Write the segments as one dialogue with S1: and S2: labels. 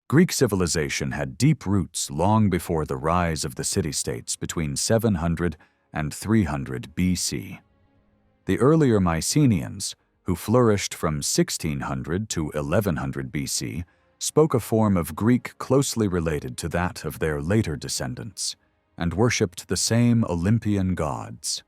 S1: Greek civilization had deep roots long before the rise of the city-states between 700 and 300 BC. The earlier Mycenaeans, who flourished from 1600 to 1100 BC, spoke a form of Greek closely related to that of their later descendants, and worshipped the same Olympian gods.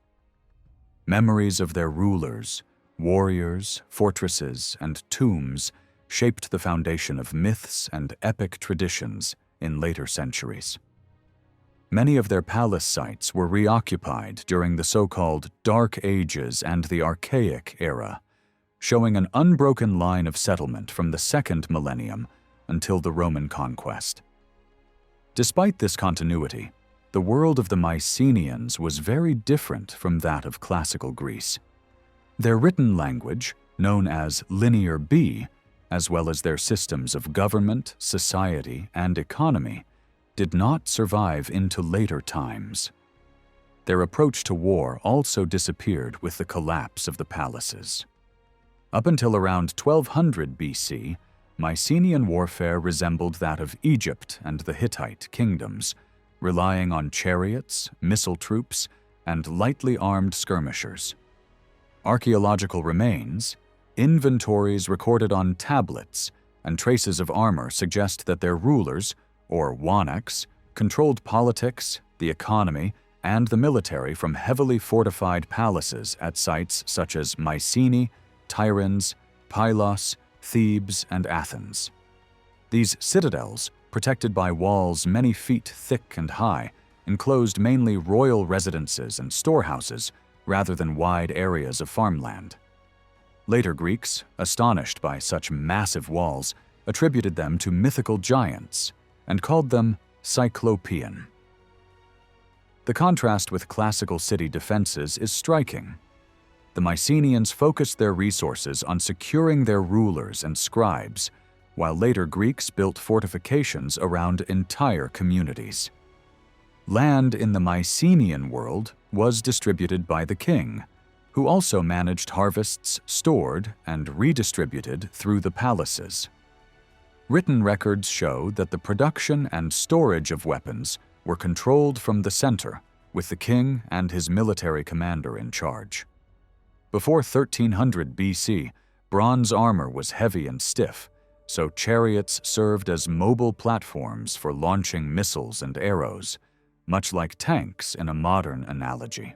S1: Memories of their rulers, warriors, fortresses, and tombs shaped the foundation of myths and epic traditions in later centuries. Many of their palace sites were reoccupied during the so-called Dark Ages and the Archaic era, showing an unbroken line of settlement from the second millennium until the Roman conquest. Despite this continuity, the world of the Mycenaeans was very different from that of classical Greece. Their written language, known as Linear B, as well as their systems of government, society, and economy, did not survive into later times. Their approach to war also disappeared with the collapse of the palaces. Up until around 1200 BC, Mycenaean warfare resembled that of Egypt and the Hittite kingdoms, relying on chariots, missile troops, and lightly armed skirmishers. Archaeological remains, inventories recorded on tablets, and traces of armor suggest that their rulers, or wanaks, controlled politics, the economy, and the military from heavily fortified palaces at sites such as Mycenae, Tiryns, Pylos, Thebes, and Athens. These citadels, protected by walls many feet thick and high, enclosed mainly royal residences and storehouses rather than wide areas of farmland. Later Greeks, astonished by such massive walls, attributed them to mythical giants and called them Cyclopean. The contrast with classical city defenses is striking. The Mycenaeans focused their resources on securing their rulers and scribes, while later Greeks built fortifications around entire communities. Land in the Mycenaean world was distributed by the king, who also managed harvests stored and redistributed through the palaces. Written records show that the production and storage of weapons were controlled from the center, with the king and his military commander in charge. Before 1300 BC, bronze armor was heavy and stiff, so chariots served as mobile platforms for launching missiles and arrows, much like tanks in a modern analogy.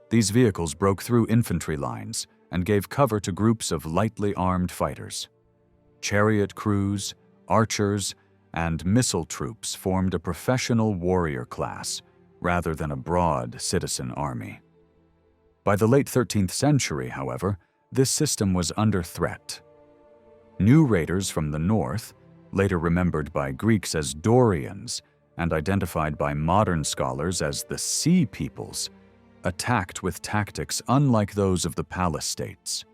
S1: These vehicles broke through infantry lines and gave cover to groups of lightly armed fighters. Chariot crews, archers, and missile troops formed a professional warrior class rather than a broad citizen army. By the late 13th century, however, this system was under threat. New raiders from the north, later remembered by Greeks as Dorians and identified by modern scholars as the Sea Peoples, attacked with tactics unlike those of the palace states.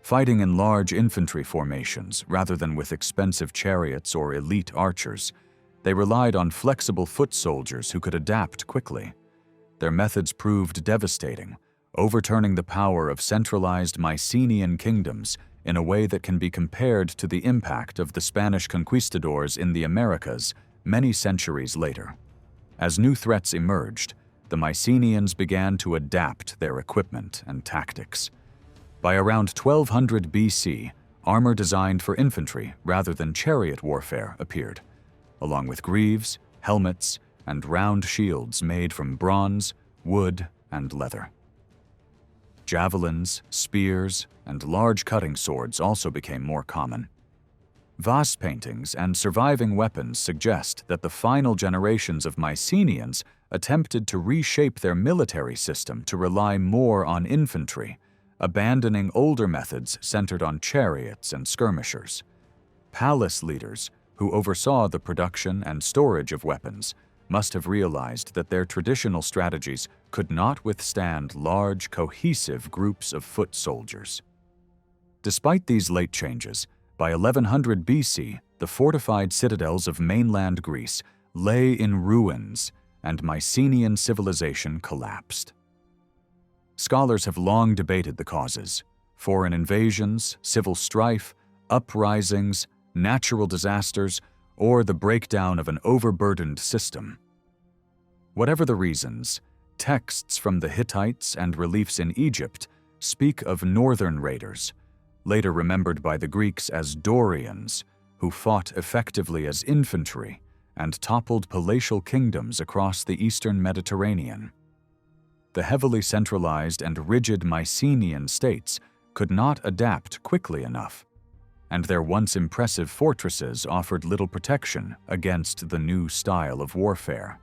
S1: Fighting in large infantry formations rather than with expensive chariots or elite archers, they relied on flexible foot soldiers who could adapt quickly. Their methods proved devastating, overturning the power of centralized Mycenaean kingdoms in a way that can be compared to the impact of the Spanish conquistadors in the Americas many centuries later. As new threats emerged, the Mycenaeans began to adapt their equipment and tactics. By around 1200 BC, armor designed for infantry rather than chariot warfare appeared, along with greaves, helmets, and round shields made from bronze, wood, and leather. Javelins, spears, and large cutting swords also became more common. Vase paintings and surviving weapons suggest that the final generations of Mycenaeans attempted to reshape their military system to rely more on infantry, abandoning older methods centered on chariots and skirmishers. Palace leaders, who oversaw the production and storage of weapons, must have realized that their traditional strategies could not withstand large, cohesive groups of foot soldiers. Despite these late changes, by 1100 BC, the fortified citadels of mainland Greece lay in ruins, and Mycenaean civilization collapsed. Scholars have long debated the causes: foreign invasions, civil strife, uprisings, natural disasters, or the breakdown of an overburdened system. Whatever the reasons, texts from the Hittites and reliefs in Egypt speak of northern raiders, later remembered by the Greeks as Dorians, who fought effectively as infantry and toppled palatial kingdoms across the eastern Mediterranean. The heavily centralized and rigid Mycenaean states could not adapt quickly enough, and their once impressive fortresses offered little protection against the new style of warfare.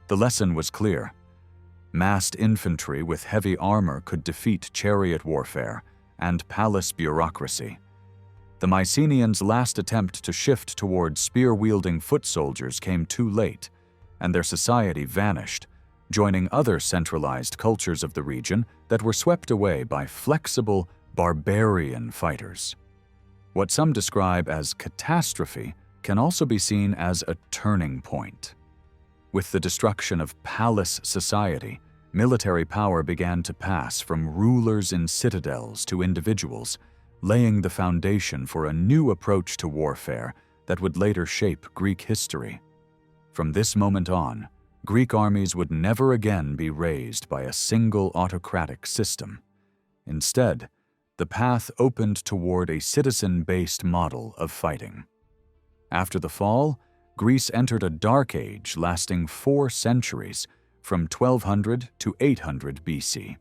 S1: The lesson was clear. Massed infantry with heavy armor could defeat chariot warfare and palace bureaucracy. The Mycenaeans' last attempt to shift toward spear-wielding foot soldiers came too late, and their society vanished, joining other centralized cultures of the region that were swept away by flexible, barbarian fighters. What some describe as catastrophe can also be seen as a turning point. With the destruction of palace society, military power began to pass from rulers in citadels to individuals, laying the foundation for a new approach to warfare that would later shape Greek history. From this moment on, Greek armies would never again be raised by a single autocratic system. Instead, the path opened toward a citizen-based model of fighting. After the fall, Greece entered a dark age lasting 4 centuries, from 1200 to 800 BC.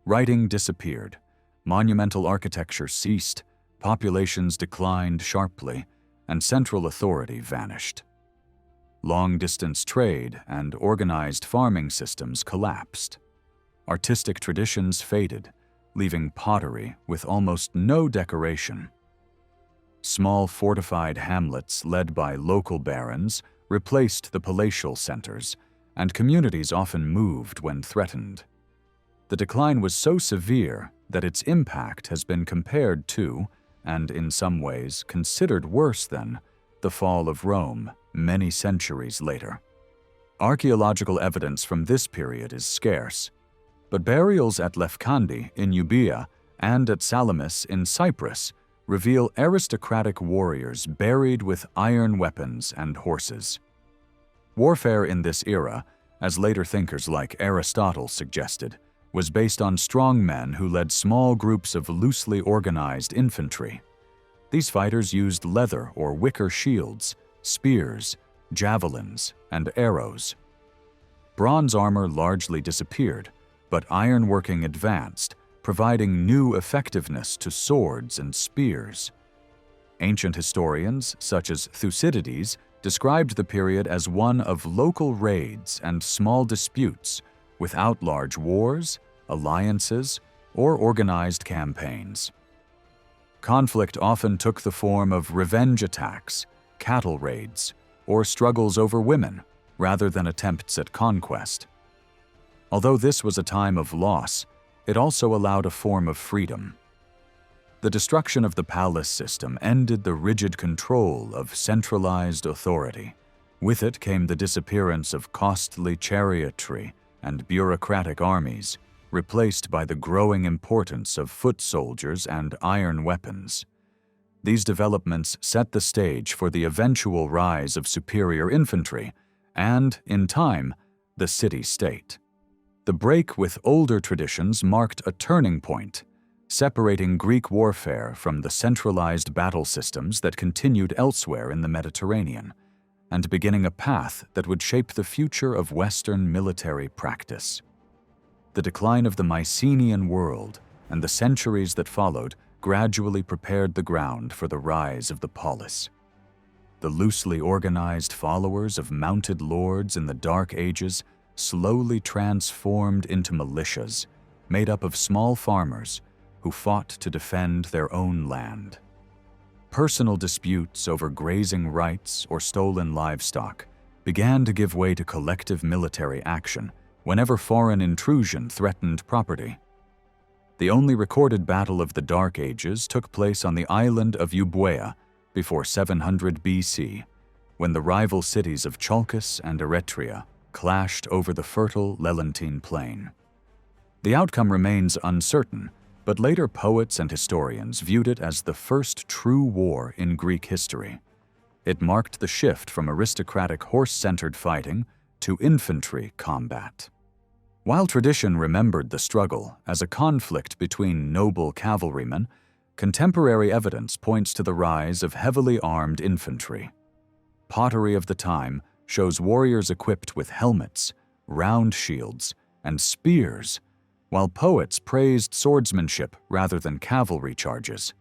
S1: Writing disappeared, monumental architecture ceased, populations declined sharply, and central authority vanished. Long-distance trade and organized farming systems collapsed. Artistic traditions faded, leaving pottery with almost no decoration. Small fortified hamlets led by local barons replaced the palatial centers, and communities often moved when threatened. The decline was so severe that its impact has been compared to, and in some ways considered worse than, the fall of Rome many centuries later. Archaeological evidence from this period is scarce, but burials at Lefkandi in Euboea and at Salamis in Cyprus reveal aristocratic warriors buried with iron weapons and horses. Warfare in this era, as later thinkers like Aristotle suggested, was based on strong men who led small groups of loosely organized infantry. These fighters used leather or wicker shields, spears, javelins, and arrows. Bronze armor largely disappeared, but ironworking advanced, providing new effectiveness to swords and spears. Ancient historians, such as Thucydides, described the period as one of local raids and small disputes, without large wars, alliances, or organized campaigns. Conflict often took the form of revenge attacks, cattle raids, or struggles over women, rather than attempts at conquest. Although this was a time of loss, it also allowed a form of freedom. The destruction of the palace system ended the rigid control of centralized authority. With it came the disappearance of costly chariotry and bureaucratic armies, replaced by the growing importance of foot soldiers and iron weapons. These developments set the stage for the eventual rise of superior infantry and, in time, the city-state. The break with older traditions marked a turning point, separating Greek warfare from the centralized battle systems that continued elsewhere in the Mediterranean, and beginning a path that would shape the future of Western military practice. The decline of the Mycenaean world and the centuries that followed gradually prepared the ground for the rise of the polis. The loosely organized followers of mounted lords in the Dark Ages slowly transformed into militias, made up of small farmers who fought to defend their own land. Personal disputes over grazing rights or stolen livestock began to give way to collective military action whenever foreign intrusion threatened property. The only recorded battle of the Dark Ages took place on the island of Euboea before 700 BC, when the rival cities of Chalkis and Eretria clashed over the fertile Lelantine plain. The outcome remains uncertain, but later poets and historians viewed it as the first true war in Greek history. It marked the shift from aristocratic horse-centered fighting to infantry combat. While tradition remembered the struggle as a conflict between noble cavalrymen, contemporary evidence points to the rise of heavily armed infantry. Pottery of the time shows warriors equipped with helmets, round shields, and spears, while poets praised swordsmanship rather than cavalry charges.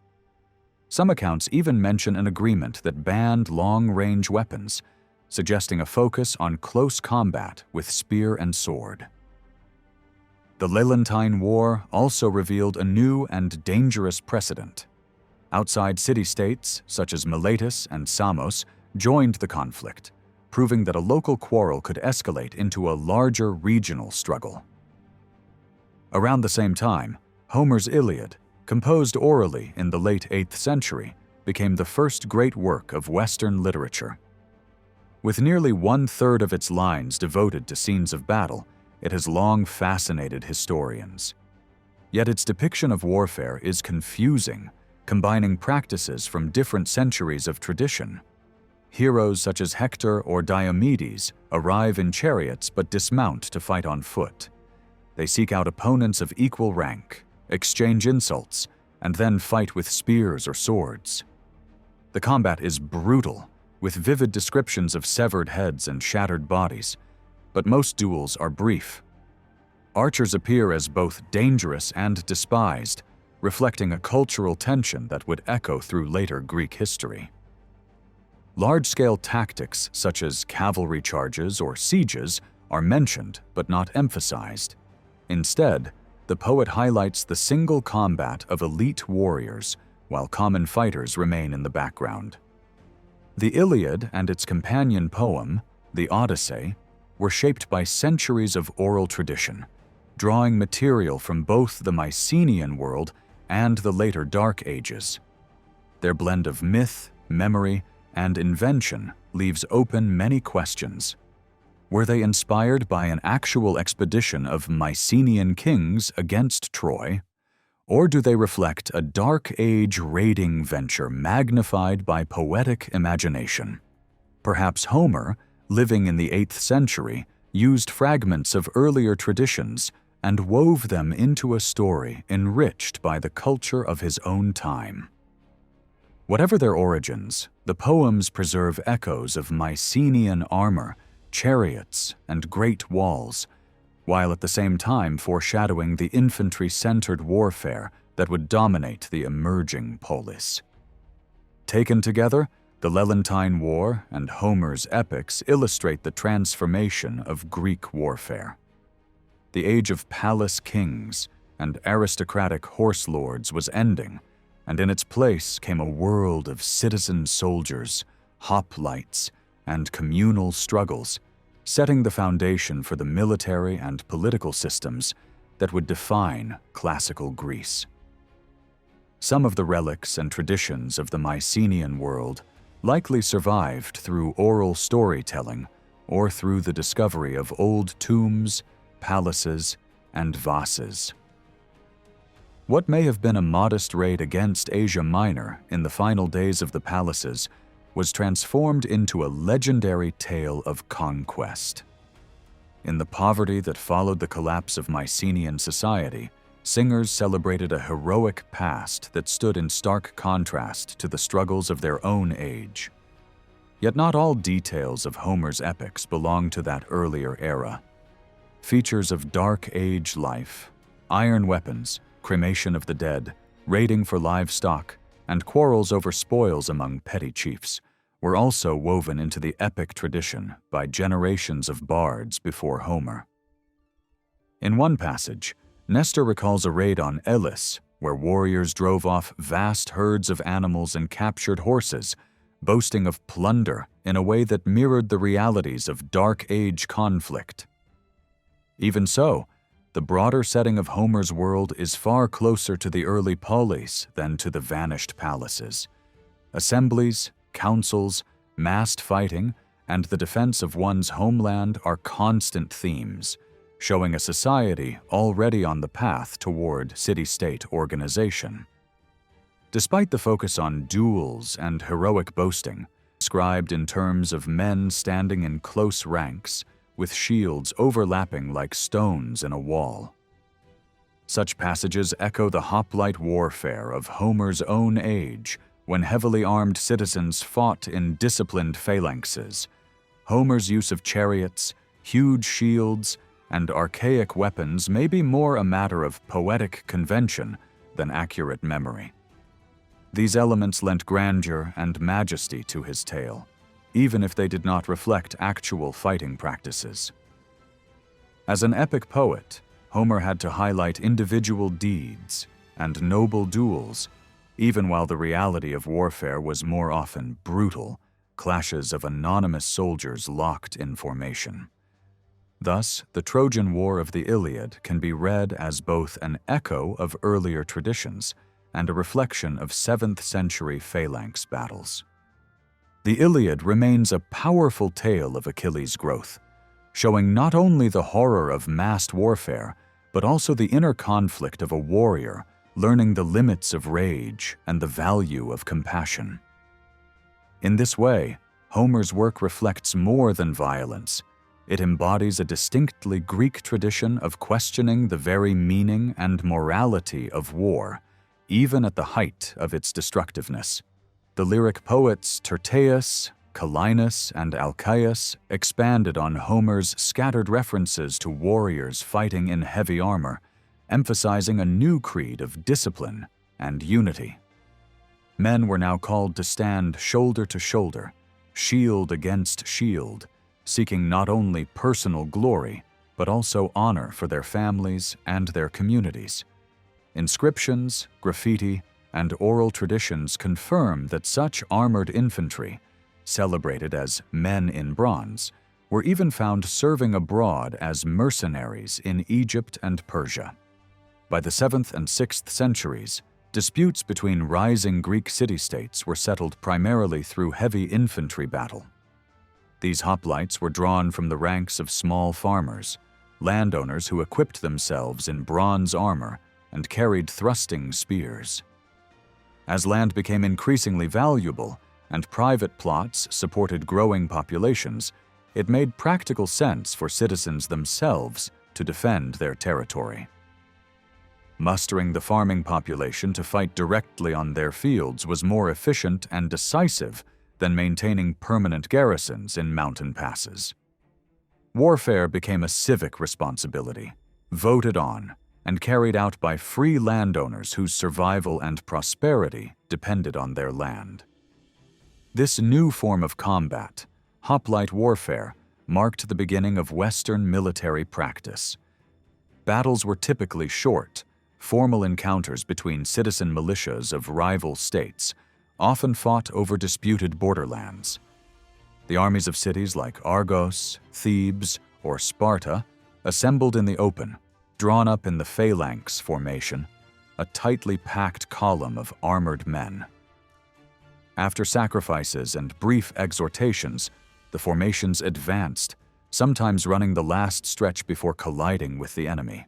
S1: Some accounts even mention an agreement that banned long-range weapons, suggesting a focus on close combat with spear and sword. The Leonidas War also revealed a new and dangerous precedent. Outside city-states, such as Miletus and Samos, joined the conflict, proving that a local quarrel could escalate into a larger regional struggle. Around the same time, Homer's Iliad, composed orally in the late 8th century, became the first great work of Western literature. With nearly one-third of its lines devoted to scenes of battle, it has long fascinated historians. Yet its depiction of warfare is confusing, combining practices from different centuries of tradition. Heroes such as Hector or Diomedes arrive in chariots but dismount to fight on foot. They seek out opponents of equal rank, exchange insults, and then fight with spears or swords. The combat is brutal, with vivid descriptions of severed heads and shattered bodies, but most duels are brief. Archers appear as both dangerous and despised, reflecting a cultural tension that would echo through later Greek history. Large-scale tactics such as cavalry charges or sieges are mentioned but not emphasized. Instead, the poet highlights the single combat of elite warriors, while common fighters remain in the background. The Iliad and its companion poem, the Odyssey, were shaped by centuries of oral tradition, drawing material from both the Mycenaean world and the later Dark Ages. Their blend of myth, memory, and invention leaves open many questions. Were they inspired by an actual expedition of Mycenaean kings against Troy, or do they reflect a Dark Age raiding venture magnified by poetic imagination? Perhaps Homer, living in the 8th century, used fragments of earlier traditions and wove them into a story enriched by the culture of his own time. Whatever their origins, the poems preserve echoes of Mycenaean armor, chariots, and great walls, while at the same time foreshadowing the infantry-centered warfare that would dominate the emerging polis. Taken together, the Leonidas War and Homer's epics illustrate the transformation of Greek warfare. The age of palace kings and aristocratic horse lords was ending, and in its place came a world of citizen soldiers, hoplites, and communal struggles, setting the foundation for the military and political systems that would define classical Greece. Some of the relics and traditions of the Mycenaean world likely survived through oral storytelling or through the discovery of old tombs, palaces, and vases. What may have been a modest raid against Asia Minor in the final days of the palaces was transformed into a legendary tale of conquest. In the poverty that followed the collapse of Mycenaean society, singers celebrated a heroic past that stood in stark contrast to the struggles of their own age. Yet not all details of Homer's epics belong to that earlier era. Features of Dark Age life, iron weapons, cremation of the dead, raiding for livestock, and quarrels over spoils among petty chiefs were also woven into the epic tradition by generations of bards before Homer. In one passage, Nestor recalls a raid on Elis, where warriors drove off vast herds of animals and captured horses, boasting of plunder in a way that mirrored the realities of Dark Age conflict. Even so, the broader setting of Homer's world is far closer to the early polis than to the vanished palaces. Assemblies, councils, massed fighting, and the defense of one's homeland are constant themes, showing a society already on the path toward city-state organization. Despite the focus on duels and heroic boasting, described in terms of men standing in close ranks, with shields overlapping like stones in a wall. Such passages echo the hoplite warfare of Homer's own age, when heavily armed citizens fought in disciplined phalanxes. Homer's use of chariots, huge shields, and archaic weapons may be more a matter of poetic convention than accurate memory. These elements lent grandeur and majesty to his tale, even if they did not reflect actual fighting practices. As an epic poet, Homer had to highlight individual deeds and noble duels, even while the reality of warfare was more often brutal, clashes of anonymous soldiers locked in formation. Thus, the Trojan War of the Iliad can be read as both an echo of earlier traditions and a reflection of 7th century phalanx battles. The Iliad remains a powerful tale of Achilles' growth, showing not only the horror of massed warfare, but also the inner conflict of a warrior learning the limits of rage and the value of compassion. In this way, Homer's work reflects more than violence. It embodies a distinctly Greek tradition of questioning the very meaning and morality of war, even at the height of its destructiveness. The lyric poets Tyrtaeus, Callinus, and Alcaeus expanded on Homer's scattered references to warriors fighting in heavy armor, emphasizing a new creed of discipline and unity. Men were now called to stand shoulder to shoulder, shield against shield, seeking not only personal glory, but also honor for their families and their communities. Inscriptions, graffiti, and oral traditions confirm that such armored infantry, celebrated as men in bronze, were even found serving abroad as mercenaries in Egypt and Persia. By the 7th and 6th centuries, disputes between rising Greek city-states were settled primarily through heavy infantry battle. These hoplites were drawn from the ranks of small farmers, landowners who equipped themselves in bronze armor and carried thrusting spears. As land became increasingly valuable and private plots supported growing populations, it made practical sense for citizens themselves to defend their territory. Mustering the farming population to fight directly on their fields was more efficient and decisive than maintaining permanent garrisons in mountain passes. Warfare became a civic responsibility, voted on, and carried out by free landowners whose survival and prosperity depended on their land. This new form of combat, hoplite warfare, marked the beginning of Western military practice. Battles were typically short, formal encounters between citizen militias of rival states, often fought over disputed borderlands. The armies of cities like Argos, Thebes, or Sparta assembled in the open, drawn up in the phalanx formation, a tightly packed column of armored men. After sacrifices and brief exhortations, the formations advanced, sometimes running the last stretch before colliding with the enemy.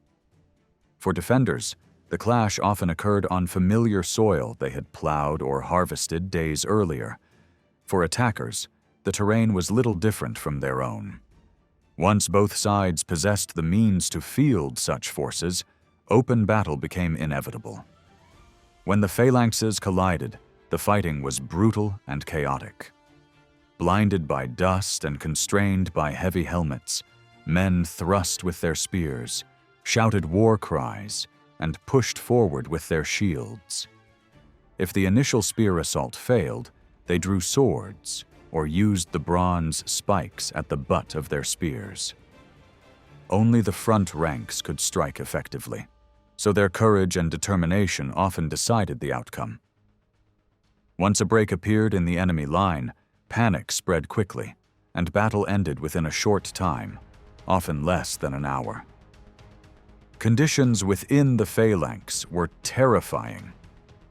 S1: For defenders, the clash often occurred on familiar soil they had plowed or harvested days earlier. For attackers, the terrain was little different from their own. Once both sides possessed the means to field such forces, open battle became inevitable. When the phalanxes collided, the fighting was brutal and chaotic. Blinded by dust and constrained by heavy helmets, men thrust with their spears, shouted war cries, and pushed forward with their shields. If the initial spear assault failed, they drew swords or used the bronze spikes at the butt of their spears. Only the front ranks could strike effectively, so their courage and determination often decided the outcome. Once a break appeared in the enemy line, panic spread quickly, and battle ended within a short time, often less than an hour. Conditions within the phalanx were terrifying.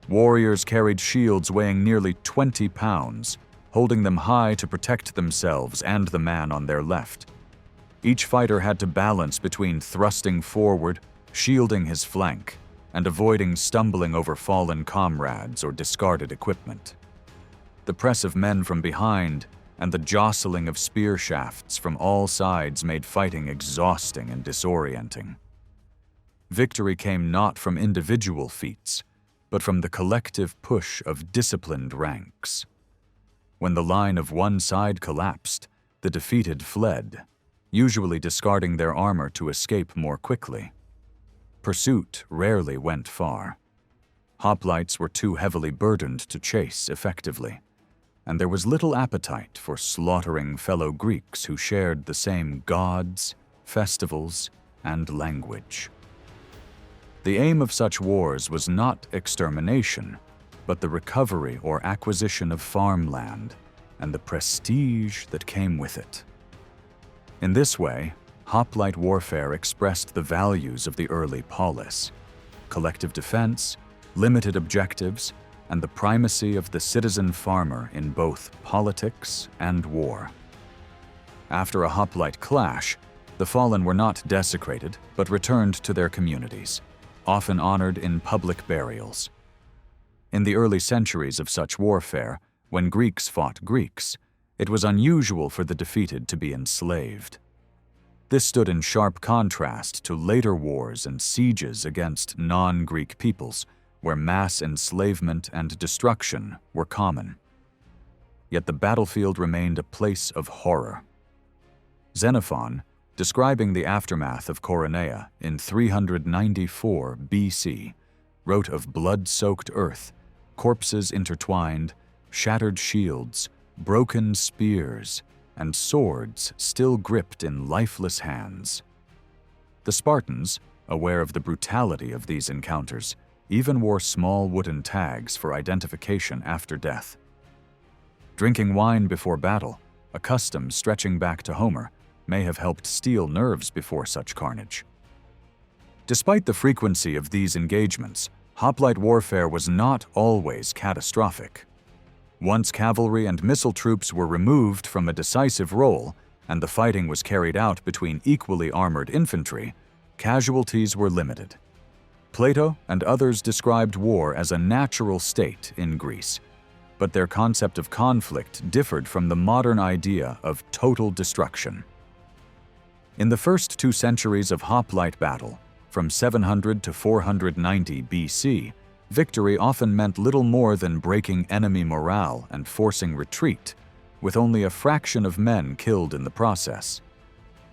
S1: Warriors carried shields weighing nearly 20 pounds, holding them high to protect themselves and the man on their left. Each fighter had to balance between thrusting forward, shielding his flank, and avoiding stumbling over fallen comrades or discarded equipment. The press of men from behind and the jostling of spear shafts from all sides made fighting exhausting and disorienting. Victory came not from individual feats, but from the collective push of disciplined ranks. When the line of one side collapsed, the defeated fled, usually discarding their armor to escape more quickly. Pursuit rarely went far. Hoplites were too heavily burdened to chase effectively, and there was little appetite for slaughtering fellow Greeks who shared the same gods, festivals, and language. The aim of such wars was not extermination, but the recovery or acquisition of farmland and the prestige that came with it. In this way, hoplite warfare expressed the values of the early polis: collective defense, limited objectives, and the primacy of the citizen farmer in both politics and war. After a hoplite clash, the fallen were not desecrated, but returned to their communities, often honored in public burials. In the early centuries of such warfare, when Greeks fought Greeks, it was unusual for the defeated to be enslaved. This stood in sharp contrast to later wars and sieges against non-Greek peoples, where mass enslavement and destruction were common. Yet the battlefield remained a place of horror. Xenophon, describing the aftermath of Chaeronea in 394 BC, wrote of blood-soaked earth, corpses intertwined, shattered shields, broken spears, and swords still gripped in lifeless hands. The Spartans, aware of the brutality of these encounters, even wore small wooden tags for identification after death. Drinking wine before battle, a custom stretching back to Homer, may have helped steel nerves before such carnage. Despite the frequency of these engagements, hoplite warfare was not always catastrophic. Once cavalry and missile troops were removed from a decisive role and the fighting was carried out between equally armored infantry, casualties were limited. Plato and others described war as a natural state in Greece, but their concept of conflict differed from the modern idea of total destruction. In the first 2 centuries of hoplite battle, from 700 to 490 BC, victory often meant little more than breaking enemy morale and forcing retreat, with only a fraction of men killed in the process.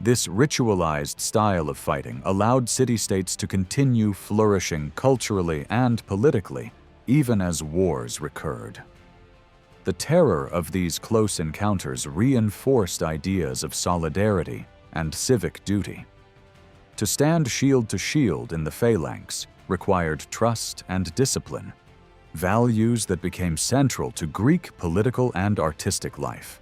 S1: This ritualized style of fighting allowed city-states to continue flourishing culturally and politically, even as wars recurred. The terror of these close encounters reinforced ideas of solidarity and civic duty. To stand shield to shield in the phalanx required trust and discipline, values that became central to Greek political and artistic life.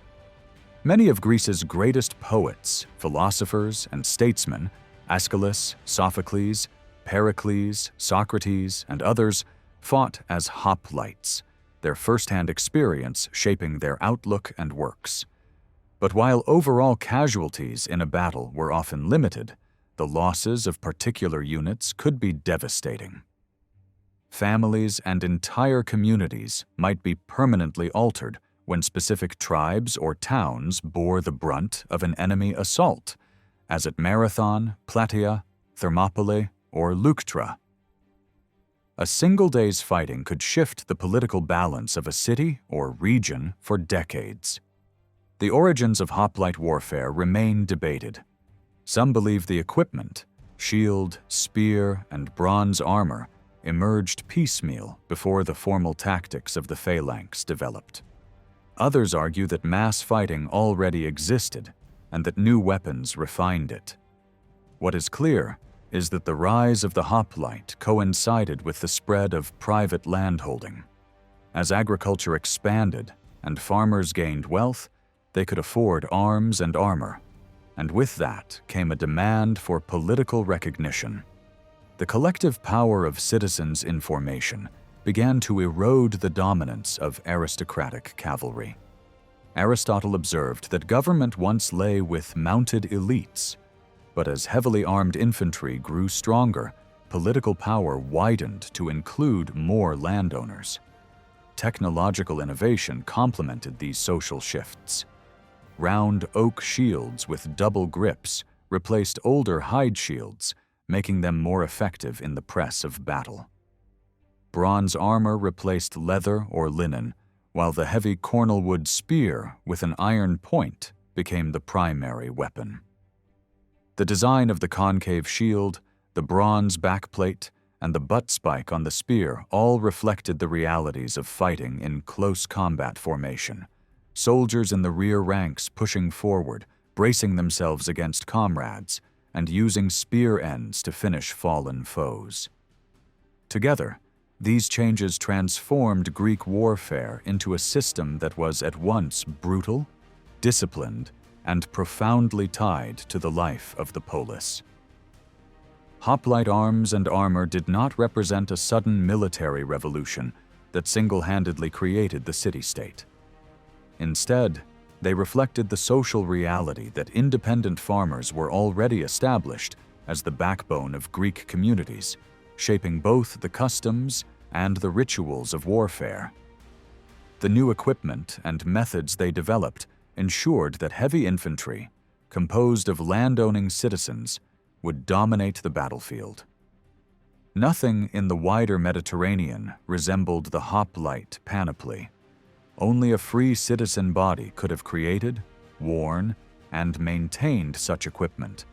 S1: Many of Greece's greatest poets, philosophers, and statesmen, Aeschylus, Sophocles, Pericles, Socrates, and others, fought as hoplites, their first-hand experience shaping their outlook and works. But while overall casualties in a battle were often limited, the losses of particular units could be devastating. Families and entire communities might be permanently altered when specific tribes or towns bore the brunt of an enemy assault, as at Marathon, Plataea, Thermopylae, or Leuctra. A single day's fighting could shift the political balance of a city or region for decades. The origins of hoplite warfare remain debated. Some believe the equipment, shield, spear, and bronze armor, emerged piecemeal before the formal tactics of the phalanx developed. Others argue that mass fighting already existed and that new weapons refined it. What is clear is that the rise of the hoplite coincided with the spread of private landholding. As agriculture expanded and farmers gained wealth, they could afford arms and armor, and with that came a demand for political recognition. The collective power of citizens in formation began to erode the dominance of aristocratic cavalry. Aristotle observed that government once lay with mounted elites, but as heavily armed infantry grew stronger, political power widened to include more landowners. technological innovation complemented these social shifts. Round oak shields with double grips replaced older hide shields, making them more effective in the press of battle. Bronze armor replaced leather or linen, while the heavy cornelwood spear with an iron point became the primary weapon. The design of the concave shield, the bronze backplate, and the butt spike on the spear all reflected the realities of fighting in close combat formation. Soldiers in the rear ranks pushing forward, bracing themselves against comrades, and using spear ends to finish fallen foes. Together, these changes transformed Greek warfare into a system that was at once brutal, disciplined, and profoundly tied to the life of the polis. Hoplite arms and armor did not represent a sudden military revolution that single-handedly created the city-state. Instead, they reflected the social reality that independent farmers were already established as the backbone of Greek communities, shaping both the customs and the rituals of warfare. The new equipment and methods they developed ensured that heavy infantry, composed of landowning citizens, would dominate the battlefield. Nothing in the wider Mediterranean resembled the hoplite panoply. Only a free citizen body could have created, worn, and maintained such equipment,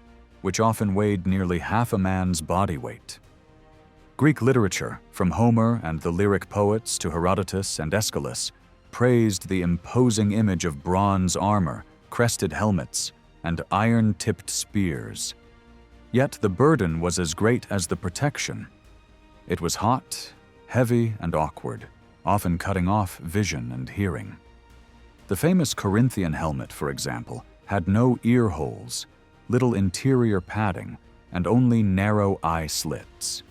S1: which often weighed nearly half a man's body weight. Greek literature, from Homer and the lyric poets to Herodotus and Aeschylus, praised the imposing image of bronze armor, crested helmets, and iron-tipped spears. Yet the burden was as great as the protection. It was hot, heavy, and awkward, often cutting off vision and hearing. The famous Corinthian helmet, for example, had no ear holes, little interior padding, and only narrow eye slits.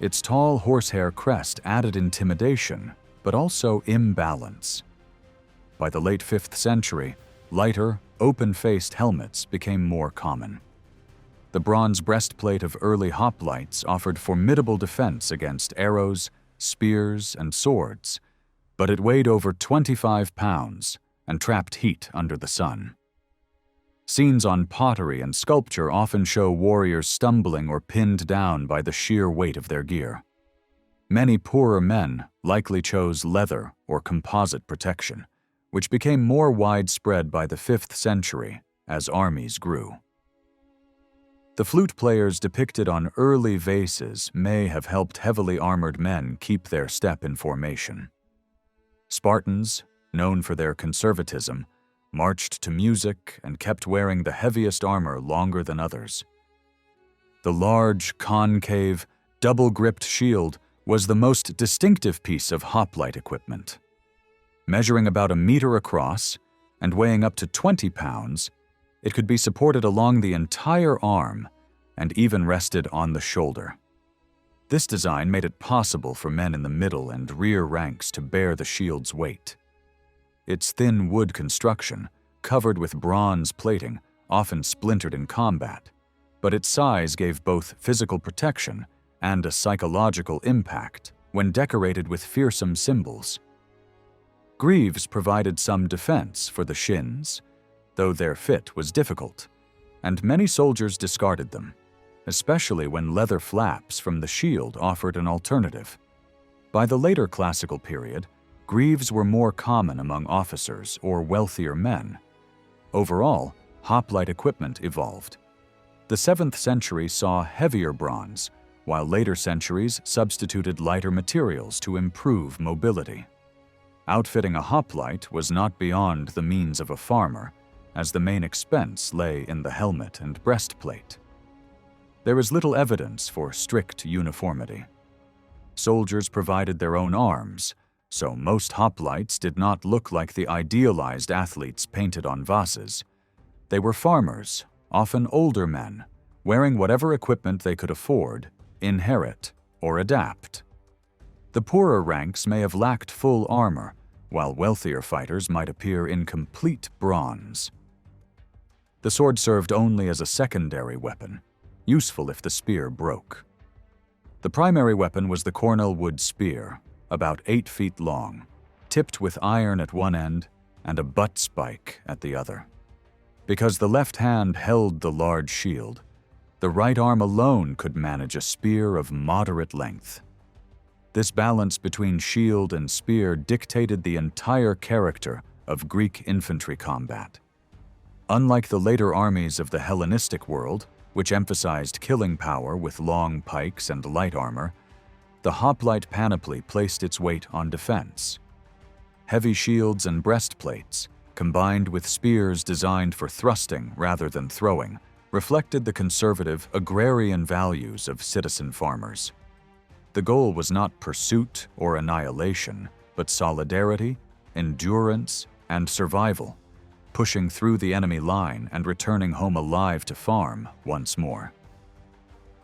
S1: Its tall horsehair crest added intimidation, but also imbalance. By the late 5th century, lighter, open-faced helmets became more common. The bronze breastplate of early hoplites offered formidable defense against arrows, spears, and swords, but it weighed over 25 pounds and trapped heat under the sun. Scenes on pottery and sculpture often show warriors stumbling or pinned down by the sheer weight of their gear. Many poorer men likely chose leather or composite protection, which became more widespread by the 5th century as armies grew. The flute players depicted on early vases may have helped heavily armored men keep their step in formation. Spartans, known for their conservatism, marched to music and kept wearing the heaviest armor longer than others. The large, concave, double-gripped shield was the most distinctive piece of hoplite equipment. Measuring about a meter across and weighing up to 20 pounds, it could be supported along the entire arm and even rested on the shoulder. This design made it possible for men in the middle and rear ranks to bear the shield's weight. Its thin wood construction, covered with bronze plating, often splintered in combat, but its size gave both physical protection and a psychological impact when decorated with fearsome symbols. Greaves provided some defense for the shins, though their fit was difficult, and many soldiers discarded them, especially when leather flaps from the shield offered an alternative. By the later classical period, greaves were more common among officers or wealthier men. Overall, hoplite equipment evolved. The 7th century saw heavier bronze, while later centuries substituted lighter materials to improve mobility. Outfitting a hoplite was not beyond the means of a farmer, as the main expense lay in the helmet and breastplate. There is little evidence for strict uniformity. Soldiers provided their own arms, so most hoplites did not look like the idealized athletes painted on vases. They were farmers, often older men, wearing whatever equipment they could afford, inherit, or adapt. The poorer ranks may have lacked full armor, while wealthier fighters might appear in complete bronze. The sword served only as a secondary weapon, useful if the spear broke. The primary weapon was the cornel wood spear, about 8 feet long. tipped with iron at one end and a butt spike at the other. Because the left hand held the large shield, the right arm alone could manage a spear of moderate length. This balance between shield and spear dictated the entire character of Greek infantry combat. Unlike the later armies of the Hellenistic world, which emphasized killing power with long pikes and light armor, the hoplite panoply placed its weight on defense. Heavy shields and breastplates, combined with spears designed for thrusting rather than throwing, reflected the conservative agrarian values of citizen farmers. The goal was not pursuit or annihilation, but solidarity, endurance, and survival, pushing through the enemy line and returning home alive to farm once more.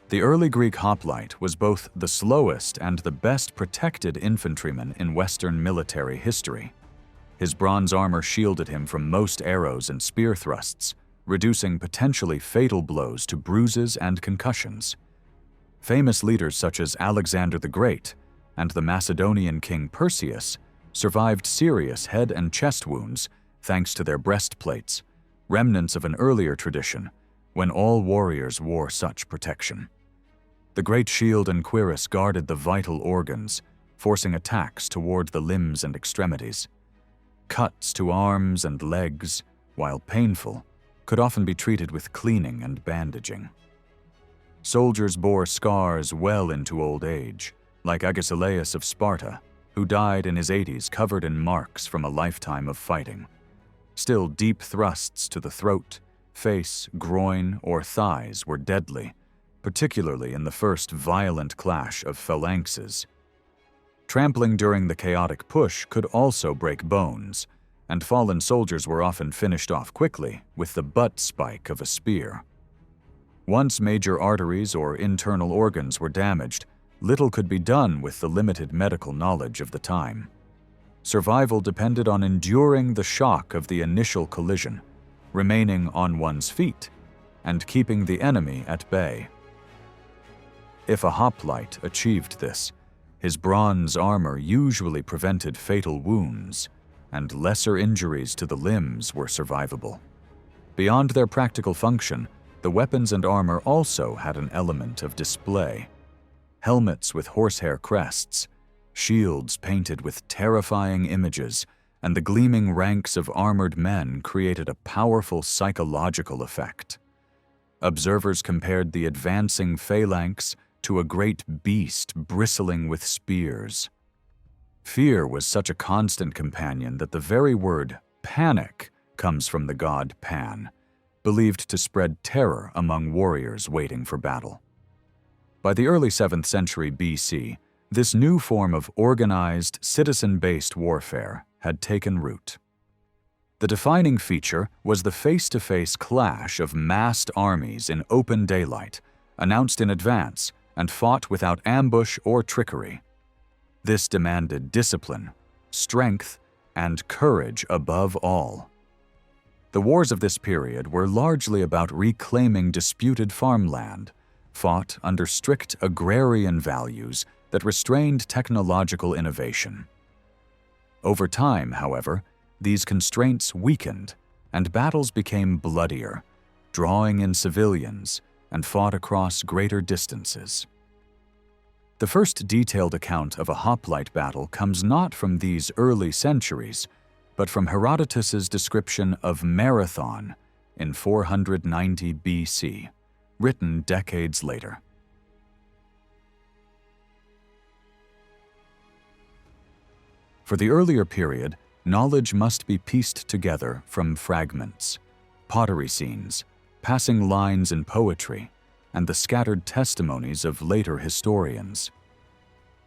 S1: The early Greek hoplite was both the slowest and the best protected infantryman in Western military history. His bronze armor shielded him from most arrows and spear thrusts, reducing potentially fatal blows to bruises and concussions. Famous leaders such as Alexander the Great and the Macedonian king Perseus survived serious head and chest wounds thanks to their breastplates, remnants of an earlier tradition when all warriors wore such protection. The great shield and cuirass guarded the vital organs, forcing attacks toward the limbs and extremities. Cuts to arms and legs, while painful, could often be treated with cleaning and bandaging. Soldiers bore scars well into old age, like Agesilaus of Sparta, who died in his 80s covered in marks from a lifetime of fighting. Still, deep thrusts to the throat, face, groin, or thighs were deadly, particularly in the first violent clash of phalanxes. Trampling during the chaotic push could also break bones, and fallen soldiers were often finished off quickly with the butt spike of a spear. Once major arteries or internal organs were damaged, little could be done with the limited medical knowledge of the time. Survival depended on enduring the shock of the initial collision, remaining on one's feet, and keeping the enemy at bay. If a hoplite achieved this, his bronze armor usually prevented fatal wounds, and lesser injuries to the limbs were survivable. Beyond their practical function, the weapons and armor also had an element of display. Helmets with horsehair crests, shields painted with terrifying images, and the gleaming ranks of armored men created a powerful psychological effect. Observers compared the advancing phalanx to a great beast bristling with spears. Fear was such a constant companion that the very word panic comes from the god Pan, believed to spread terror among warriors waiting for battle. By the early 7th century BC, this new form of organized, citizen-based warfare had taken root. The defining feature was the face-to-face clash of massed armies in open daylight, announced in advance and fought without ambush or trickery. This demanded discipline, strength, and courage above all. The wars of this period were largely about reclaiming disputed farmland, fought under strict agrarian values that restrained technological innovation. Over time, however, these constraints weakened, and battles became bloodier, drawing in civilians and fought across greater distances. The first detailed account of a hoplite battle comes not from these early centuries, but from Herodotus's description of Marathon in 490 BC, written decades later. For the earlier period, knowledge must be pieced together from fragments, pottery scenes, passing lines in poetry, and the scattered testimonies of later historians.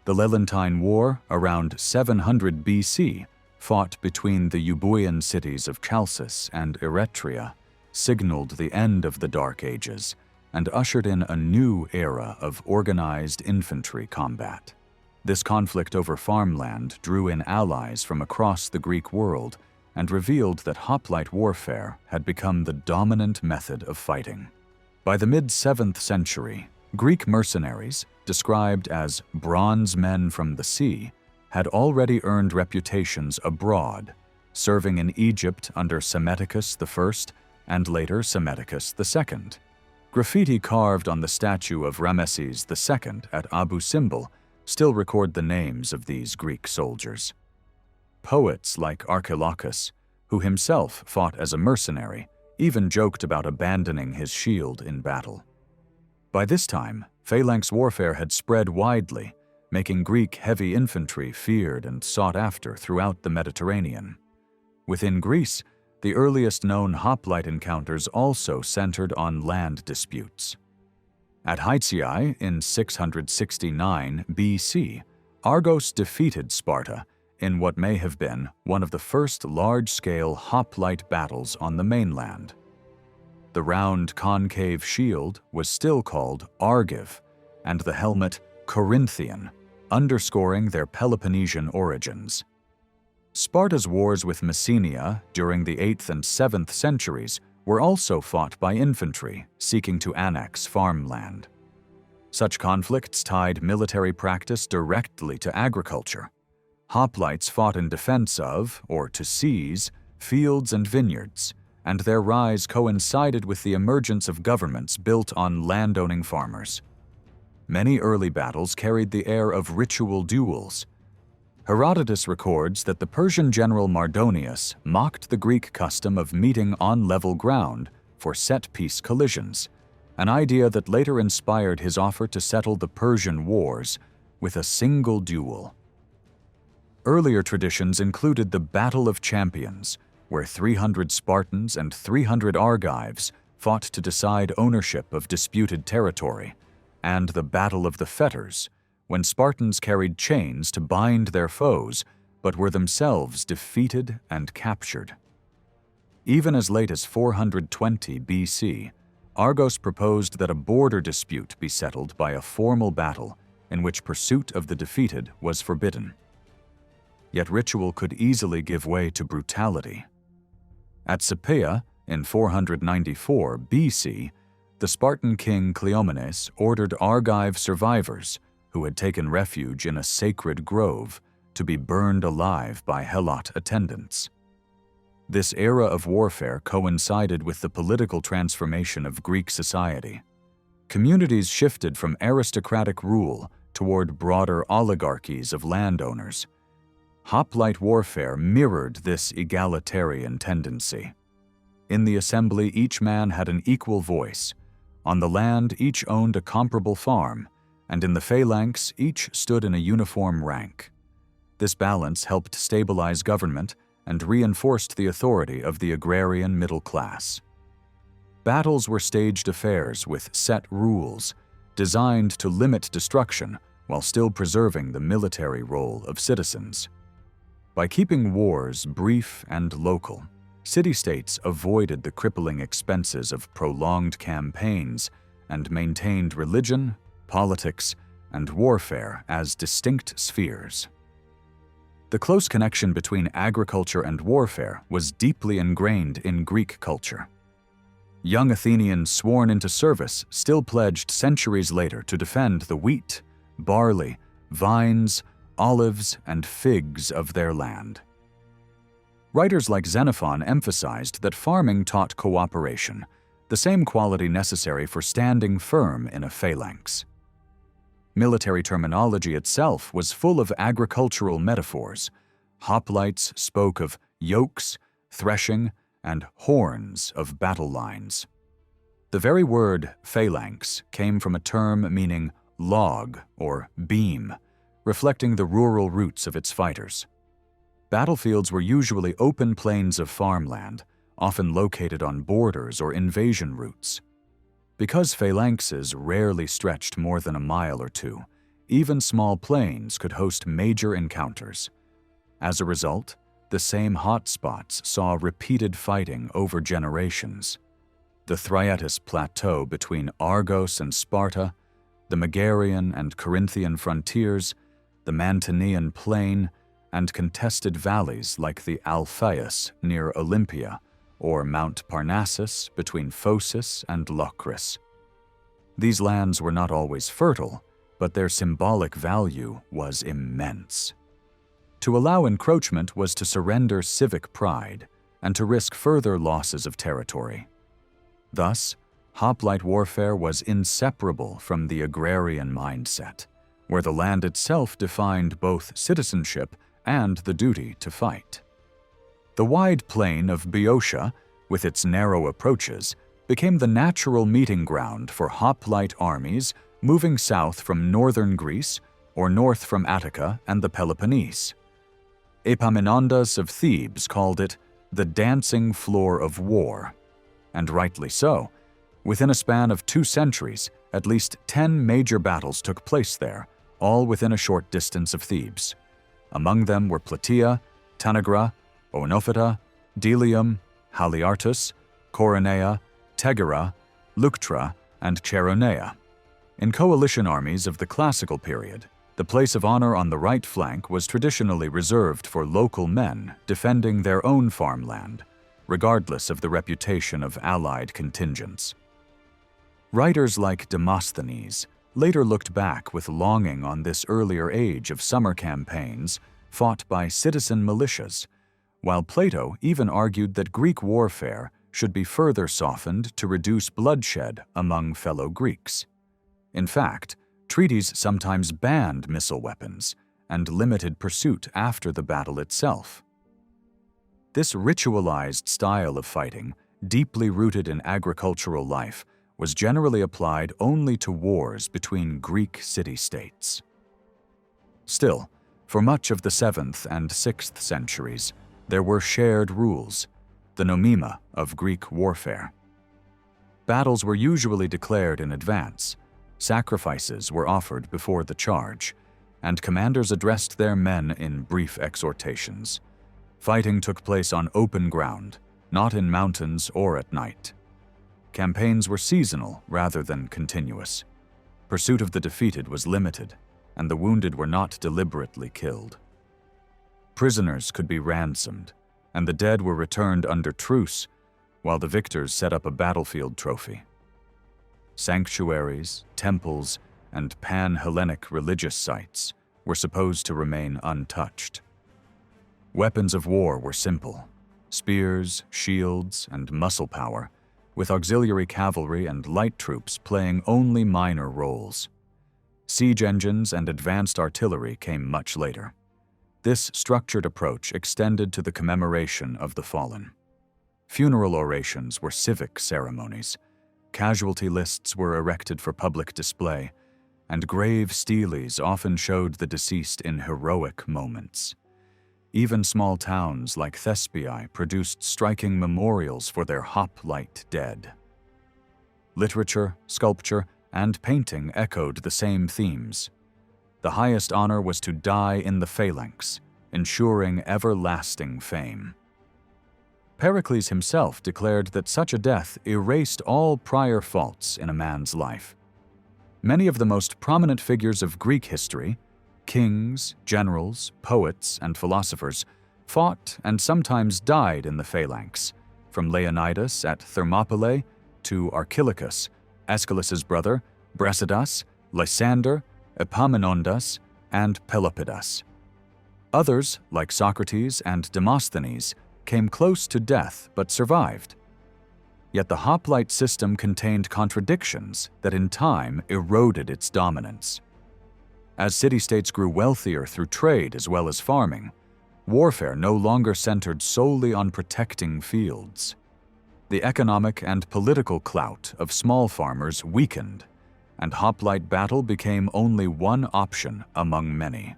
S1: The Leontine War, around 700 BC, fought between the Euboean cities of Chalcis and Eretria, signaled the end of the Dark Ages and ushered in a new era of organized infantry combat. This conflict over farmland drew in allies from across the Greek world and revealed that hoplite warfare had become the dominant method of fighting. By the mid-7th century, Greek mercenaries, described as bronze men from the sea, had already earned reputations abroad, serving in Egypt under Psammetichus I and later Psammetichus II. Graffiti carved on the statue of Ramesses II at Abu Simbel still record the names of these Greek soldiers. Poets like Archilochus, who himself fought as a mercenary, even joked about abandoning his shield in battle. By this time, phalanx warfare had spread widely, making Greek heavy infantry feared and sought after throughout the Mediterranean. Within Greece, the earliest known hoplite encounters also centered on land disputes. At Hytiae in 669 BC, Argos defeated Sparta in what may have been one of the first large-scale hoplite battles on the mainland. The round concave shield was still called Argive, and the helmet Corinthian, underscoring their Peloponnesian origins. Sparta's wars with Messenia during the 8th and 7th centuries were also fought by infantry seeking to annex farmland. Such conflicts tied military practice directly to agriculture. Hoplites fought in defense of, or to seize, fields and vineyards, and their rise coincided with the emergence of governments built on landowning farmers. Many early battles carried the air of ritual duels. Herodotus records that the Persian general Mardonius mocked the Greek custom of meeting on level ground for set-piece collisions, an idea that later inspired his offer to settle the Persian Wars with a single duel. Earlier traditions included the Battle of Champions, where 300 Spartans and 300 Argives fought to decide ownership of disputed territory, and the Battle of the Fetters, when Spartans carried chains to bind their foes, but were themselves defeated and captured. Even as late as 420 BC, Argos proposed that a border dispute be settled by a formal battle in which pursuit of the defeated was forbidden. Yet ritual could easily give way to brutality. At Plataea, in 494 BC, the Spartan king Cleomenes ordered Argive survivors who had taken refuge in a sacred grove to be burned alive by helot attendants. This era of warfare coincided with the political transformation of Greek society. Communities shifted from aristocratic rule toward broader oligarchies of landowners. Hoplite warfare mirrored this egalitarian tendency. In the assembly, each man had an equal voice. On the land, each owned a comparable farm, and in the phalanx, each stood in a uniform rank. This balance helped stabilize government and reinforced the authority of the agrarian middle class. Battles were staged affairs with set rules, designed to limit destruction while still preserving the military role of citizens. By keeping wars brief and local, city-states avoided the crippling expenses of prolonged campaigns and maintained religion, politics, and warfare as distinct spheres. The close connection between agriculture and warfare was deeply ingrained in Greek culture. Young Athenians sworn into service still pledged centuries later to defend the wheat, barley, vines, olives, and figs of their land. Writers like Xenophon emphasized that farming taught cooperation, the same quality necessary for standing firm in a phalanx. Military terminology itself was full of agricultural metaphors. Hoplites spoke of yokes, threshing, and horns of battle lines. The very word phalanx came from a term meaning log or beam, reflecting the rural roots of its fighters. Battlefields were usually open plains of farmland, often located on borders or invasion routes. Because phalanxes rarely stretched more than a mile or two, even small plains could host major encounters. As a result, the same hotspots saw repeated fighting over generations. The Thriatis Plateau between Argos and Sparta, the Megarian and Corinthian frontiers, the Mantinean Plain, and contested valleys like the Alpheus near Olympia or Mount Parnassus between Phocis and Locris. These lands were not always fertile, but their symbolic value was immense. To allow encroachment was to surrender civic pride and to risk further losses of territory. Thus, hoplite warfare was inseparable from the agrarian mindset, where the land itself defined both citizenship and the duty to fight. The wide plain of Boeotia, with its narrow approaches, became the natural meeting ground for hoplite armies moving south from northern Greece or north from Attica and the Peloponnese. Epaminondas of Thebes called it the dancing floor of war, and rightly so. Within a span of 2 centuries, at least 10 major battles took place there, all within a short distance of Thebes. Among them were Plataea, Tanagra, Oenophita, Delium, Haliartus, Coronea, Tegera, Leuctra, and Chaeronea. In coalition armies of the classical period, the place of honor on the right flank was traditionally reserved for local men defending their own farmland, regardless of the reputation of allied contingents. Writers like Demosthenes later looked back with longing on this earlier age of summer campaigns fought by citizen militias, while Plato even argued that Greek warfare should be further softened to reduce bloodshed among fellow Greeks. In fact, treaties sometimes banned missile weapons and limited pursuit after the battle itself. This ritualized style of fighting, deeply rooted in agricultural life, was generally applied only to wars between Greek city-states. Still, for much of the 7th and 6th centuries, there were shared rules, the nomema of Greek warfare. Battles were usually declared in advance, sacrifices were offered before the charge, and commanders addressed their men in brief exhortations. Fighting took place on open ground, not in mountains or at night. Campaigns were seasonal rather than continuous. Pursuit of the defeated was limited, and the wounded were not deliberately killed. Prisoners could be ransomed, and the dead were returned under truce, while the victors set up a battlefield trophy. Sanctuaries, temples, and pan-Hellenic religious sites were supposed to remain untouched. Weapons of war were simple: spears, shields, and muscle power, with auxiliary cavalry and light troops playing only minor roles. Siege engines and advanced artillery came much later. This structured approach extended to the commemoration of the fallen. Funeral orations were civic ceremonies, casualty lists were erected for public display, and grave steles often showed the deceased in heroic moments. Even small towns like Thespiae produced striking memorials for their hoplite dead. Literature, sculpture, and painting echoed the same themes. The highest honor was to die in the phalanx, ensuring everlasting fame. Pericles himself declared that such a death erased all prior faults in a man's life. Many of the most prominent figures of Greek history, kings, generals, poets, and philosophers, fought and sometimes died in the phalanx, from Leonidas at Thermopylae to Archilochus, Aeschylus's brother, Brasidas, Lysander, Epaminondas, and Pelopidas. Others, like Socrates and Demosthenes, came close to death but survived. Yet the hoplite system contained contradictions that in time eroded its dominance. As city-states grew wealthier through trade as well as farming, warfare no longer centered solely on protecting fields. The economic and political clout of small farmers weakened, and hoplite battle became only one option among many.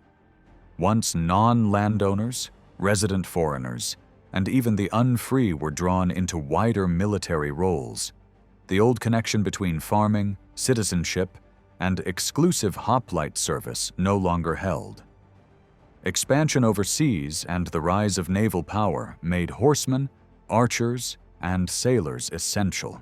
S1: Once non-landowners, resident foreigners, and even the unfree were drawn into wider military roles, the old connection between farming, citizenship, and exclusive hoplite service no longer held. Expansion overseas and the rise of naval power made horsemen, archers, and sailors essential.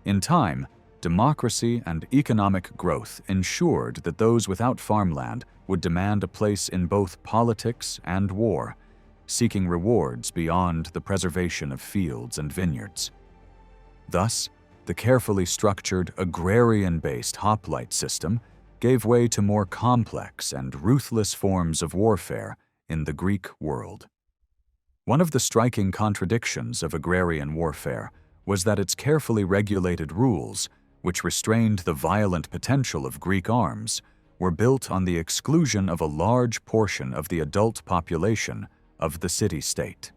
S1: In time, democracy and economic growth ensured that those without farmland would demand a place in both politics and war, seeking rewards beyond the preservation of fields and vineyards. Thus, the carefully structured agrarian-based hoplite system gave way to more complex and ruthless forms of warfare in the Greek world. One of the striking contradictions of agrarian warfare was that its carefully regulated rules, which restrained the violent potential of Greek arms, were built on the exclusion of a large portion of the adult population of the city-state.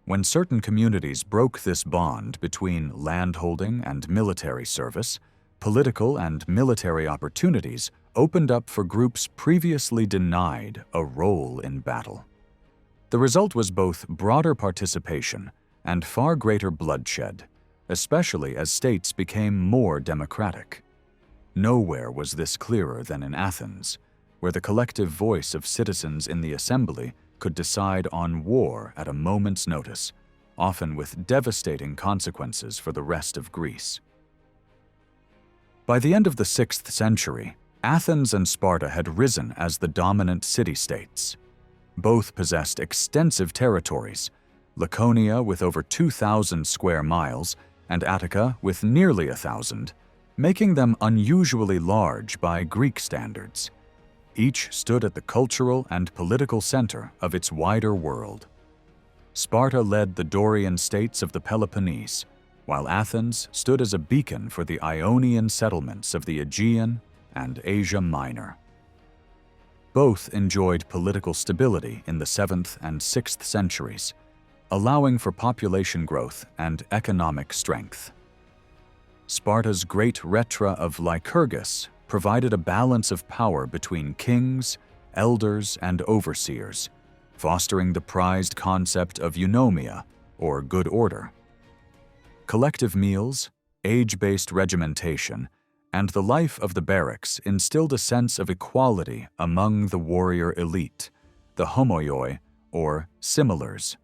S1: When certain communities broke this bond between landholding and military service, political and military opportunities opened up for groups previously denied a role in battle. The result was both broader participation and far greater bloodshed, especially as states became more democratic. Nowhere was this clearer than in Athens, where the collective voice of citizens in the assembly could decide on war at a moment's notice, often with devastating consequences for the rest of Greece. By the end of the 6th century, Athens and Sparta had risen as the dominant city-states. Both possessed extensive territories, Laconia with over 2,000 square miles and Attica with nearly 1,000, making them unusually large by Greek standards. Each stood at the cultural and political center of its wider world. Sparta led the Dorian states of the Peloponnese, while Athens stood as a beacon for the Ionian settlements of the Aegean and Asia Minor. Both enjoyed political stability in the 7th and 6th centuries, allowing for population growth and economic strength. Sparta's great Rhetra of Lycurgus provided a balance of power between kings, elders, and overseers, fostering the prized concept of eunomia, or good order. Collective meals, age-based regimentation, and the life of the barracks instilled a sense of equality among the warrior elite, the homoioi, or similars.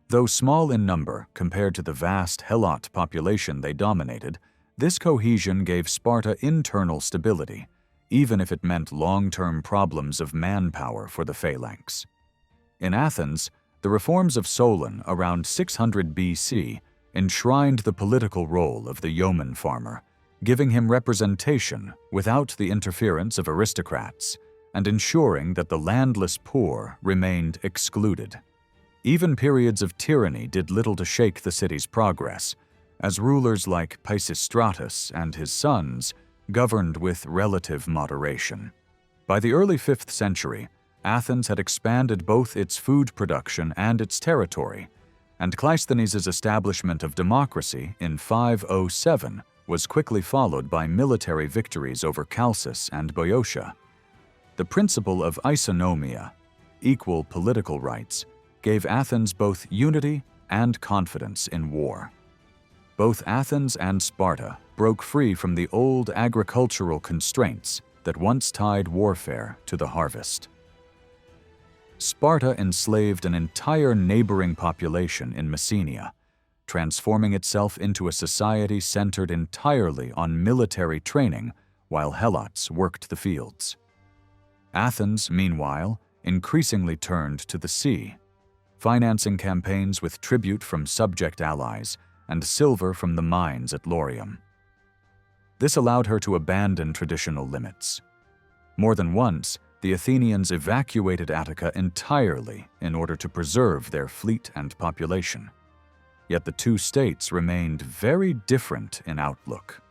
S1: Though small in number compared to the vast Helot population they dominated, this cohesion gave Sparta internal stability, even if it meant long-term problems of manpower for the phalanx. In Athens, the reforms of Solon around 600 BC enshrined the political role of the yeoman farmer, giving him representation without the interference of aristocrats and ensuring that the landless poor remained excluded. Even periods of tyranny did little to shake the city's progress, as rulers like Pisistratus and his sons governed with relative moderation. By the early 5th century, Athens had expanded both its food production and its territory, and Cleisthenes' establishment of democracy in 507 was quickly followed by military victories over Chalcis and Boeotia. The principle of isonomia, equal political rights, gave Athens both unity and confidence in war. Both Athens and Sparta broke free from the old agricultural constraints that once tied warfare to the harvest. Sparta enslaved an entire neighboring population in Messenia, transforming itself into a society centered entirely on military training while Helots worked the fields. Athens, meanwhile, increasingly turned to the sea, financing campaigns with tribute from subject allies and silver from the mines at Laurium. This allowed her to abandon traditional limits. More than once, the Athenians evacuated Attica entirely in order to preserve their fleet and population. Yet the two states remained very different in outlook.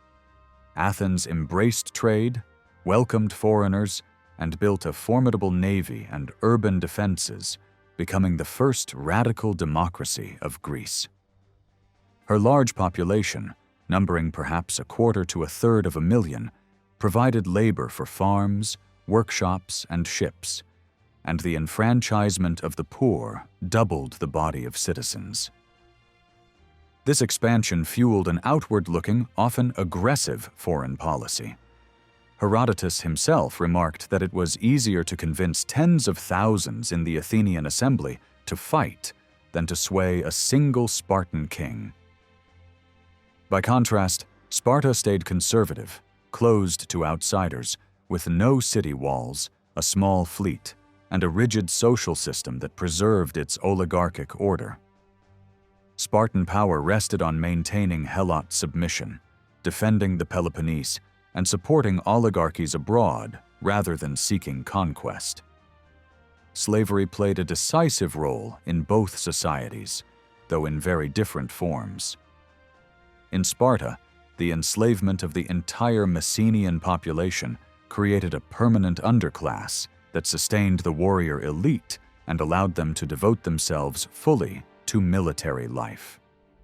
S1: Athens embraced trade, welcomed foreigners, and built a formidable navy and urban defenses, becoming the first radical democracy of Greece. Her large population, numbering perhaps a quarter to a third of a million, provided labor for farms, workshops, and ships, and the enfranchisement of the poor doubled the body of citizens. This expansion fueled an outward-looking, often aggressive foreign policy. Herodotus himself remarked that it was easier to convince tens of thousands in the Athenian assembly to fight than to sway a single Spartan king. By contrast, Sparta stayed conservative, closed to outsiders, with no city walls, a small fleet, and a rigid social system that preserved its oligarchic order. Spartan power rested on maintaining Helot submission, defending the Peloponnese, and supporting oligarchies abroad rather than seeking conquest. slavery played a decisive role in both societies, though in very different forms. In Sparta, the enslavement of the entire Messenian population created a permanent underclass that sustained the warrior elite and allowed them to devote themselves fully to military life.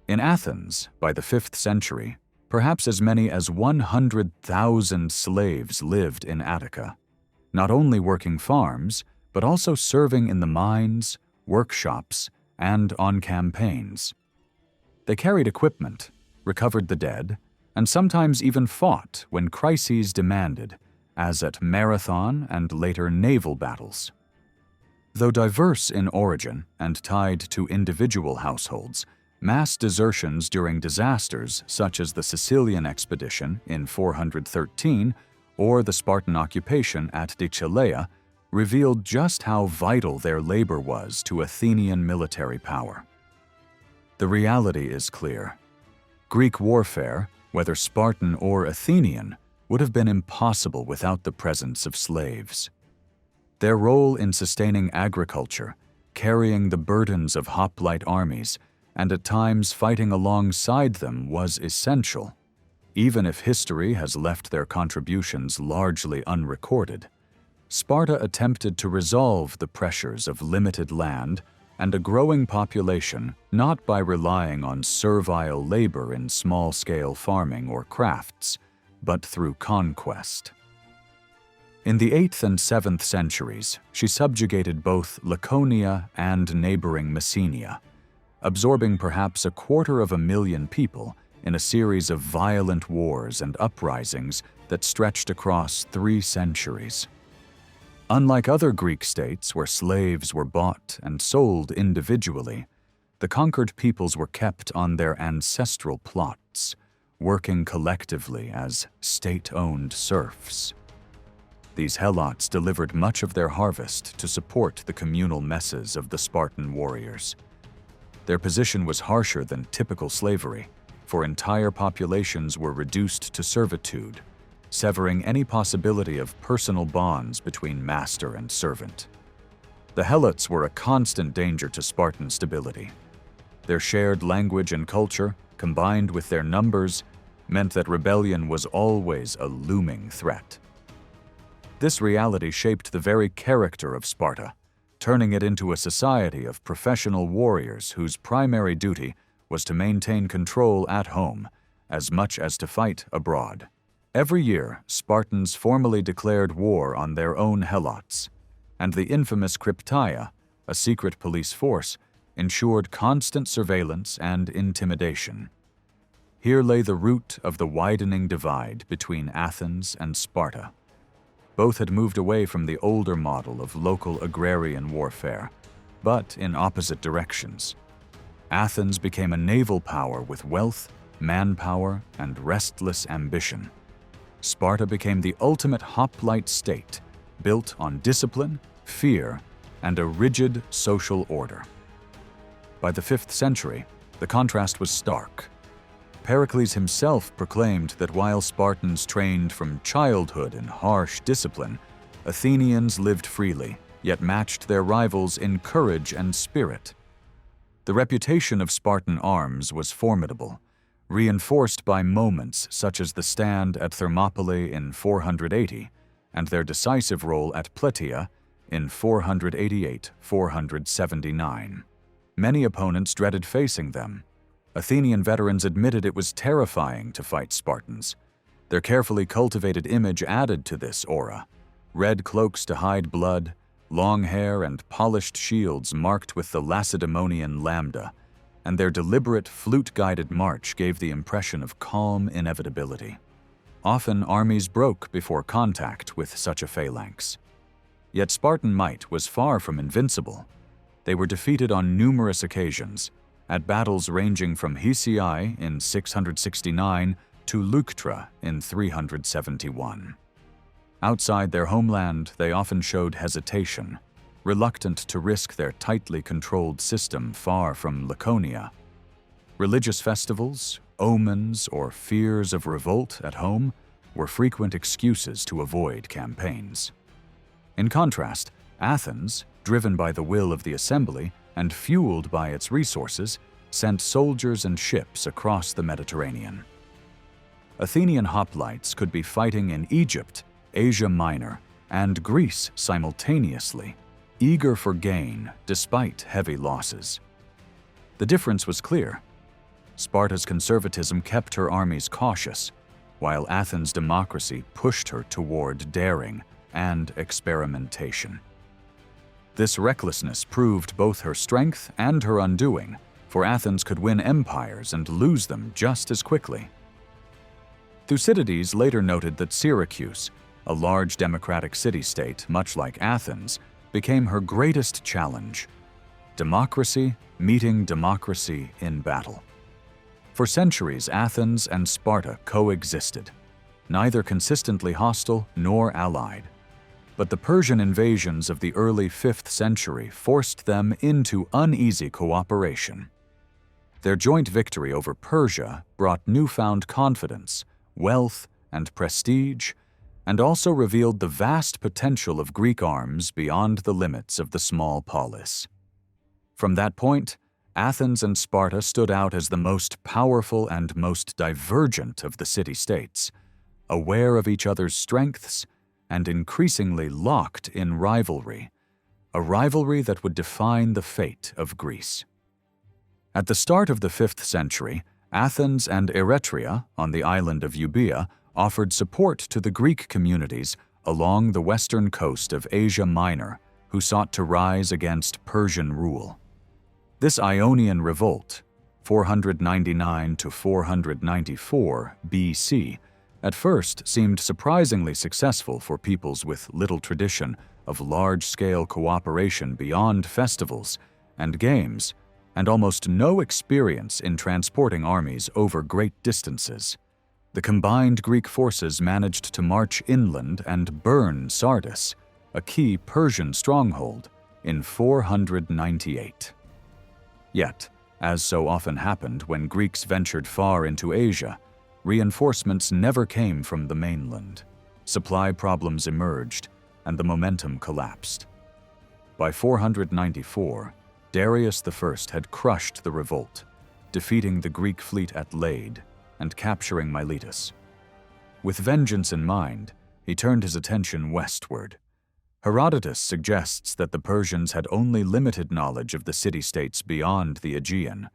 S1: In Athens, by the 5th century, perhaps as many as 100,000 slaves lived in Attica, not only working farms, but also serving in the mines, workshops, and on campaigns. They carried equipment, recovered the dead, and sometimes even fought when crises demanded, as at Marathon and later naval battles. Though diverse in origin and tied to individual households, mass desertions during disasters such as the Sicilian expedition in 413 or the Spartan occupation at Plataea revealed just how vital their labor was to Athenian military power. The reality is clear. Greek warfare, whether Spartan or Athenian, would have been impossible without the presence of slaves. Their role in sustaining agriculture, carrying the burdens of hoplite armies, and at times fighting alongside them was essential, even if history has left their contributions largely unrecorded. Sparta attempted to resolve the pressures of limited land and a growing population not by relying on servile labor in small-scale farming or crafts, but through conquest. In the 8th and 7th centuries, she subjugated both Laconia and neighboring Messenia, absorbing perhaps 250,000 people in a series of violent wars and uprisings that stretched across 3 centuries. Unlike other Greek states where slaves were bought and sold individually, the conquered peoples were kept on their ancestral plots, working collectively as state-owned serfs. These helots delivered much of their harvest to support the communal messes of the Spartan warriors. Their position was harsher than typical slavery, for entire populations were reduced to servitude, severing any possibility of personal bonds between master and servant. The helots were a constant danger to Spartan stability. Their shared language and culture, combined with their numbers, meant that rebellion was always a looming threat. This reality shaped the very character of Sparta, turning it into a society of professional warriors whose primary duty was to maintain control at home as much as to fight abroad. Every year, Spartans formally declared war on their own helots, and the infamous Plataea, a secret police force, ensured constant surveillance and intimidation. Here lay the root of the widening divide between Athens and Sparta. Both had moved away from the older model of local agrarian warfare, but in opposite directions. Athens became a naval power with wealth, manpower, and restless ambition. Sparta became the ultimate hoplite state, built on discipline, fear, and a rigid social order. By the 5th century, the contrast was stark. Pericles himself proclaimed that while Spartans trained from childhood in harsh discipline, Athenians lived freely, yet matched their rivals in courage and spirit. The reputation of Spartan arms was formidable, reinforced by moments such as the stand at Thermopylae in 480 and their decisive role at Plataea in 488-479. Many opponents dreaded facing them. Athenian veterans admitted it was terrifying to fight Spartans. Their carefully cultivated image added to this aura. Red cloaks to hide blood, long hair and polished shields marked with the Lacedaemonian lambda, and their deliberate flute-guided march gave the impression of calm inevitability. Often armies broke before contact with such a phalanx. Yet Spartan might was far from invincible. They were defeated on numerous occasions, at battles ranging from Hysiae in 669 to Leuctra in 371. Outside their homeland, they often showed hesitation, reluctant to risk their tightly controlled system far from Laconia. Religious festivals, omens, or fears of revolt at home were frequent excuses to avoid campaigns. In contrast, Athens, driven by the will of the assembly and fueled by its resources, sent soldiers and ships across the Mediterranean. Athenian hoplites could be fighting in Egypt, Asia Minor, and Greece simultaneously, eager for gain despite heavy losses. The difference was clear. Sparta's conservatism kept her armies cautious, while Athens' democracy pushed her toward daring and experimentation. This recklessness proved both her strength and her undoing, for Athens could win empires and lose them just as quickly. Thucydides later noted that Syracuse, a large democratic city-state much like Athens, became her greatest challenge: democracy meeting democracy in battle. For centuries, Athens and Sparta coexisted, neither consistently hostile nor allied. But the Persian invasions of the early 5th century forced them into uneasy cooperation. Their joint victory over Persia brought newfound confidence, wealth, and prestige, and also revealed the vast potential of Greek arms beyond the limits of the small polis. From that point, Athens and Sparta stood out as the most powerful and most divergent of the city-states, aware of each other's strengths and increasingly locked in rivalry, a rivalry that would define the fate of Greece. At the start of the 5th century, Athens and Eretria, on the island of Euboea, offered support to the Greek communities along the western coast of Asia Minor, who sought to rise against Persian rule. This Ionian revolt, 499 to 494 BC, at first seemed surprisingly successful for peoples with little tradition of large-scale cooperation beyond festivals and games, and almost no experience in transporting armies over great distances. The combined Greek forces managed to march inland and burn Sardis, a key Persian stronghold, in 498. Yet, as so often happened when Greeks ventured far into Asia, reinforcements never came from the mainland. Supply problems emerged, and the momentum collapsed. By 494, Darius I had crushed the revolt, defeating the Greek fleet at Lade and capturing Miletus. With vengeance in mind, he turned his attention westward. Herodotus suggests that the Persians had only limited knowledge of the city-states beyond the Aegean,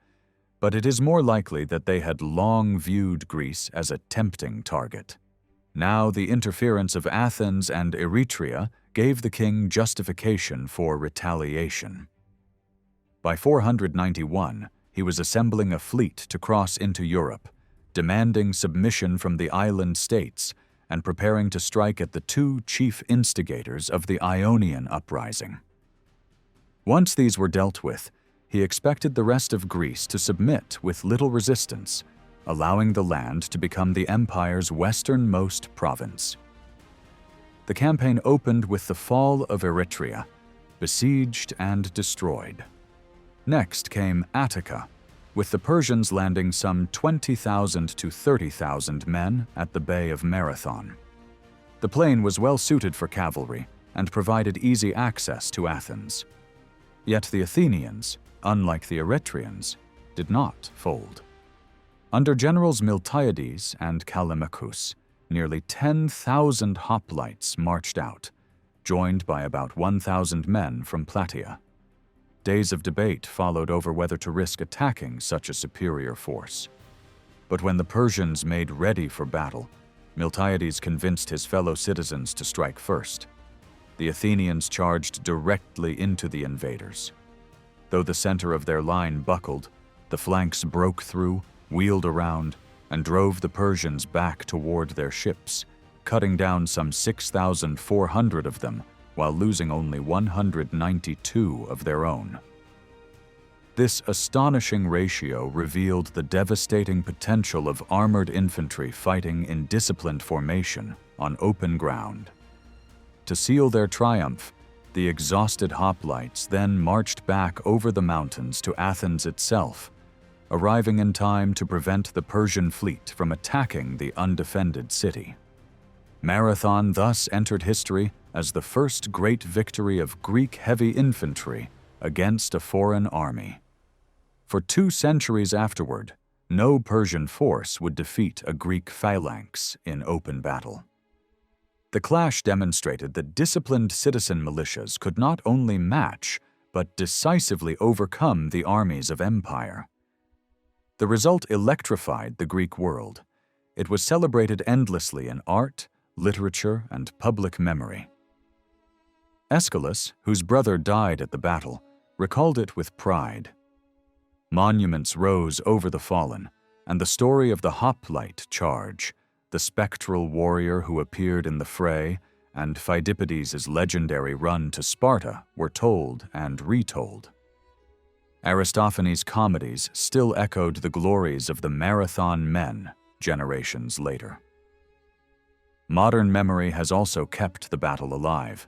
S1: but it is more likely that they had long viewed Greece as a tempting target. Now the interference of Athens and Eretria gave the king justification for retaliation. By 491, he was assembling a fleet to cross into Europe, demanding submission from the island states and preparing to strike at the two chief instigators of the Ionian uprising. Once these were dealt with, he expected the rest of Greece to submit with little resistance, allowing the land to become the empire's westernmost province. The campaign opened with the fall of Eretria, besieged and destroyed. Next came Attica, with the Persians landing some 20,000 to 30,000 men at the Bay of Marathon. The plain was well suited for cavalry and provided easy access to Athens. Yet the Athenians, unlike the Eretrians, did not fold. Under generals Miltiades and Callimachus, nearly 10,000 hoplites marched out, joined by about 1,000 men from Plataea. Days of debate followed over whether to risk attacking such a superior force. But when the Persians made ready for battle, Miltiades convinced his fellow citizens to strike first. The Athenians charged directly into the invaders. Though the center of their line buckled, the flanks broke through, wheeled around, and drove the Persians back toward their ships, cutting down some 6,400 of them while losing only 192 of their own. This astonishing ratio revealed the devastating potential of armored infantry fighting in disciplined formation on open ground. To seal their triumph, the exhausted hoplites then marched back over the mountains to Athens itself, arriving in time to prevent the Persian fleet from attacking the undefended city. Marathon thus entered history as the first great victory of Greek heavy infantry against a foreign army. For 2 centuries afterward, no Persian force would defeat a Greek phalanx in open battle. The clash demonstrated that disciplined citizen militias could not only match, but decisively overcome the armies of empire. The result electrified the Greek world. It was celebrated endlessly in art, literature, and public memory. Aeschylus, whose brother died at the battle, recalled it with pride. Monuments rose over the fallen, and the story of the hoplite charge, the spectral warrior who appeared in the fray, and Phidippides' legendary run to Sparta were told and retold. Aristophanes' comedies still echoed the glories of the Marathon men generations later. Modern memory has also kept the battle alive.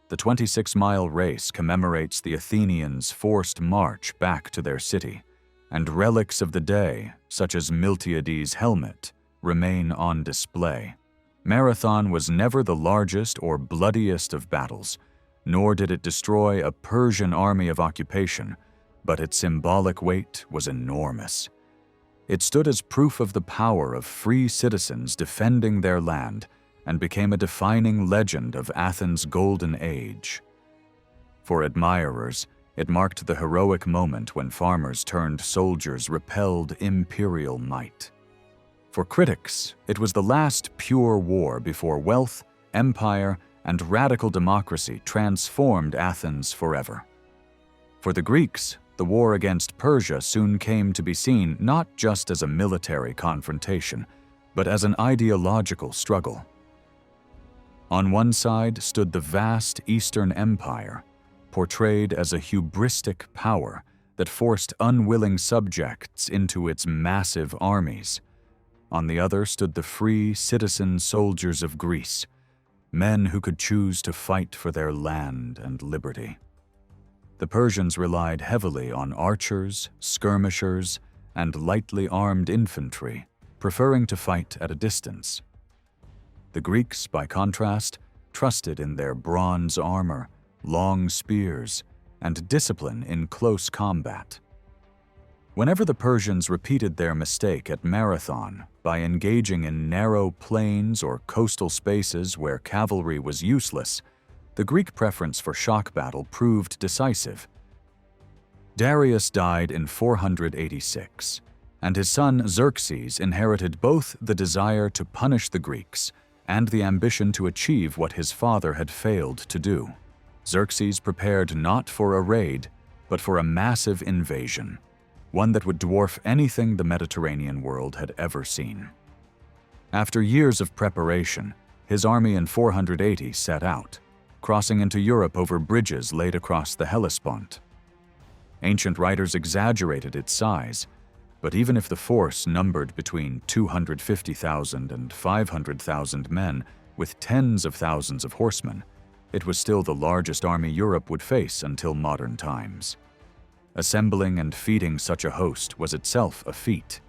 S1: The 26-mile race commemorates the Athenians' forced march back to their city, and relics of the day, such as Miltiades' helmet, remain on display. Marathon was never the largest or bloodiest of battles, nor did it destroy a Persian army of occupation, but its symbolic weight was enormous. It stood as proof of the power of free citizens defending their land and became a defining legend of Athens' golden age. For admirers, it marked the heroic moment when farmers turned soldiers repelled imperial might. For critics, it was the last pure war before wealth, empire, and radical democracy transformed Athens forever. For the Greeks, the war against Persia soon came to be seen not just as a military confrontation, but as an ideological struggle. On one side stood the vast Eastern Empire, portrayed as a hubristic power that forced unwilling subjects into its massive armies. On the other stood the free citizen soldiers of Greece, men who could choose to fight for their land and liberty. The Persians relied heavily on archers, skirmishers, and lightly armed infantry, preferring to fight at a distance. The Greeks, by contrast, trusted in their bronze armor, long spears, and discipline in close combat. Whenever the Persians repeated their mistake at Marathon by engaging in narrow plains or coastal spaces where cavalry was useless, the Greek preference for shock battle proved decisive. Darius died in 486, and his son Xerxes inherited both the desire to punish the Greeks and the ambition to achieve what his father had failed to do. Xerxes prepared not for a raid, but for a massive invasion, one that would dwarf anything the Mediterranean world had ever seen. After years of preparation, his army in 480 set out, crossing into Europe over bridges laid across the Hellespont. Ancient writers exaggerated its size, but even if the force numbered between 250,000 and 500,000 men with tens of thousands of horsemen, it was still the largest army Europe would face until modern times. Assembling and feeding such a host was itself a feat,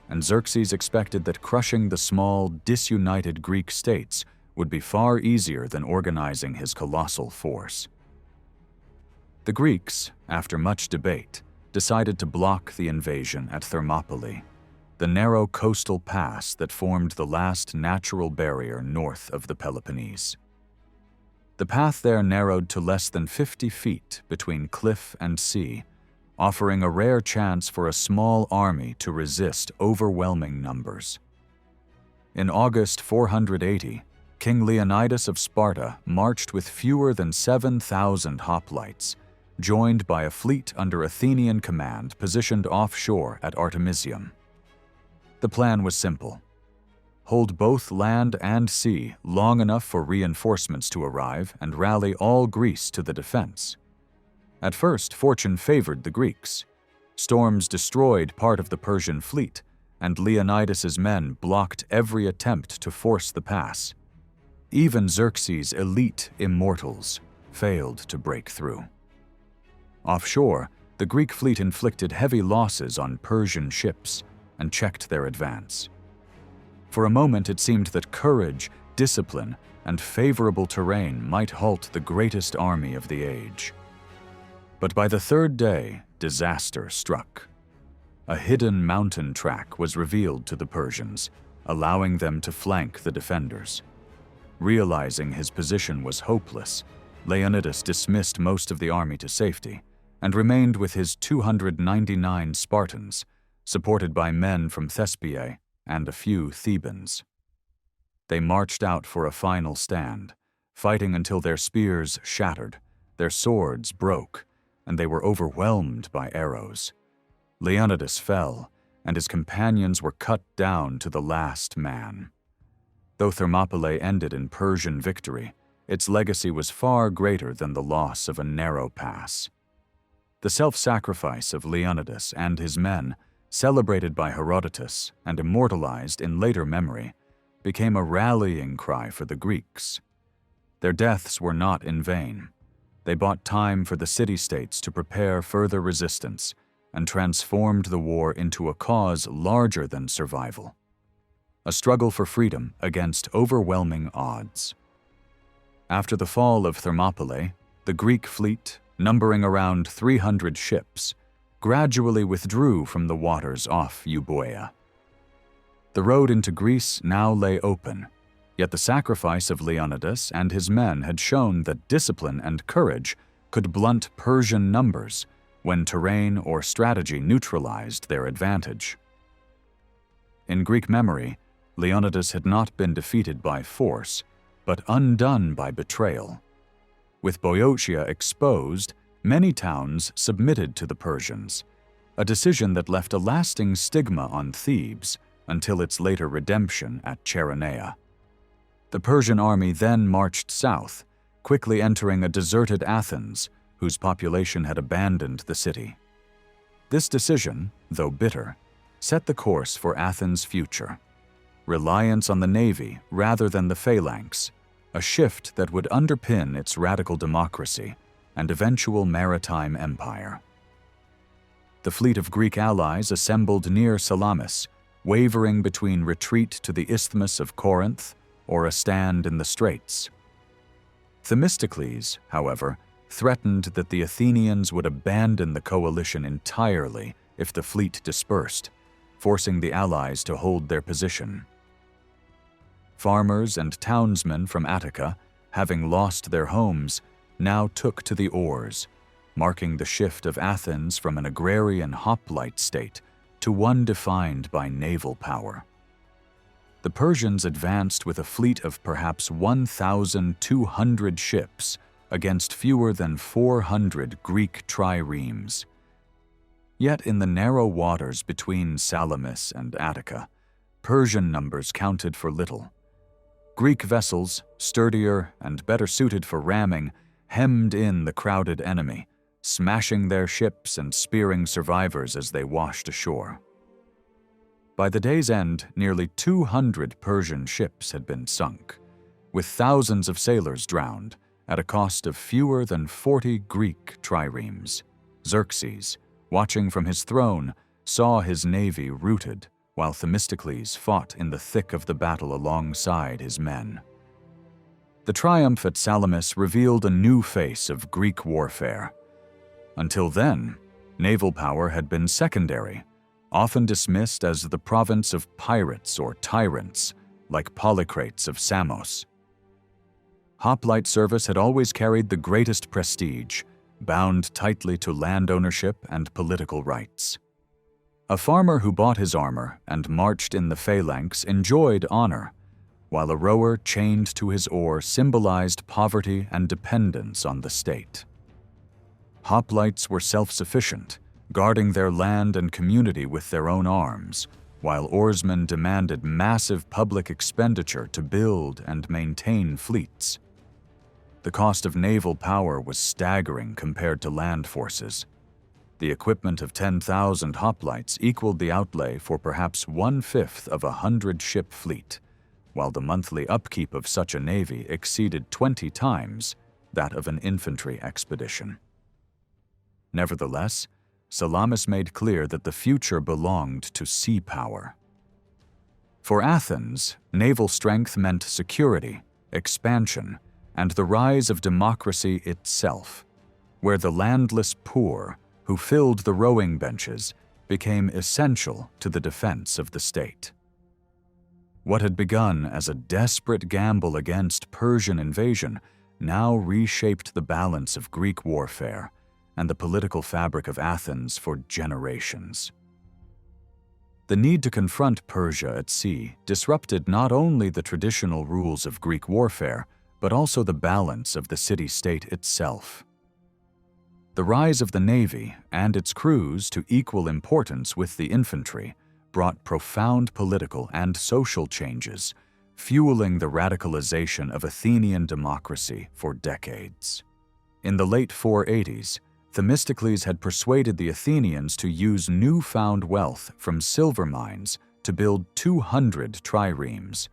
S1: and Xerxes expected that crushing the small, disunited Greek states would be far easier than organizing his colossal force. The Greeks, after much debate, decided to block the invasion at Thermopylae, the narrow coastal pass that formed the last natural barrier north of the Peloponnese. The path there narrowed to less than 50 feet between cliff and sea, offering a rare chance for a small army to resist overwhelming numbers. In August 480, King Leonidas of Sparta marched with fewer than 7,000 hoplites, joined by a fleet under Athenian command positioned offshore at Artemisium. The plan was simple: hold both land and sea long enough for reinforcements to arrive and rally all Greece to the defense. At first, fortune favored the Greeks. Storms destroyed part of the Persian fleet, and Leonidas's men blocked every attempt to force the pass. Even Xerxes' elite immortals failed to break through. Offshore, the Greek fleet inflicted heavy losses on Persian ships and checked their advance. For a moment, it seemed that courage discipline, and favorable terrain might halt the greatest army of the age. But by the third day, disaster struck. A hidden mountain track was revealed to the Persians, allowing them to flank the defenders. Realizing his position was hopeless, Leonidas dismissed most of the army to safety and remained with his 299 Spartans, supported by men from Thebes and a few Thebans. They marched out for a final stand, fighting until their spears shattered, their swords broke, and they were overwhelmed by arrows. Leonidas fell, and his companions were cut down to the last man. Though Thermopylae ended in Persian victory, its legacy was far greater than the loss of a narrow pass. The self-sacrifice of Leonidas and his men, celebrated by Herodotus and immortalized in later memory, became a rallying cry for the Greeks. Their deaths were not in vain. They bought time for the city-states to prepare further resistance and transformed the war into a cause larger than survival, a struggle for freedom against overwhelming odds. After the fall of Thermopylae, the Greek fleet, numbering around 300 ships, gradually withdrew from the waters off Euboea. The road into Greece now lay open, yet the sacrifice of Leonidas and his men had shown that discipline and courage could blunt Persian numbers when terrain or strategy neutralized their advantage. In Greek memory, Leonidas had not been defeated by force, but undone by betrayal. With Boeotia exposed, many towns submitted to the Persians, a decision that left a lasting stigma on Thebes until its later redemption at Chaeronea. The Persian army then marched south, quickly entering a deserted Athens, whose population had abandoned the city. This decision, though bitter, set the course for Athens' future. Reliance on the navy rather than the phalanx, a shift that would underpin its radical democracy and eventual maritime empire. The fleet of Greek allies assembled near Salamis, wavering between retreat to the Isthmus of Corinth or a stand in the Straits. Themistocles, however, threatened that the Athenians would abandon the coalition entirely if the fleet dispersed, forcing the allies to hold their position. Farmers and townsmen from Attica, having lost their homes, now took to the oars, marking the shift of Athens from an agrarian hoplite state to one defined by naval power. The Persians advanced with a fleet of perhaps 1,200 ships against fewer than 400 Greek triremes. Yet in the narrow waters between Salamis and Attica, Persian numbers counted for little. Greek vessels, sturdier and better suited for ramming, hemmed in the crowded enemy, smashing their ships and spearing survivors as they washed ashore. By the day's end, nearly 200 Persian ships had been sunk, with thousands of sailors drowned at a cost of fewer than 40 Greek triremes. Xerxes, watching from his throne, saw his navy routed, while Themistocles fought in the thick of the battle alongside his men. The triumph at Salamis revealed a new face of Greek warfare. Until then, naval power had been secondary, often dismissed as the province of pirates or tyrants, like Polycrates of Samos. Hoplite service had always carried the greatest prestige, bound tightly to land ownership and political rights. A farmer who bought his armor and marched in the phalanx enjoyed honor, while a rower chained to his oar symbolized poverty and dependence on the state. Hoplites were self-sufficient, guarding their land and community with their own arms, while oarsmen demanded massive public expenditure to build and maintain fleets. The cost of naval power was staggering compared to land forces. The equipment of 10,000 hoplites equaled the outlay for perhaps 1/5 of a 100-ship fleet, while the monthly upkeep of such a navy exceeded 20 times that of an infantry expedition. Nevertheless, Salamis made clear that the future belonged to sea power. For Athens, naval strength meant security, expansion, and the rise of democracy itself, where the landless poor, who filled the rowing benches, became essential to the defense of the state. What had begun as a desperate gamble against Persian invasion now reshaped the balance of Greek warfare and the political fabric of Athens for generations. The need to confront Persia at sea disrupted not only the traditional rules of Greek warfare, but also the balance of the city-state itself. The rise of the navy and its crews to equal importance with the infantry brought profound political and social changes, fueling the radicalization of Athenian democracy for decades. In the late 480s, Themistocles had persuaded the Athenians to use newfound wealth from silver mines to build 200 triremes,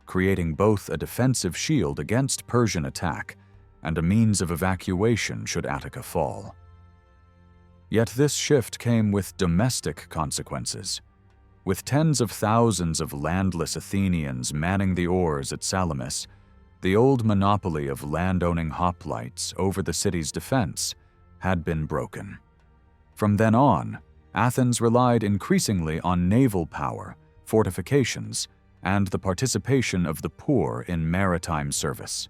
S1: creating both a defensive shield against Persian attack and a means of evacuation should Attica fall. Yet this shift came with domestic consequences. With tens of thousands of landless Athenians manning the oars at Salamis, the old monopoly of landowning hoplites over the city's defense had been broken. From then on, Athens relied increasingly on naval power, fortifications, and the participation of the poor in maritime service.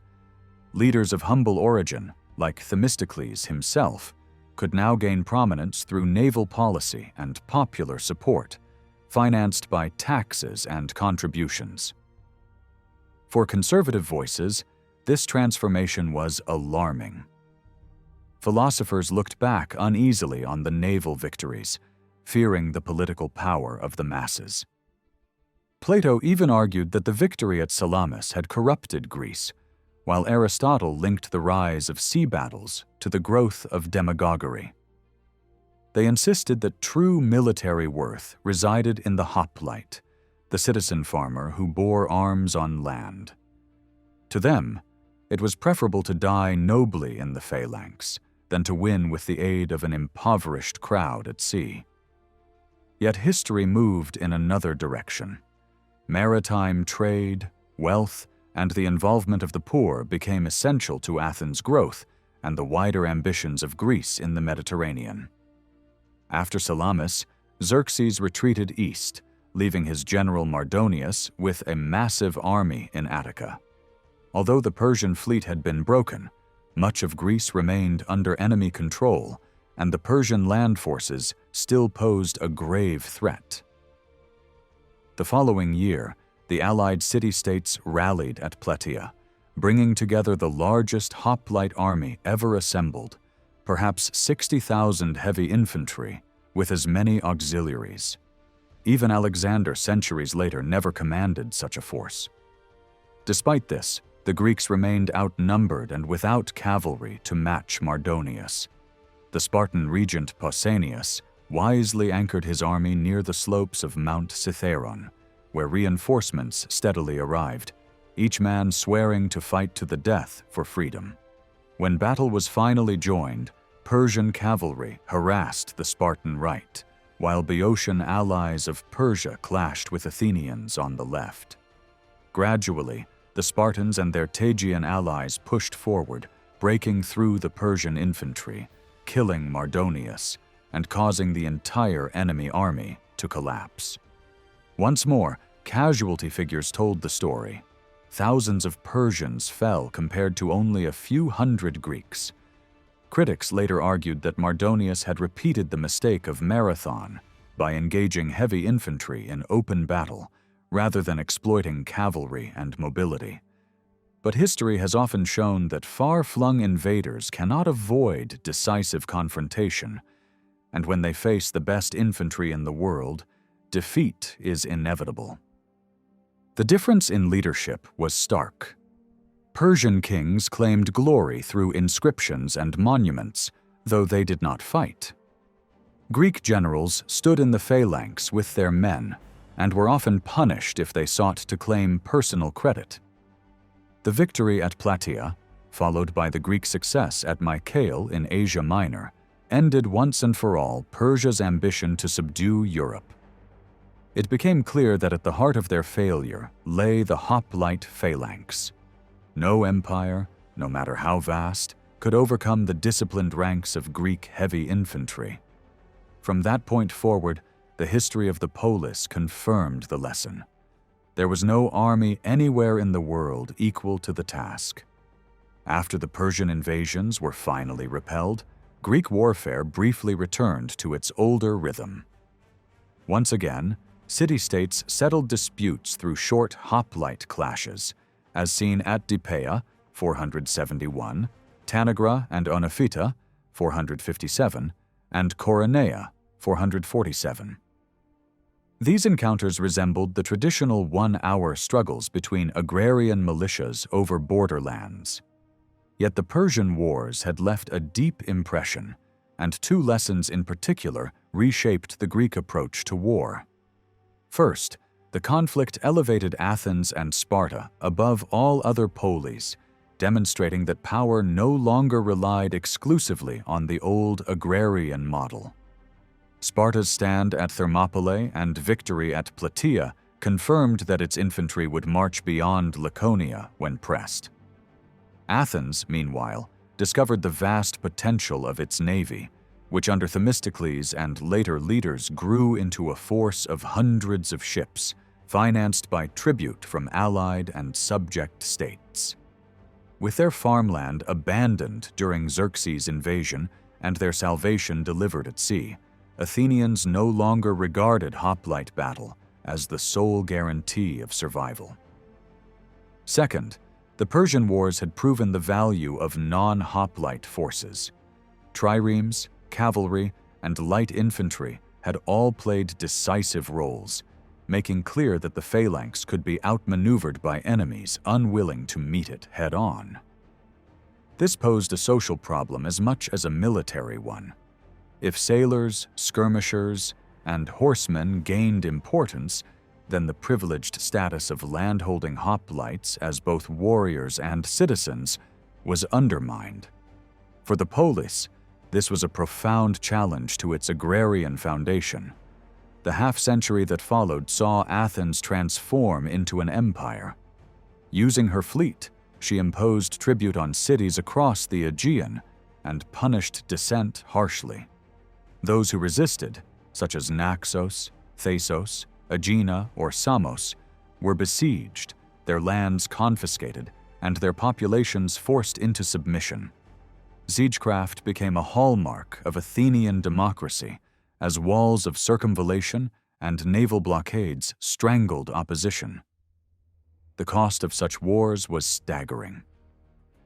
S1: Leaders of humble origin, like Themistocles himself, could now gain prominence through naval policy and popular support, financed by taxes and contributions. For conservative voices, this transformation was alarming. Philosophers looked back uneasily on the naval victories, fearing the political power of the masses. Plato even argued that the victory at Salamis had corrupted Greece, while Aristotle linked the rise of sea battles to the growth of demagoguery. They insisted that true military worth resided in the hoplite, the citizen farmer who bore arms on land. To them, it was preferable to die nobly in the phalanx than to win with the aid of an impoverished crowd at sea. Yet history moved in another direction. Maritime trade, wealth, and the involvement of the poor became essential to Athens' growth and the wider ambitions of Greece in the Mediterranean. After Salamis, Xerxes retreated east, leaving his general Mardonius with a massive army in Attica. Although the Persian fleet had been broken, much of Greece remained under enemy control, and the Persian land forces still posed a grave threat. The following year, the allied city-states rallied at Plataea, bringing together the largest hoplite army ever assembled, perhaps 60,000 heavy infantry, with as many auxiliaries. Even Alexander, centuries later, never commanded such a force. Despite this, the Greeks remained outnumbered and without cavalry to match Mardonius. The Spartan regent Pausanias wisely anchored his army near the slopes of Mount Cithaeron, where reinforcements steadily arrived, each man swearing to fight to the death for freedom. When battle was finally joined, Persian cavalry harassed the Spartan right, while Boeotian allies of Persia clashed with Athenians on the left. Gradually, the Spartans and their Tegean allies pushed forward, breaking through the Persian infantry, killing Mardonius, and causing the entire enemy army to collapse. Once more, casualty figures told the story. Thousands of Persians fell compared to only a few hundred Greeks. Critics later argued that Mardonius had repeated the mistake of Marathon by engaging heavy infantry in open battle rather than exploiting cavalry and mobility. But history has often shown that far-flung invaders cannot avoid decisive confrontation, and when they face the best infantry in the world, defeat is inevitable. The difference in leadership was stark. Persian kings claimed glory through inscriptions and monuments, though they did not fight. Greek generals stood in the phalanx with their men and were often punished if they sought to claim personal credit. The victory at Plataea, followed by the Greek success at Mycenaean in Asia Minor, ended once and for all Persia's ambition to subdue Europe. It became clear that at the heart of their failure lay the hoplite phalanx. No empire, no matter how vast, could overcome the disciplined ranks of Greek heavy infantry. From that point forward, the history of the polis confirmed the lesson. There was no army anywhere in the world equal to the task. After the Persian invasions were finally repelled, Greek warfare briefly returned to its older rhythm. Once again, city-states settled disputes through short hoplite clashes, as seen at Plataea, 471, Tanagra and Oenophita, 457, and Chaeronea, 447. These encounters resembled the traditional one-hour struggles between agrarian militias over borderlands. Yet the Persian Wars had left a deep impression, and two lessons in particular reshaped the Greek approach to war. First, the conflict elevated Athens and Sparta above all other polis, demonstrating that power no longer relied exclusively on the old agrarian model. Sparta's stand at Thermopylae and victory at Plataea confirmed that its infantry would march beyond Laconia when pressed. Athens, meanwhile, discovered the vast potential of its navy, which under Themistocles and later leaders grew into a force of hundreds of ships, financed by tribute from allied and subject states. With their farmland abandoned during Xerxes' invasion and their salvation delivered at sea, Athenians no longer regarded hoplite battle as the sole guarantee of survival. Second, the Persian Wars had proven the value of non-hoplite forces. Triremes, cavalry, and light infantry had all played decisive roles, making clear that the phalanx could be outmaneuvered by enemies unwilling to meet it head-on. This posed a social problem as much as a military one. If sailors, skirmishers, and horsemen gained importance, then the privileged status of landholding hoplites as both warriors and citizens was undermined. For the polis, this was a profound challenge to its agrarian foundation. The half-century that followed saw Athens transform into an empire. Using her fleet, she imposed tribute on cities across the Aegean and punished dissent harshly. Those who resisted, such as Naxos, Thasos, Aegina, or Samos, were besieged, their lands confiscated, and their populations forced into submission. Siegecraft became a hallmark of Athenian democracy, as walls of circumvallation and naval blockades strangled opposition. The cost of such wars was staggering.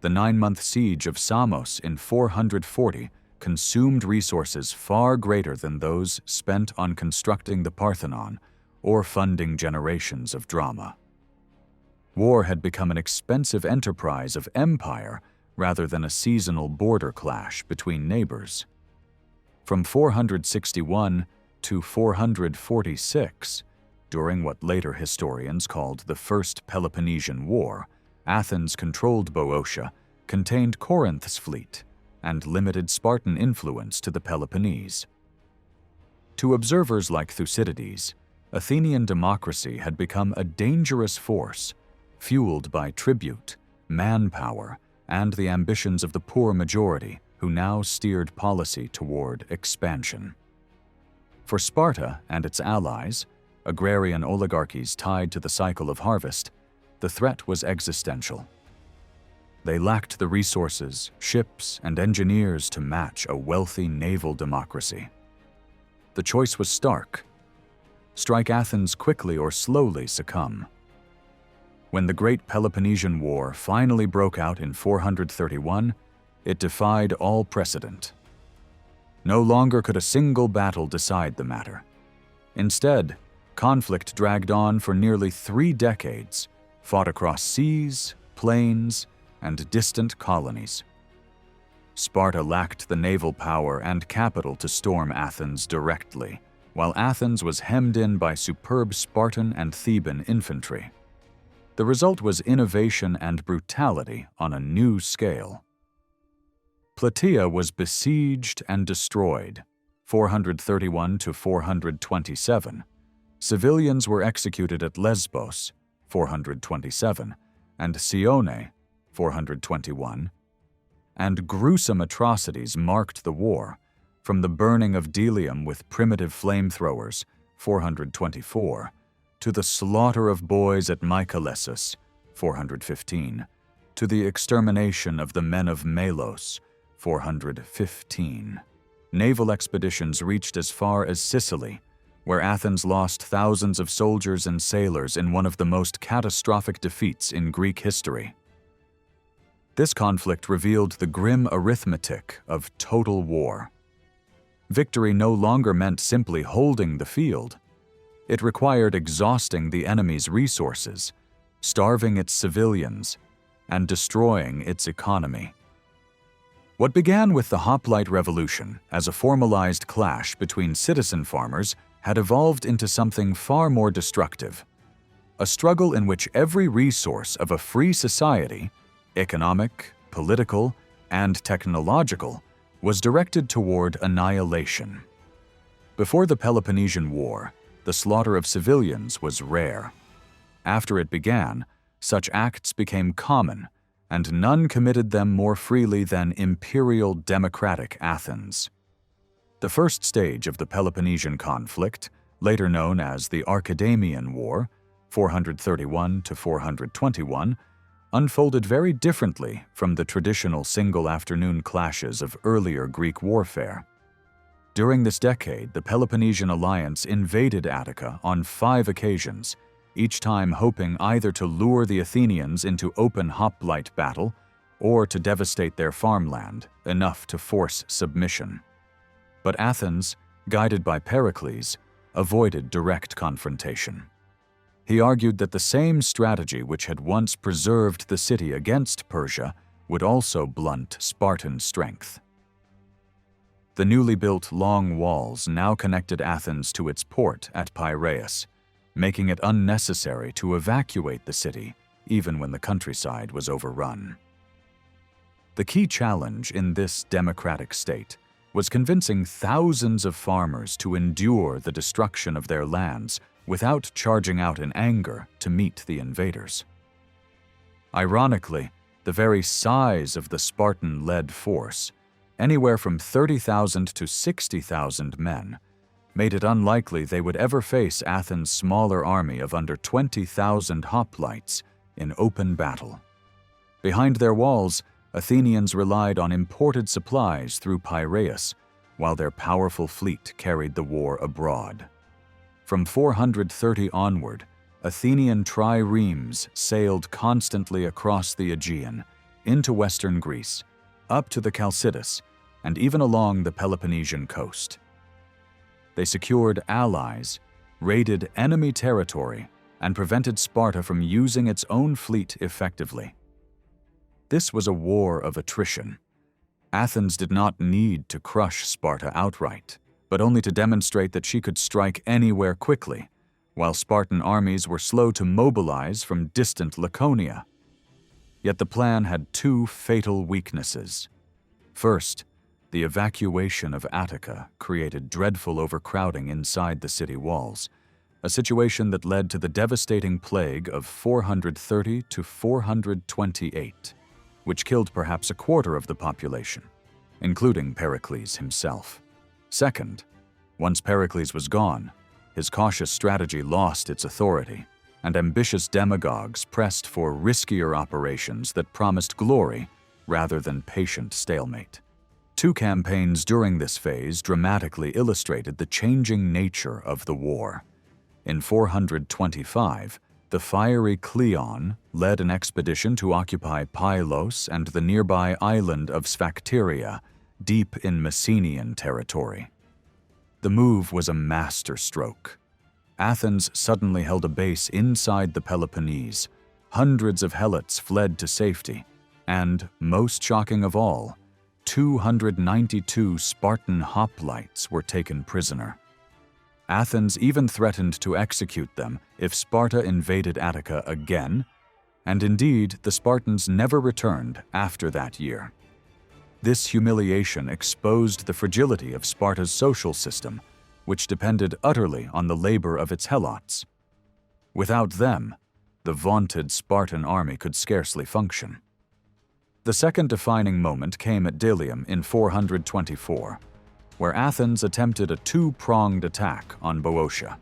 S1: The 9-month siege of Samos in 440 consumed resources far greater than those spent on constructing the Parthenon or funding generations of drama. War had become an expensive enterprise of empire rather than a seasonal border clash between neighbors. From 461 to 446, during what later historians called the First Peloponnesian War, Athens controlled Boeotia, contained Corinth's fleet, and limited Spartan influence to the Peloponnese. To observers like Thucydides, Athenian democracy had become a dangerous force, fueled by tribute, manpower, and the ambitions of the poor majority who now steered policy toward expansion. For Sparta and its allies, agrarian oligarchies tied to the cycle of harvest, the threat was existential. They lacked the resources, ships, and engineers to match a wealthy naval democracy. The choice was stark: strike Athens quickly or slowly succumb. When the Great Peloponnesian War finally broke out in 431, it defied all precedent. No longer could a single battle decide the matter. Instead, conflict dragged on for nearly 3 decades, fought across seas, plains, and distant colonies. Sparta lacked the naval power and capital to storm Athens directly, while Athens was hemmed in by superb Spartan and Theban infantry. The result was innovation and brutality on a new scale. Plataea was besieged and destroyed, 431 to 427. Civilians were executed at Lesbos, 427, and Cione, 421, and gruesome atrocities marked the war, from the burning of Delium with primitive flamethrowers, 424, to the slaughter of boys at Mycalessus, 415, to the extermination of the men of Melos, 415. Naval expeditions reached as far as Sicily, where Athens lost thousands of soldiers and sailors in one of the most catastrophic defeats in Greek history. This conflict revealed the grim arithmetic of total war. Victory no longer meant simply holding the field. It required exhausting the enemy's resources, starving its civilians, and destroying its economy. What began with the hoplite revolution as a formalized clash between citizen farmers had evolved into something far more destructive, a struggle in which every resource of a free society, economic, political, and technological, was directed toward annihilation. Before the Peloponnesian War, the slaughter of civilians was rare. After it began, such acts became common, and none committed them more freely than imperial democratic Athens. The first stage of the Peloponnesian conflict, later known as the Agrarian War, 431 to 421, unfolded very differently from the traditional single-afternoon clashes of earlier Greek warfare. During this decade, the Peloponnesian alliance invaded Attica on 5 occasions, each time hoping either to lure the Athenians into open hoplite battle or to devastate their farmland, enough to force submission. But Athens, guided by Pericles, avoided direct confrontation. He argued that the same strategy which had once preserved the city against Persia would also blunt Spartan strength. The newly built long walls now connected Athens to its port at Piraeus, making it unnecessary to evacuate the city even when the countryside was overrun. The key challenge in this democratic state was convincing thousands of farmers to endure the destruction of their lands without charging out in anger to meet the invaders. Ironically, the very size of the Spartan-led force, anywhere from 30,000 to 60,000 men, made it unlikely they would ever face Athens' smaller army of under 20,000 hoplites in open battle. Behind their walls, Athenians relied on imported supplies through Piraeus, while their powerful fleet carried the war abroad. From 430 onward, Athenian triremes sailed constantly across the Aegean, into western Greece, up to the Chalcidius, and even along the Peloponnesian coast. They secured allies, raided enemy territory, and prevented Sparta from using its own fleet effectively. This was a war of attrition. Athens did not need to crush Sparta outright, but only to demonstrate that she could strike anywhere quickly, while Spartan armies were slow to mobilize from distant Laconia. Yet the plan had 2 fatal weaknesses. First, the evacuation of Attica created dreadful overcrowding inside the city walls, a situation that led to the devastating plague of 430 to 428, which killed perhaps a quarter of the population, including Pericles himself. Second, once Pericles was gone, his cautious strategy lost its authority, and ambitious demagogues pressed for riskier operations that promised glory rather than patient stalemate. 2 campaigns during this phase dramatically illustrated the changing nature of the war. In 425, the fiery Cleon led an expedition to occupy Pylos and the nearby island of Sphacteria, deep in Messenian territory. The move was a masterstroke. Athens suddenly held a base inside the Peloponnese, hundreds of helots fled to safety, and, most shocking of all, 292 Spartan hoplites were taken prisoner. Athens even threatened to execute them if Sparta invaded Attica again, and indeed the Spartans never returned after that year. This humiliation exposed the fragility of Sparta's social system, which depended utterly on the labor of its helots. Without them, the vaunted Spartan army could scarcely function. The second defining moment came at Delium in 424, where Athens attempted a two-pronged attack on Boeotia.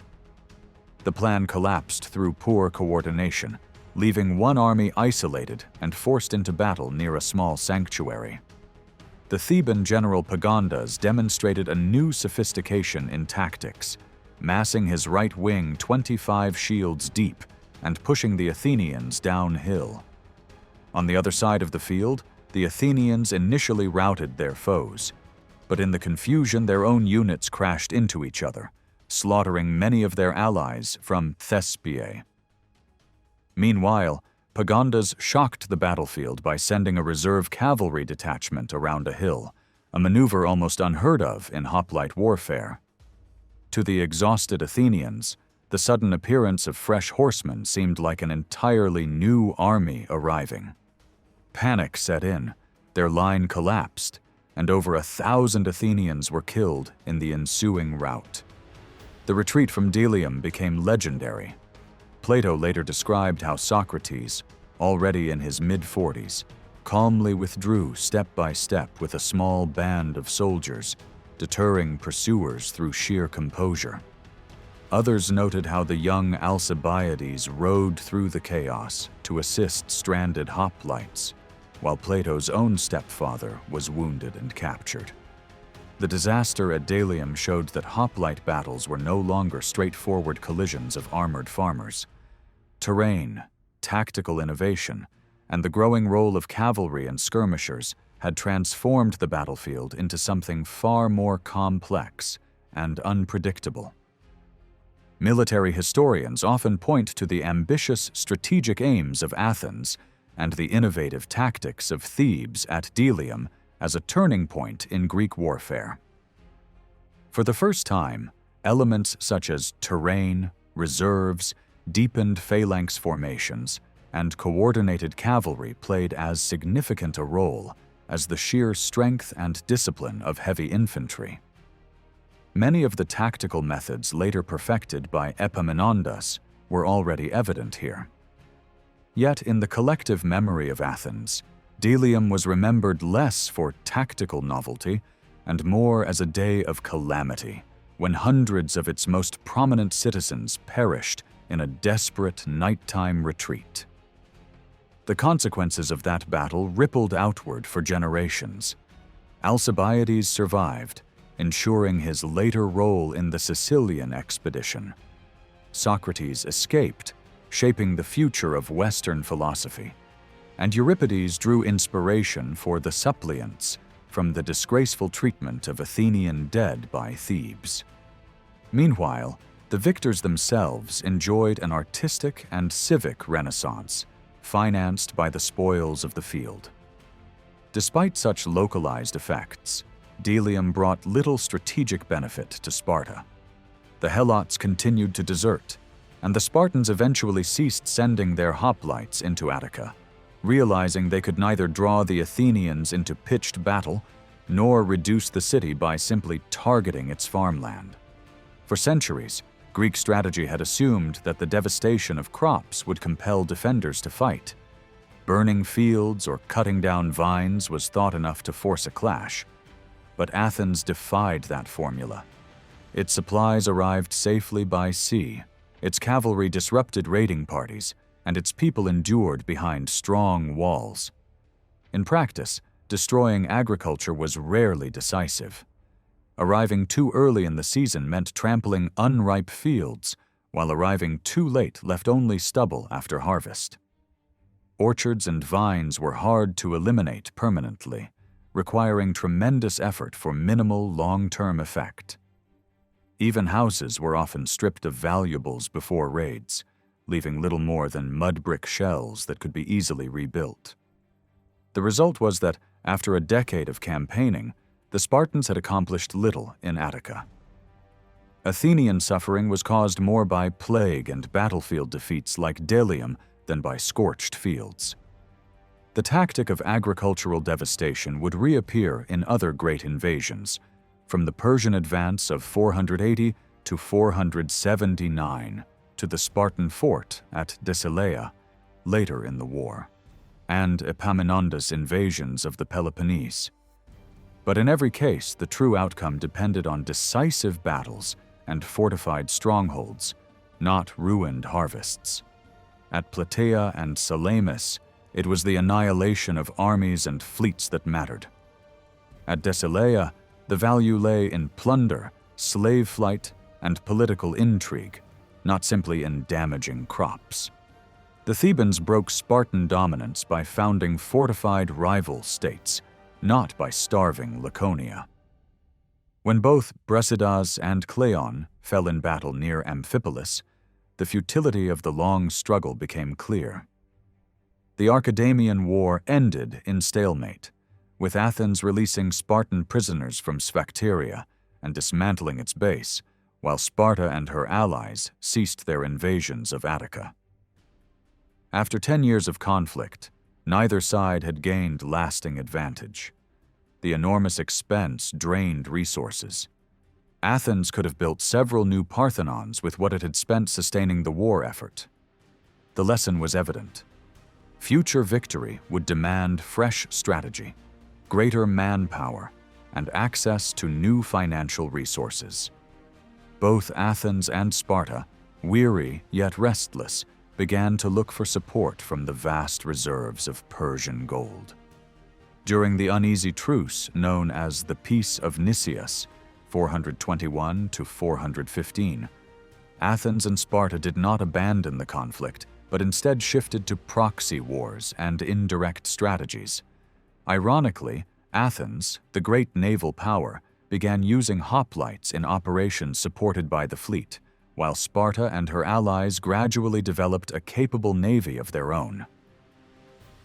S1: The plan collapsed through poor coordination, leaving one army isolated and forced into battle near a small sanctuary. The Theban general Pagondas demonstrated a new sophistication in tactics, massing his right wing 25 shields deep and pushing the Athenians downhill. On the other side of the field, the Athenians initially routed their foes, but in the confusion their own units crashed into each other, slaughtering many of their allies from Thespiae. Meanwhile, Pagondas shocked the battlefield by sending a reserve cavalry detachment around a hill, a maneuver almost unheard of in hoplite warfare. To the exhausted Athenians, the sudden appearance of fresh horsemen seemed like an entirely new army arriving. Panic set in, their line collapsed, and over 1,000 Athenians were killed in the ensuing rout. The retreat from Delium became legendary. Plato later described how Socrates, already in his mid-40s, calmly withdrew step by step with a small band of soldiers, deterring pursuers through sheer composure. Others noted how the young Alcibiades rode through the chaos to assist stranded hoplites, while Plato's own stepfather was wounded and captured. The disaster at Delium showed that hoplite battles were no longer straightforward collisions of armored farmers. Terrain, tactical innovation, and the growing role of cavalry and skirmishers had transformed the battlefield into something far more complex and unpredictable. Military historians often point to the ambitious strategic aims of Athens and the innovative tactics of Thebes at Delium as a turning point in Greek warfare. For the first time, elements such as terrain, reserves, deepened phalanx formations, and coordinated cavalry played as significant a role as the sheer strength and discipline of heavy infantry. Many of the tactical methods later perfected by Epaminondas were already evident here. Yet in the collective memory of Athens, Delium was remembered less for tactical novelty and more as a day of calamity, when hundreds of its most prominent citizens perished in a desperate nighttime retreat. The consequences of that battle rippled outward for generations. Alcibiades survived, ensuring his later role in the Sicilian expedition. Socrates escaped, shaping the future of Western philosophy, and Euripides drew inspiration for the suppliants from the disgraceful treatment of Athenian dead by Thebes. Meanwhile, the victors themselves enjoyed an artistic and civic renaissance, financed by the spoils of the field. Despite such localized effects, Delium brought little strategic benefit to Sparta. The Helots continued to desert, and the Spartans eventually ceased sending their hoplites into Attica, realizing they could neither draw the Athenians into pitched battle nor reduce the city by simply targeting its farmland. For centuries, Greek strategy had assumed that the devastation of crops would compel defenders to fight. Burning fields or cutting down vines was thought enough to force a clash. But Athens defied that formula. Its supplies arrived safely by sea, its cavalry disrupted raiding parties, and its people endured behind strong walls. In practice, destroying agriculture was rarely decisive. Arriving too early in the season meant trampling unripe fields, while arriving too late left only stubble after harvest. Orchards and vines were hard to eliminate permanently, requiring tremendous effort for minimal long-term effect. Even houses were often stripped of valuables before raids, leaving little more than mud brick shells that could be easily rebuilt. The result was that, after a decade of campaigning, the Spartans had accomplished little in Attica. Athenian suffering was caused more by plague and battlefield defeats like Delium than by scorched fields. The tactic of agricultural devastation would reappear in other great invasions, from the Persian advance of 480 to 479 to the Spartan fort at Decelia later in the war, and Epaminondas' invasions of the Peloponnese. But in every case, the true outcome depended on decisive battles and fortified strongholds, not ruined harvests. At Plataea and Salamis, it was the annihilation of armies and fleets that mattered. At Decelia, the value lay in plunder, slave flight, and political intrigue, not simply in damaging crops. The Thebans broke Spartan dominance by founding fortified rival states, not by starving Laconia. When both Brasidas and Cleon fell in battle near Amphipolis, the futility of the long struggle became clear. The Agrarian War ended in stalemate, with Athens releasing Spartan prisoners from Sphacteria and dismantling its base, while Sparta and her allies ceased their invasions of Attica. After 10 years of conflict, neither side had gained lasting advantage. The enormous expense drained resources. Athens could have built several new Parthenons with what it had spent sustaining the war effort. The lesson was evident. Future victory would demand fresh strategy, greater manpower, and access to new financial resources. Both Athens and Sparta, weary yet restless, began to look for support from the vast reserves of Persian gold. During the uneasy truce known as the Peace of Nicias, 421 to 415, Athens and Sparta did not abandon the conflict, but instead shifted to proxy wars and indirect strategies. Ironically, Athens, the great naval power, began using hoplites in operations supported by the fleet, while Sparta and her allies gradually developed a capable navy of their own.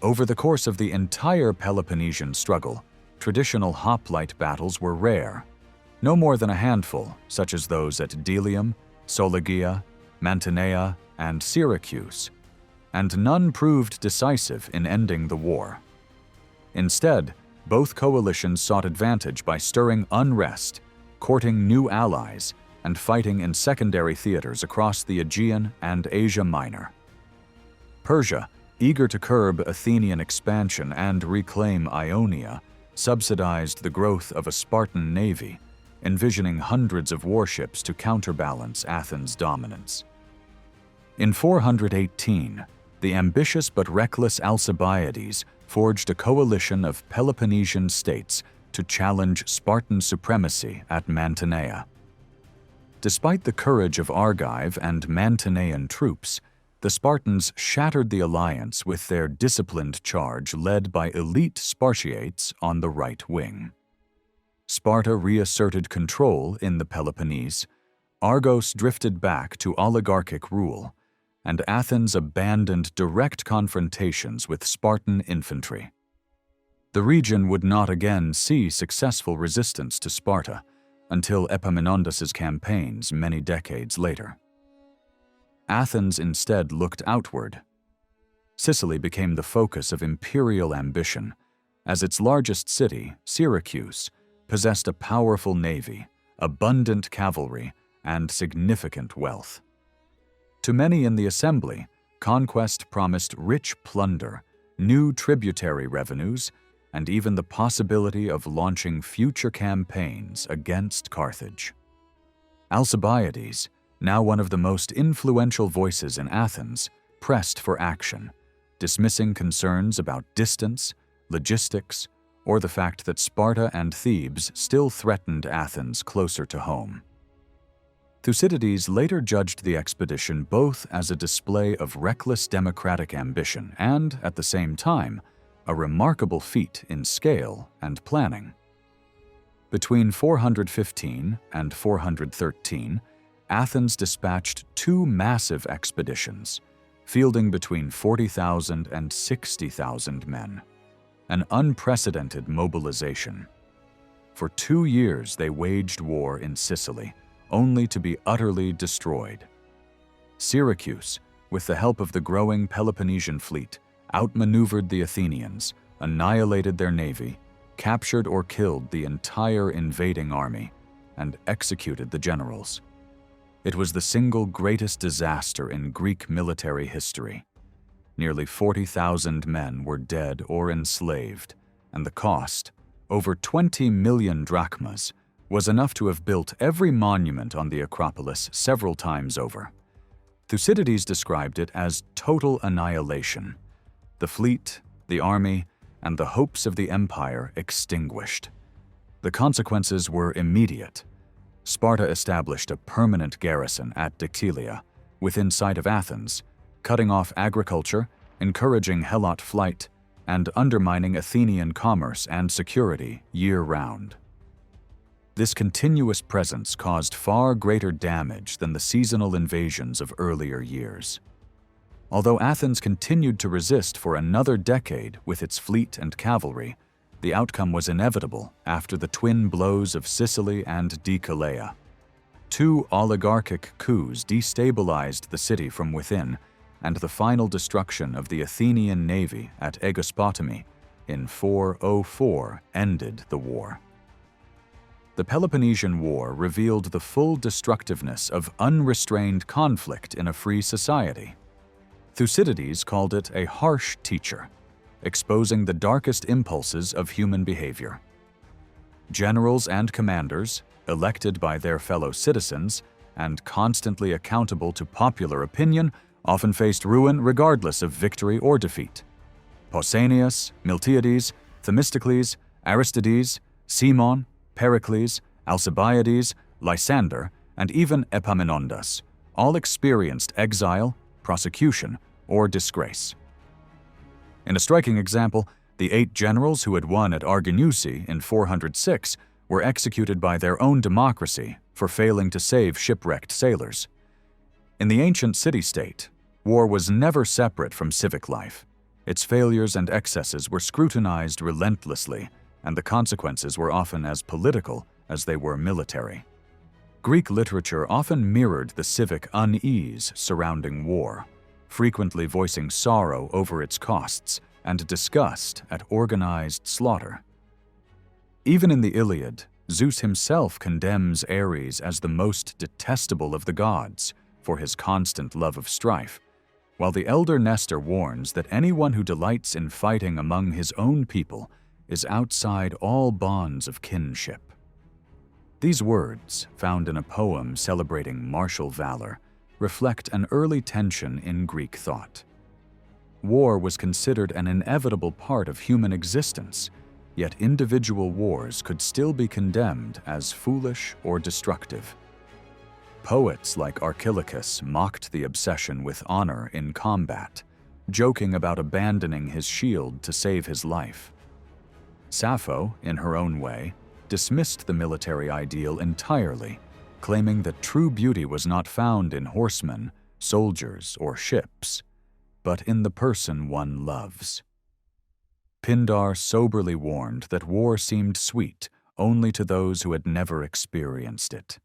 S1: Over the course of the entire Peloponnesian struggle, traditional hoplite battles were rare. No more than a handful, such as those at Delium, Soligia, Mantinea, and Syracuse, and none proved decisive in ending the war. Instead, both coalitions sought advantage by stirring unrest, courting new allies, and fighting in secondary theaters across the Aegean and Asia Minor. Persia, eager to curb Athenian expansion and reclaim Ionia, subsidized the growth of a Spartan navy, envisioning hundreds of warships to counterbalance Athens' dominance. In 418, the ambitious but reckless Alcibiades forged a coalition of Peloponnesian states to challenge Spartan supremacy at Mantinea. Despite the courage of Argive and Mantinean troops, the Spartans shattered the alliance with their disciplined charge led by elite Spartiates on the right wing. Sparta reasserted control in the Peloponnese, Argos drifted back to oligarchic rule, and Athens abandoned direct confrontations with Spartan infantry. The region would not again see successful resistance to Sparta until Epaminondas' campaigns many decades later. Athens instead looked outward. Sicily became the focus of imperial ambition, as its largest city, Syracuse, possessed a powerful navy, abundant cavalry, and significant wealth. To many in the assembly, conquest promised rich plunder, new tributary revenues, and even the possibility of launching future campaigns against Carthage. Alcibiades, now one of the most influential voices in Athens, pressed for action, dismissing concerns about distance, logistics, or the fact that Sparta and Thebes still threatened Athens closer to home. Thucydides later judged the expedition both as a display of reckless democratic ambition and, at the same time, a remarkable feat in scale and planning. Between 415 and 413, Athens dispatched two massive expeditions, fielding between 40,000 and 60,000 men, an unprecedented mobilization. For 2 years they waged war in Sicily, only to be utterly destroyed. Syracuse, with the help of the growing Peloponnesian fleet, outmaneuvered the Athenians, annihilated their navy, captured or killed the entire invading army, and executed the generals. It was the single greatest disaster in Greek military history. Nearly 40,000 men were dead or enslaved, and the cost, over 20 million drachmas, was enough to have built every monument on the Acropolis several times over. Thucydides described it as total annihilation. The fleet, the army, and the hopes of the empire extinguished. The consequences were immediate. Sparta established a permanent garrison at Dictylia, within sight of Athens, cutting off agriculture, encouraging Helot flight, and undermining Athenian commerce and security year-round. This continuous presence caused far greater damage than the seasonal invasions of earlier years. Although Athens continued to resist for another decade with its fleet and cavalry, the outcome was inevitable after the twin blows of Sicily and Decelea. Two oligarchic coups destabilized the city from within, and the final destruction of the Athenian navy at Aegospotami in 404 ended the war. The Peloponnesian War revealed the full destructiveness of unrestrained conflict in a free society. Thucydides called it a harsh teacher, exposing the darkest impulses of human behavior. Generals and commanders, elected by their fellow citizens and constantly accountable to popular opinion, often faced ruin regardless of victory or defeat. Pausanias, Miltiades, Themistocles, Aristides, Cimon, Pericles, Alcibiades, Lysander, and even Epaminondas all experienced exile, prosecution, or disgrace. In a striking example, the 8 generals who had won at Arginusi in 406 were executed by their own democracy for failing to save shipwrecked sailors. In the ancient city-state, war was never separate from civic life. Its failures and excesses were scrutinized relentlessly, and the consequences were often as political as they were military. Greek literature often mirrored the civic unease surrounding war, frequently voicing sorrow over its costs and disgust at organized slaughter. Even in the Iliad, Zeus himself condemns Ares as the most detestable of the gods for his constant love of strife, while the elder Nestor warns that anyone who delights in fighting among his own people is outside all bonds of kinship. These words, found in a poem celebrating martial valor, reflect an early tension in Greek thought. War was considered an inevitable part of human existence, yet individual wars could still be condemned as foolish or destructive. Poets like Archilochus mocked the obsession with honor in combat, joking about abandoning his shield to save his life. Sappho, in her own way, dismissed the military ideal entirely, claiming that true beauty was not found in horsemen, soldiers, or ships, but in the person one loves. Pindar soberly warned that war seemed sweet only to those who had never experienced it.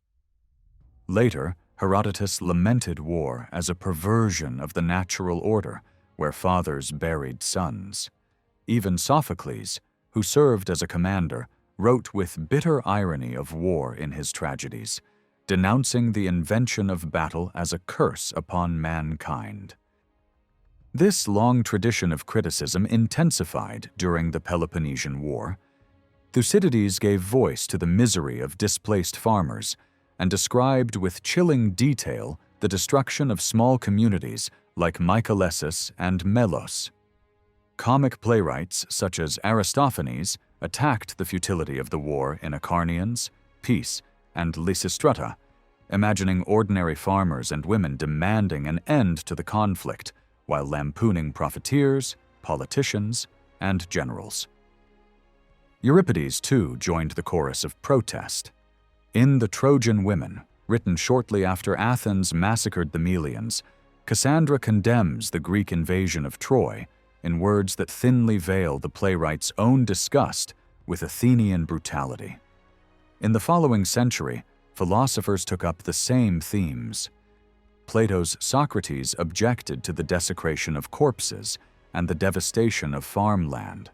S1: Later, Herodotus lamented war as a perversion of the natural order where fathers buried sons. Even Sophocles, who served as a commander, wrote with bitter irony of war in his tragedies, denouncing the invention of battle as a curse upon mankind. This long tradition of criticism intensified during the Peloponnesian War. Thucydides gave voice to the misery of displaced farmers and described with chilling detail the destruction of small communities like Mycalessus and Melos. Comic playwrights such as Aristophanes attacked the futility of the war in Acharnians, Peace, and Lysistrata, imagining ordinary farmers and women demanding an end to the conflict while lampooning profiteers, politicians, and generals. Euripides, too, joined the chorus of protest. In The Trojan Women, written shortly after Athens massacred the Melians, Cassandra condemns the Greek invasion of Troy in words that thinly veil the playwright's own disgust with Athenian brutality. In the following century, philosophers took up the same themes. Plato's Socrates objected to the desecration of corpses and the devastation of farmland.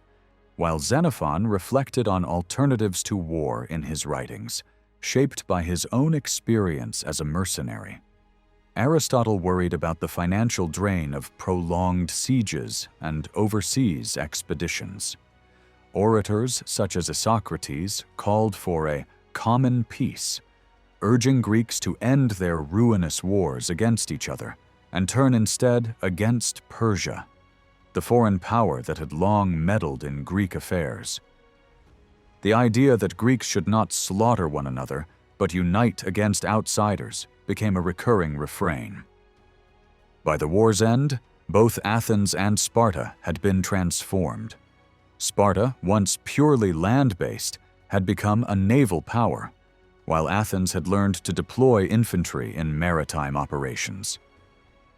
S1: while Xenophon reflected on alternatives to war in his writings, shaped by his own experience as a mercenary. Aristotle worried about the financial drain of prolonged sieges and overseas expeditions. Orators such as Isocrates called for a common peace, urging Greeks to end their ruinous wars against each other and turn instead against Persia, the foreign power that had long meddled in Greek affairs. The idea that Greeks should not slaughter one another but unite against outsiders became a recurring refrain. By the war's end, both Athens and Sparta had been transformed. Sparta, once purely land-based, had become a naval power, while Athens had learned to deploy infantry in maritime operations.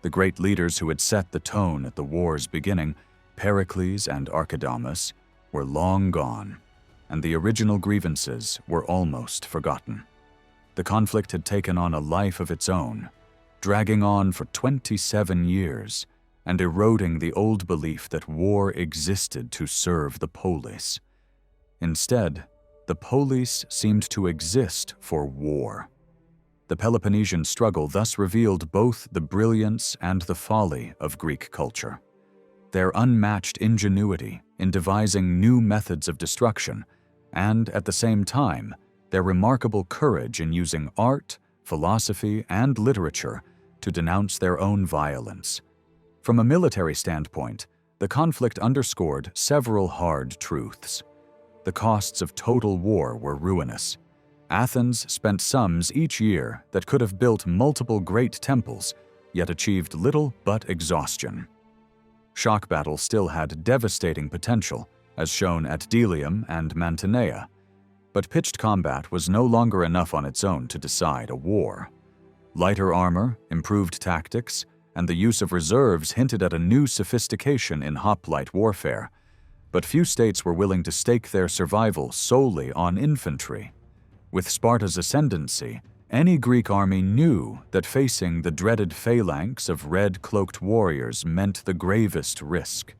S1: The great leaders who had set the tone at the war's beginning, Pericles and Archidamus, were long gone, and the original grievances were almost forgotten. The conflict had taken on a life of its own, dragging on for 27 years and eroding the old belief that war existed to serve the polis. Instead, the polis seemed to exist for war. The Peloponnesian struggle thus revealed both the brilliance and the folly of Greek culture. Their unmatched ingenuity in devising new methods of destruction, and at the same time, their remarkable courage in using art, philosophy, and literature to denounce their own violence. From a military standpoint, the conflict underscored several hard truths. The costs of total war were ruinous. Athens spent sums each year that could have built multiple great temples, yet achieved little but exhaustion. Shock battle still had devastating potential, as shown at Delium and Mantinea, but pitched combat was no longer enough on its own to decide a war. Lighter armor, improved tactics, and the use of reserves hinted at a new sophistication in hoplite warfare, but few states were willing to stake their survival solely on infantry. With Sparta's ascendancy, any Greek army knew that facing the dreaded phalanx of red-cloaked warriors meant the gravest risk,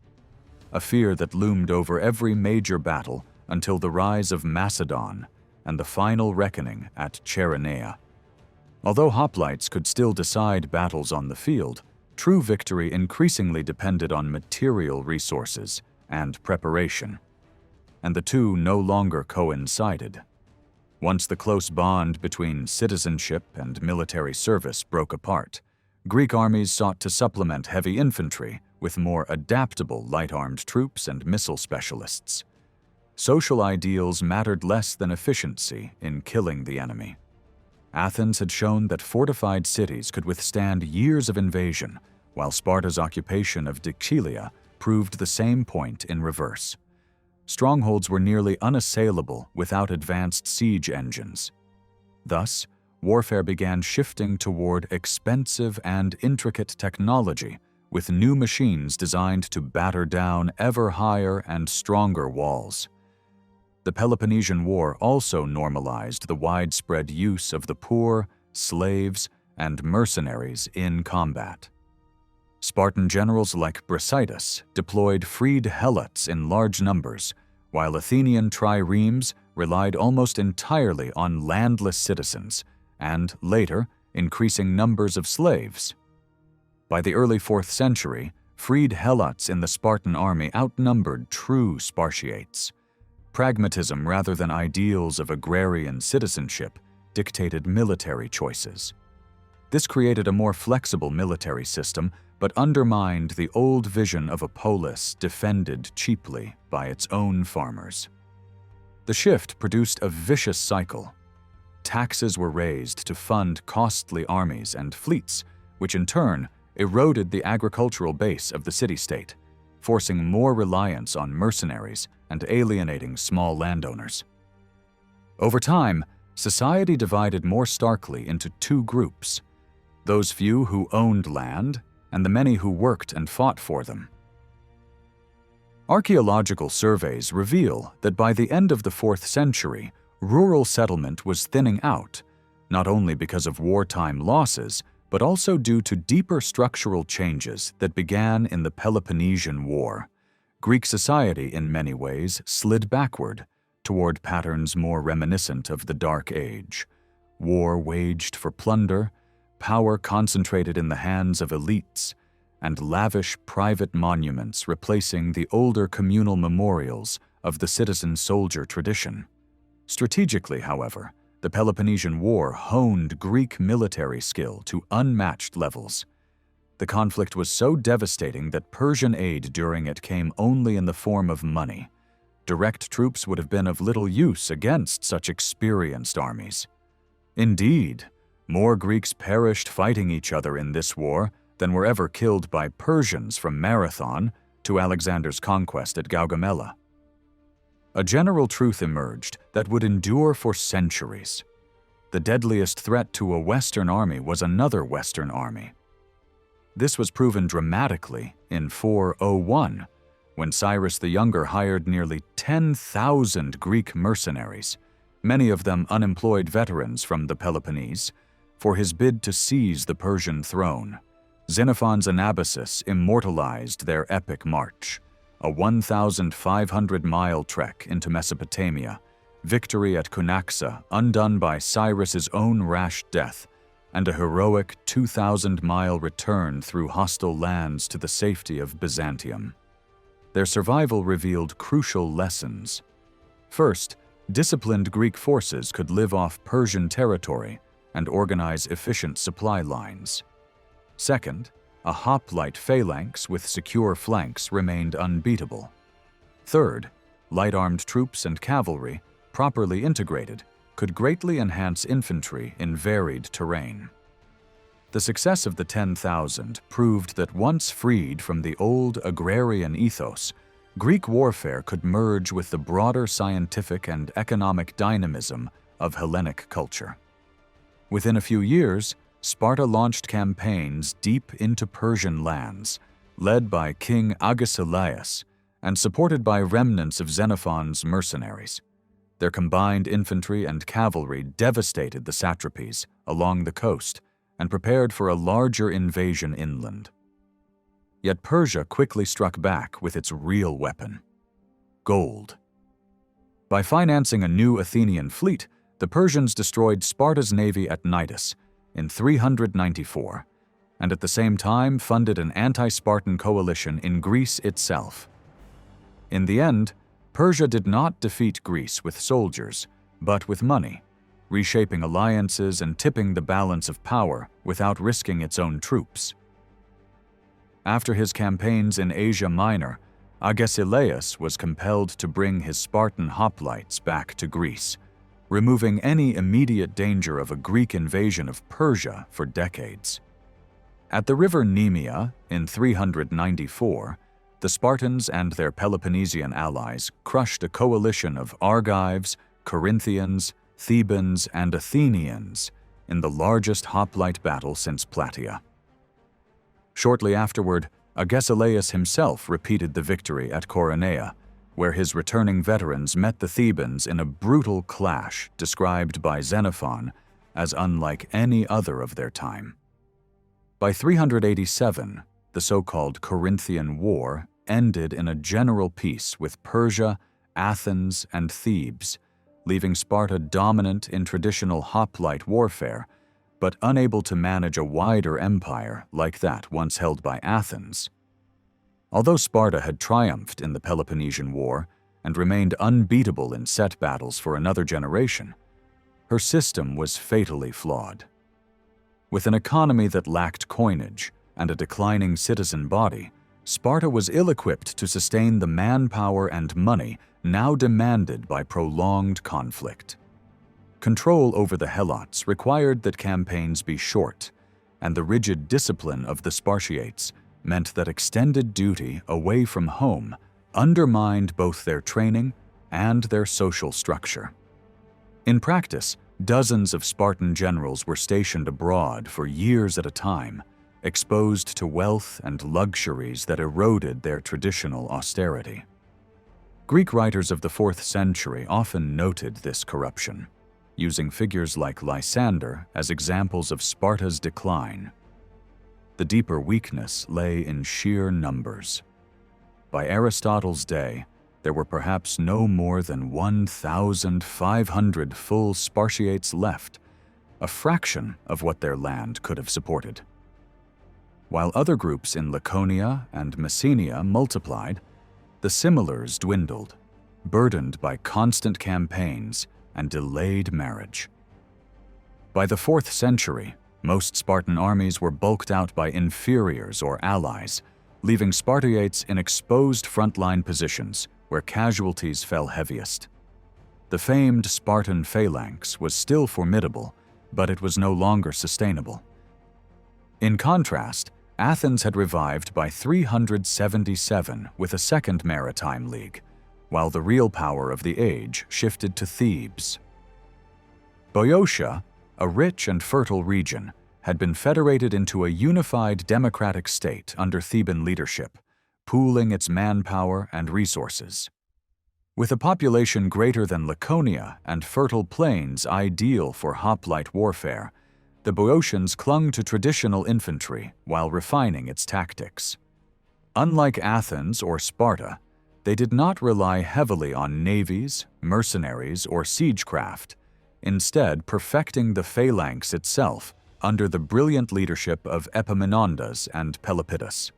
S1: a fear that loomed over every major battle until the rise of Macedon and the final reckoning at Chaeronea. Although hoplites could still decide battles on the field, true victory increasingly depended on material resources and preparation, and the two no longer coincided. Once the close bond between citizenship and military service broke apart, Greek armies sought to supplement heavy infantry with more adaptable light-armed troops and missile specialists. Social ideals mattered less than efficiency in killing the enemy. Athens had shown that fortified cities could withstand years of invasion, while Sparta's occupation of Decelea proved the same point in reverse. Strongholds were nearly unassailable without advanced siege engines. Thus, warfare began shifting toward expensive and intricate technology, with new machines designed to batter down ever higher and stronger walls. The Peloponnesian War also normalized the widespread use of the poor, slaves, and mercenaries in combat. Spartan generals like Brasidas deployed freed helots in large numbers, while Athenian triremes relied almost entirely on landless citizens and, later, increasing numbers of slaves. By the early 4th century, freed helots in the Spartan army outnumbered true Spartiates. Pragmatism rather than ideals of agrarian citizenship dictated military choices. This created a more flexible military system, but undermined the old vision of a polis defended cheaply by its own farmers. The shift produced a vicious cycle. Taxes were raised to fund costly armies and fleets, which in turn eroded the agricultural base of the city-state, forcing more reliance on mercenaries and alienating small landowners. Over time, society divided more starkly into two groups: those few who owned land and the many who worked and fought for them. Archaeological surveys reveal that by the end of the 4th century, rural settlement was thinning out, not only because of wartime losses, but also due to deeper structural changes that began in the Peloponnesian War. Greek society in many ways slid backward toward patterns more reminiscent of the Dark Age. War waged for plunder, power concentrated in the hands of elites, and lavish private monuments replacing the older communal memorials of the citizen-soldier tradition. Strategically, however, the Peloponnesian War honed Greek military skill to unmatched levels. The conflict was so devastating that Persian aid during it came only in the form of money. Direct troops would have been of little use against such experienced armies. Indeed, more Greeks perished fighting each other in this war than were ever killed by Persians from Marathon to Alexander's conquest at Gaugamela. A general truth emerged that would endure for centuries. The deadliest threat to a Western army was another Western army. This was proven dramatically in 401, when Cyrus the Younger hired nearly 10,000 Greek mercenaries, many of them unemployed veterans from the Peloponnese, for his bid to seize the Persian throne. Xenophon's Anabasis immortalized their epic march, a 1,500-mile trek into Mesopotamia, victory at Cunaxa undone by Cyrus's own rash death, and a heroic 2,000-mile return through hostile lands to the safety of Byzantium. Their survival revealed crucial lessons. First, disciplined Greek forces could live off Persian territory and organize efficient supply lines. Second, a hoplite phalanx with secure flanks remained unbeatable. Third, light-armed troops and cavalry, properly integrated, could greatly enhance infantry in varied terrain. The success of the 10,000 proved that once freed from the old agrarian ethos, Greek warfare could merge with the broader scientific and economic dynamism of Hellenic culture. Within a few years, Sparta launched campaigns deep into Persian lands, led by King Agesilaus and supported by remnants of Xenophon's mercenaries. Their combined infantry and cavalry devastated the satrapies along the coast and prepared for a larger invasion inland. Yet Persia quickly struck back with its real weapon: gold. By financing a new Athenian fleet, the Persians destroyed Sparta's navy at Cnidus in 394, and at the same time funded an anti-Spartan coalition in Greece itself. In the end, Persia did not defeat Greece with soldiers, but with money, reshaping alliances and tipping the balance of power without risking its own troops. After his campaigns in Asia Minor, Agesilaus was compelled to bring his Spartan hoplites back to Greece, removing any immediate danger of a Greek invasion of Persia for decades. At the river Nemea in 394, the Spartans and their Peloponnesian allies crushed a coalition of Argives, Corinthians, Thebans, and Athenians in the largest hoplite battle since Plataea. Shortly afterward, Agesilaus himself repeated the victory at Chaeronea, where his returning veterans met the Thebans in a brutal clash described by Xenophon as unlike any other of their time. By 387, the so-called Corinthian War ended in a general peace with Persia, Athens, and Thebes, leaving Sparta dominant in traditional hoplite warfare, but unable to manage a wider empire like that once held by Athens. Although Sparta had triumphed in the Peloponnesian War and remained unbeatable in set battles for another generation, her system was fatally flawed. With an economy that lacked coinage and a declining citizen body, Sparta was ill-equipped to sustain the manpower and money now demanded by prolonged conflict. Control over the Helots required that campaigns be short, and the rigid discipline of the Spartiates meant that extended duty away from home undermined both their training and their social structure. In practice, dozens of Spartan generals were stationed abroad for years at a time, exposed to wealth and luxuries that eroded their traditional austerity. Greek writers of the 4th century often noted this corruption, using figures like Lysander as examples of Sparta's decline. The deeper weakness lay in sheer numbers. By Aristotle's day, there were perhaps no more than 1,500 full Spartiates left, a fraction of what their land could have supported. While other groups in Laconia and Messenia multiplied, the similars dwindled, burdened by constant campaigns and delayed marriage. By the 4th century, most Spartan armies were bulked out by inferiors or allies, leaving Spartiates in exposed frontline positions where casualties fell heaviest. The famed Spartan phalanx was still formidable, but it was no longer sustainable. In contrast, Athens had revived by 377 with a second maritime league, while the real power of the age shifted to Thebes. Boeotia, a rich and fertile region, had been federated into a unified democratic state under Theban leadership, pooling its manpower and resources. With a population greater than Laconia and fertile plains ideal for hoplite warfare, the Boeotians clung to traditional infantry while refining its tactics. Unlike Athens or Sparta, they did not rely heavily on navies, mercenaries, or siegecraft, instead perfecting the phalanx itself under the brilliant leadership of Epaminondas and Pelopidas.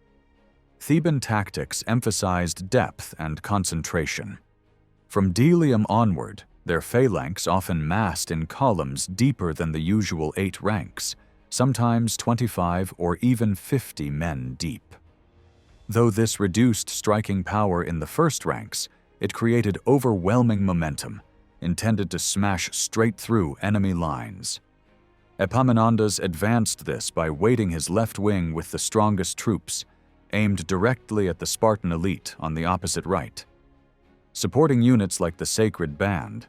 S1: Theban tactics emphasized depth and concentration. From Delium onward, their phalanx often massed in columns deeper than the usual 8 ranks, sometimes 25 or even 50 men deep. Though this reduced striking power in the first ranks, it created overwhelming momentum, intended to smash straight through enemy lines. Epaminondas advanced this by weighting his left wing with the strongest troops, aimed directly at the Spartan elite on the opposite right. Supporting units like the Sacred Band,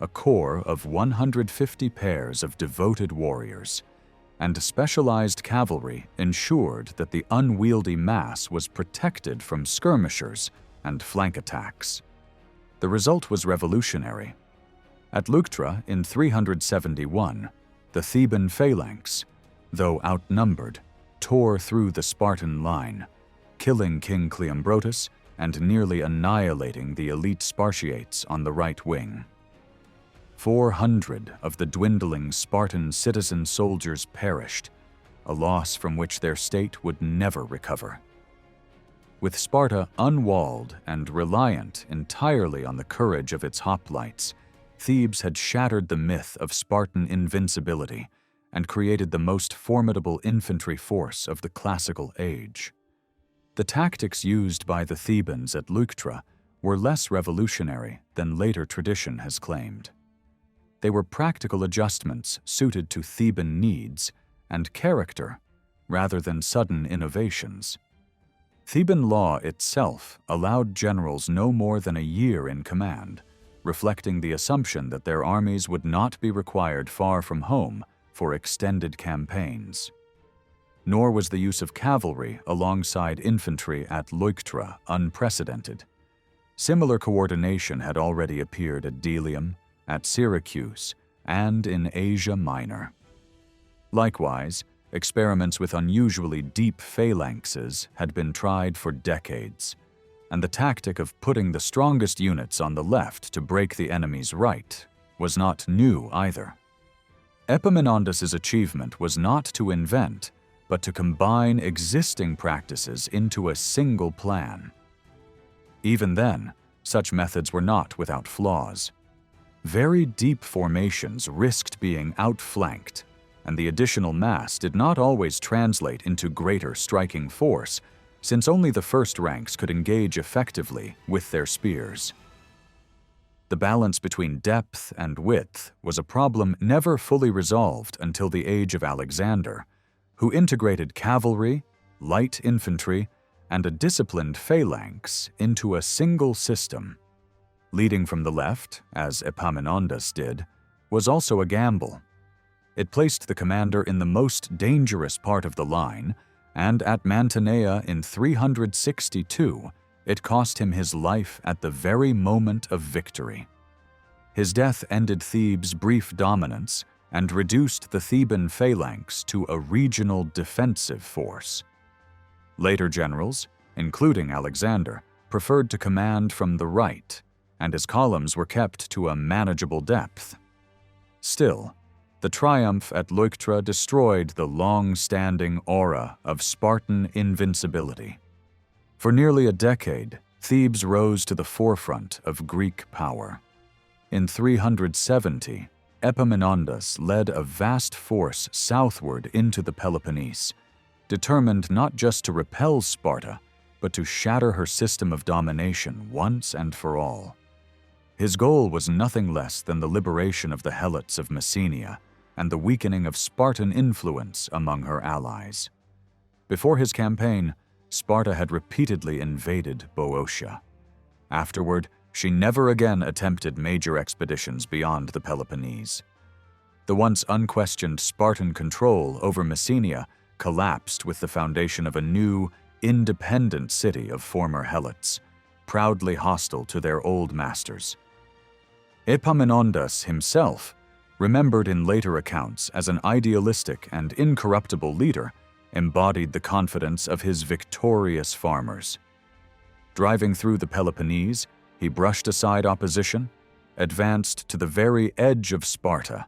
S1: a corps of 150 pairs of devoted warriors, and specialized cavalry ensured that the unwieldy mass was protected from skirmishers and flank attacks. The result was revolutionary. At Leuctra in 371, the Theban phalanx, though outnumbered, tore through the Spartan line, killing King Cleombrotus and nearly annihilating the elite Spartiates on the right wing. 400 of the dwindling Spartan citizen soldiers perished, a loss from which their state would never recover. With Sparta unwalled and reliant entirely on the courage of its hoplites, Thebes had shattered the myth of Spartan invincibility and created the most formidable infantry force of the classical age. The tactics used by the Thebans at Leuctra were less revolutionary than later tradition has claimed. They were practical adjustments suited to Theban needs and character rather than sudden innovations. Theban law itself allowed generals no more than a year in command, reflecting the assumption that their armies would not be required far from home for extended campaigns. Nor was the use of cavalry alongside infantry at Leuctra unprecedented. Similar coordination had already appeared at Delium, at Syracuse, and in Asia Minor. Likewise, experiments with unusually deep phalanxes had been tried for decades, and the tactic of putting the strongest units on the left to break the enemy's right was not new either. Epaminondas's achievement was not to invent, but to combine existing practices into a single plan. Even then, such methods were not without flaws. Very deep formations risked being outflanked, and the additional mass did not always translate into greater striking force, since only the first ranks could engage effectively with their spears. The balance between depth and width was a problem never fully resolved until the age of Alexander, who integrated cavalry, light infantry, and a disciplined phalanx into a single system. Leading from the left, as Epaminondas did, was also a gamble. It placed the commander in the most dangerous part of the line, and at Mantinea in 362, it cost him his life at the very moment of victory. His death ended Thebes' brief dominance and reduced the Theban phalanx to a regional defensive force. Later generals, including Alexander, preferred to command from the right, and his columns were kept to a manageable depth. Still, the triumph at Leuctra destroyed the long-standing aura of Spartan invincibility. For nearly a decade, Thebes rose to the forefront of Greek power. In 370, Epaminondas led a vast force southward into the Peloponnese, determined not just to repel Sparta, but to shatter her system of domination once and for all. His goal was nothing less than the liberation of the Helots of Messenia and the weakening of Spartan influence among her allies. Before his campaign, Sparta had repeatedly invaded Boeotia. Afterward, she never again attempted major expeditions beyond the Peloponnese. The once unquestioned Spartan control over Messenia collapsed with the foundation of a new, independent city of former Helots, proudly hostile to their old masters. Epaminondas himself, remembered in later accounts as an idealistic and incorruptible leader, embodied the confidence of his victorious farmers. Driving through the Peloponnese, he brushed aside opposition, advanced to the very edge of Sparta,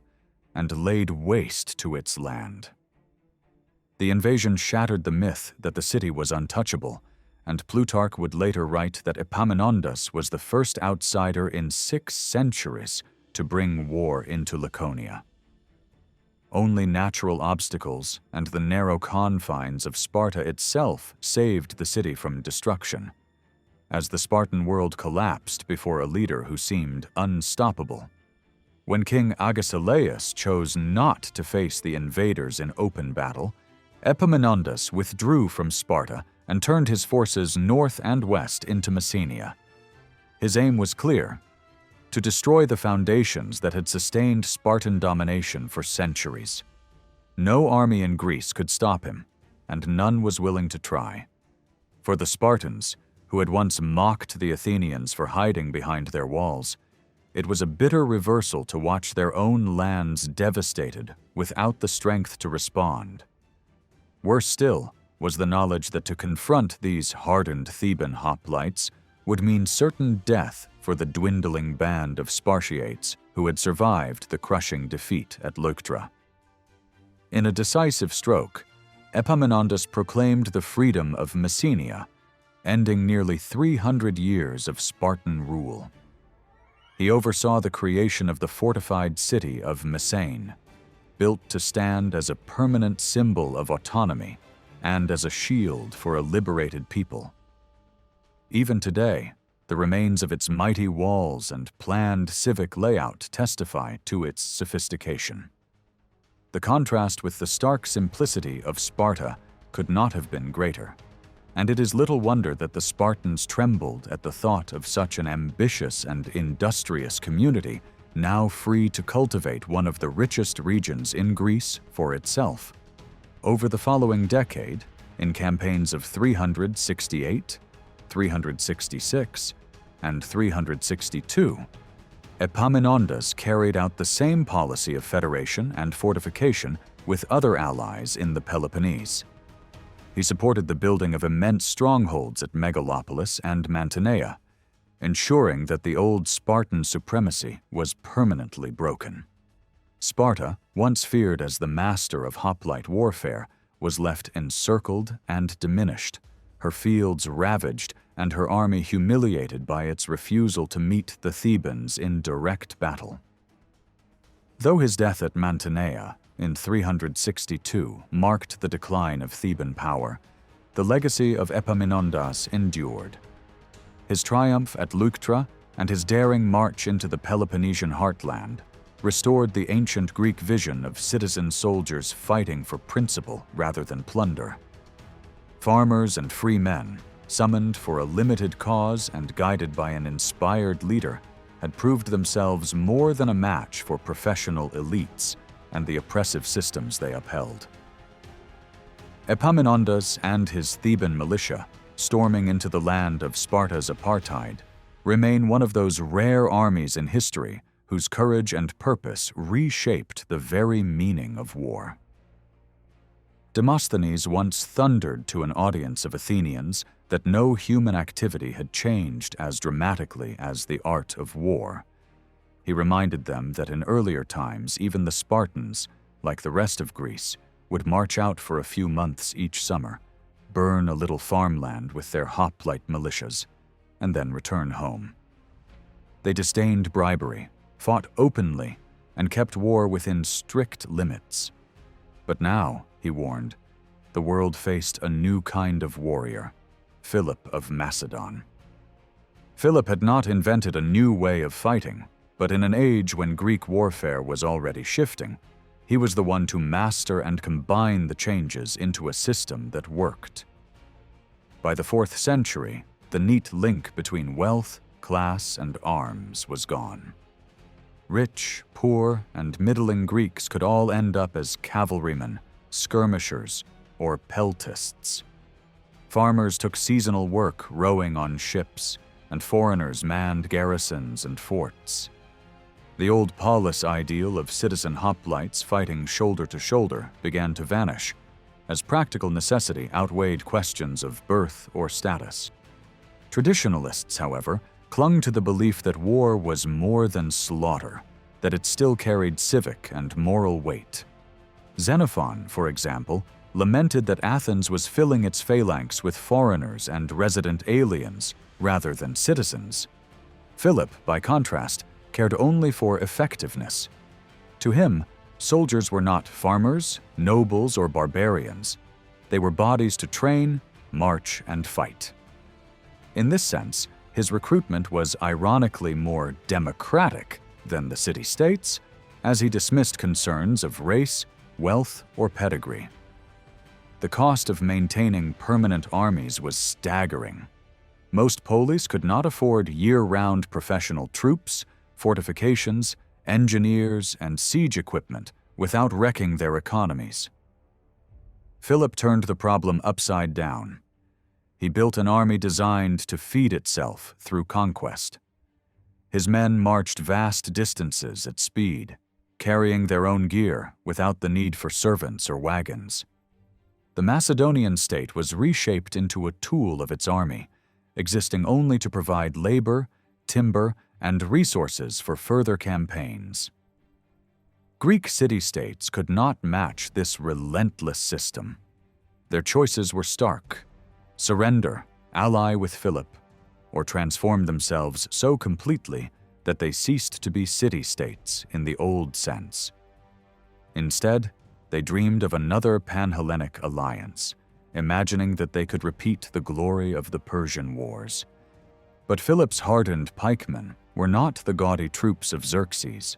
S1: and laid waste to its land. The invasion shattered the myth that the city was untouchable, and Plutarch would later write that Epaminondas was the first outsider in 6 centuries to bring war into Laconia. Only natural obstacles and the narrow confines of Sparta itself saved the city from destruction, as the Spartan world collapsed before a leader who seemed unstoppable. When King Agesilaus chose not to face the invaders in open battle, Epaminondas withdrew from Sparta and turned his forces north and west into Messenia. His aim was clear: to destroy the foundations that had sustained Spartan domination for centuries. No army in Greece could stop him, and none was willing to try. For the Spartans, who had once mocked the Athenians for hiding behind their walls, it was a bitter reversal to watch their own lands devastated without the strength to respond. Worse still was the knowledge that to confront these hardened Theban hoplites would mean certain death for the dwindling band of Spartiates who had survived the crushing defeat at Leuctra. In a decisive stroke, Epaminondas proclaimed the freedom of Messenia, ending nearly 300 years of Spartan rule. He oversaw the creation of the fortified city of Mycenaean, built to stand as a permanent symbol of autonomy and as a shield for a liberated people. Even today, the remains of its mighty walls and planned civic layout testify to its sophistication. The contrast with the stark simplicity of Sparta could not have been greater, and it is little wonder that the Spartans trembled at the thought of such an ambitious and industrious community now free to cultivate one of the richest regions in Greece for itself. Over the following decade, in campaigns of 368, 366, and 362, Epaminondas carried out the same policy of federation and fortification with other allies in the Peloponnese. He supported the building of immense strongholds at Megalopolis and Mantinea, ensuring that the old Spartan supremacy was permanently broken. Sparta, once feared as the master of hoplite warfare, was left encircled and diminished, her fields ravaged and her army humiliated by its refusal to meet the Thebans in direct battle. Though his death at Mantinea in 362 marked the decline of Theban power, the legacy of Epaminondas endured. His triumph at Leuctra and his daring march into the Peloponnesian heartland restored the ancient Greek vision of citizen soldiers fighting for principle rather than plunder. Farmers and free men, summoned for a limited cause and guided by an inspired leader, had proved themselves more than a match for professional elites and the oppressive systems they upheld. Epaminondas and his Theban militia, storming into the land of Sparta's apartheid, remain one of those rare armies in history whose courage and purpose reshaped the very meaning of war. Demosthenes once thundered to an audience of Athenians that that no human activity had changed as dramatically as the art of war. He reminded them that in earlier times, even the Spartans, like the rest of Greece, would march out for a few months each summer, burn a little farmland with their hoplite militias, and then return home. They disdained bribery, fought openly, and kept war within strict limits. But now, he warned, the world faced a new kind of warrior, Philip of Macedon. Philip had not invented a new way of fighting, but in an age when Greek warfare was already shifting, he was the one to master and combine the changes into a system that worked. By the 4th century, the neat link between wealth, class, and arms was gone. Rich, poor, and middling Greeks could all end up as cavalrymen, skirmishers, or peltists. Farmers took seasonal work rowing on ships, and foreigners manned garrisons and forts. The old polis ideal of citizen hoplites fighting shoulder to shoulder began to vanish, as practical necessity outweighed questions of birth or status. Traditionalists, however, clung to the belief that war was more than slaughter, that it still carried civic and moral weight. Xenophon, for example, lamented that Athens was filling its phalanx with foreigners and resident aliens rather than citizens. Philip, by contrast, cared only for effectiveness. To him, soldiers were not farmers, nobles, or barbarians. They were bodies to train, march, and fight. In this sense, his recruitment was ironically more democratic than the city-states, as he dismissed concerns of race, wealth, or pedigree. The cost of maintaining permanent armies was staggering. Most polis could not afford year-round professional troops, fortifications, engineers, and siege equipment without wrecking their economies. Philip turned the problem upside down. He built an army designed to feed itself through conquest. His men marched vast distances at speed, carrying their own gear without the need for servants or wagons. The Macedonian state was reshaped into a tool of its army, existing only to provide labor, timber, and resources for further campaigns. Greek city-states could not match this relentless system. Their choices were stark: surrender, ally with Philip, or transform themselves so completely that they ceased to be city-states in the old sense. Instead, they dreamed of another Pan-Hellenic alliance, imagining that they could repeat the glory of the Persian Wars. But Philip's hardened pikemen were not the gaudy troops of Xerxes,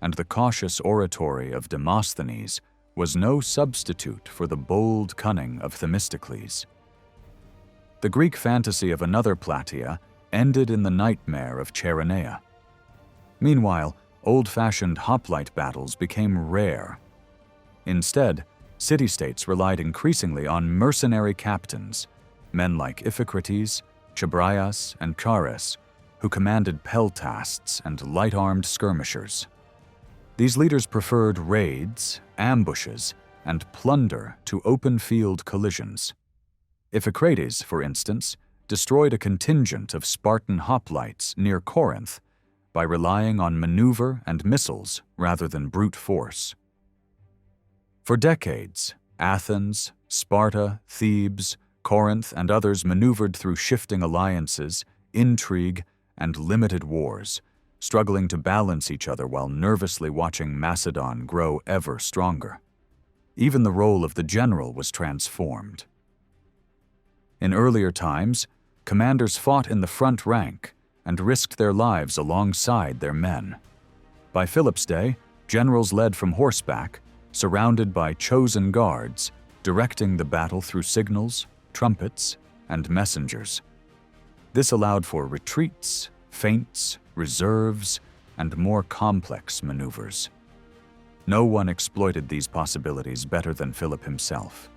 S1: and the cautious oratory of Demosthenes was no substitute for the bold cunning of Themistocles. The Greek fantasy of another Plataea ended in the nightmare of Chaeronea. Meanwhile, old-fashioned hoplite battles became rare. Instead, city-states relied increasingly on mercenary captains, men like Iphicrates, Chabrias, and Chares, who commanded peltasts and light-armed skirmishers. These leaders preferred raids, ambushes, and plunder to open-field collisions. Iphicrates, for instance, destroyed a contingent of Spartan hoplites near Corinth by relying on maneuver and missiles rather than brute force. For decades, Athens, Sparta, Thebes, Corinth, and others maneuvered through shifting alliances, intrigue, and limited wars, struggling to balance each other while nervously watching Macedon grow ever stronger. Even the role of the general was transformed. In earlier times, commanders fought in the front rank and risked their lives alongside their men. By Philip's day, generals led from horseback, surrounded by chosen guards, directing the battle through signals, trumpets, and messengers. This allowed for retreats, feints, reserves, and more complex maneuvers. No one exploited these possibilities better than Philip himself.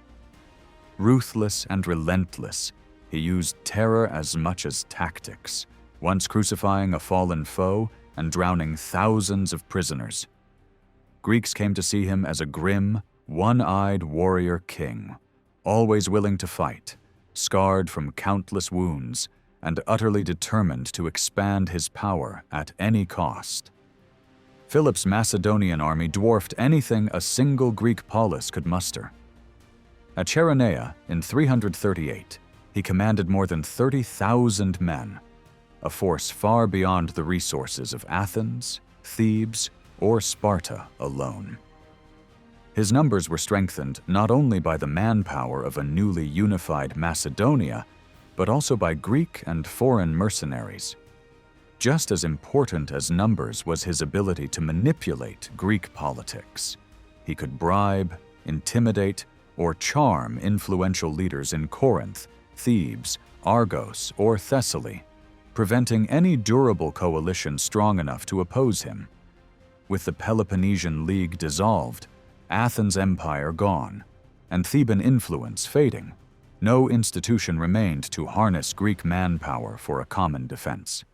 S1: Ruthless and relentless, he used terror as much as tactics, once crucifying a fallen foe and drowning thousands of prisoners. Greeks came to see him as a grim, one-eyed warrior king, always willing to fight, scarred from countless wounds and utterly determined to expand his power at any cost. Philip's Macedonian army dwarfed anything a single Greek polis could muster. At Chaeronea in 338, he commanded more than 30,000 men, a force far beyond the resources of Athens, Thebes, or Sparta alone. His numbers were strengthened not only by the manpower of a newly unified Macedonia, but also by Greek and foreign mercenaries. Just as important as numbers was his ability to manipulate Greek politics. He could bribe, intimidate, or charm influential leaders in Corinth, Thebes, Argos, or Thessaly, preventing any durable coalition strong enough to oppose him. With the Peloponnesian League dissolved, Athens' empire gone, and Theban influence fading, no institution remained to harness Greek manpower for a common defense.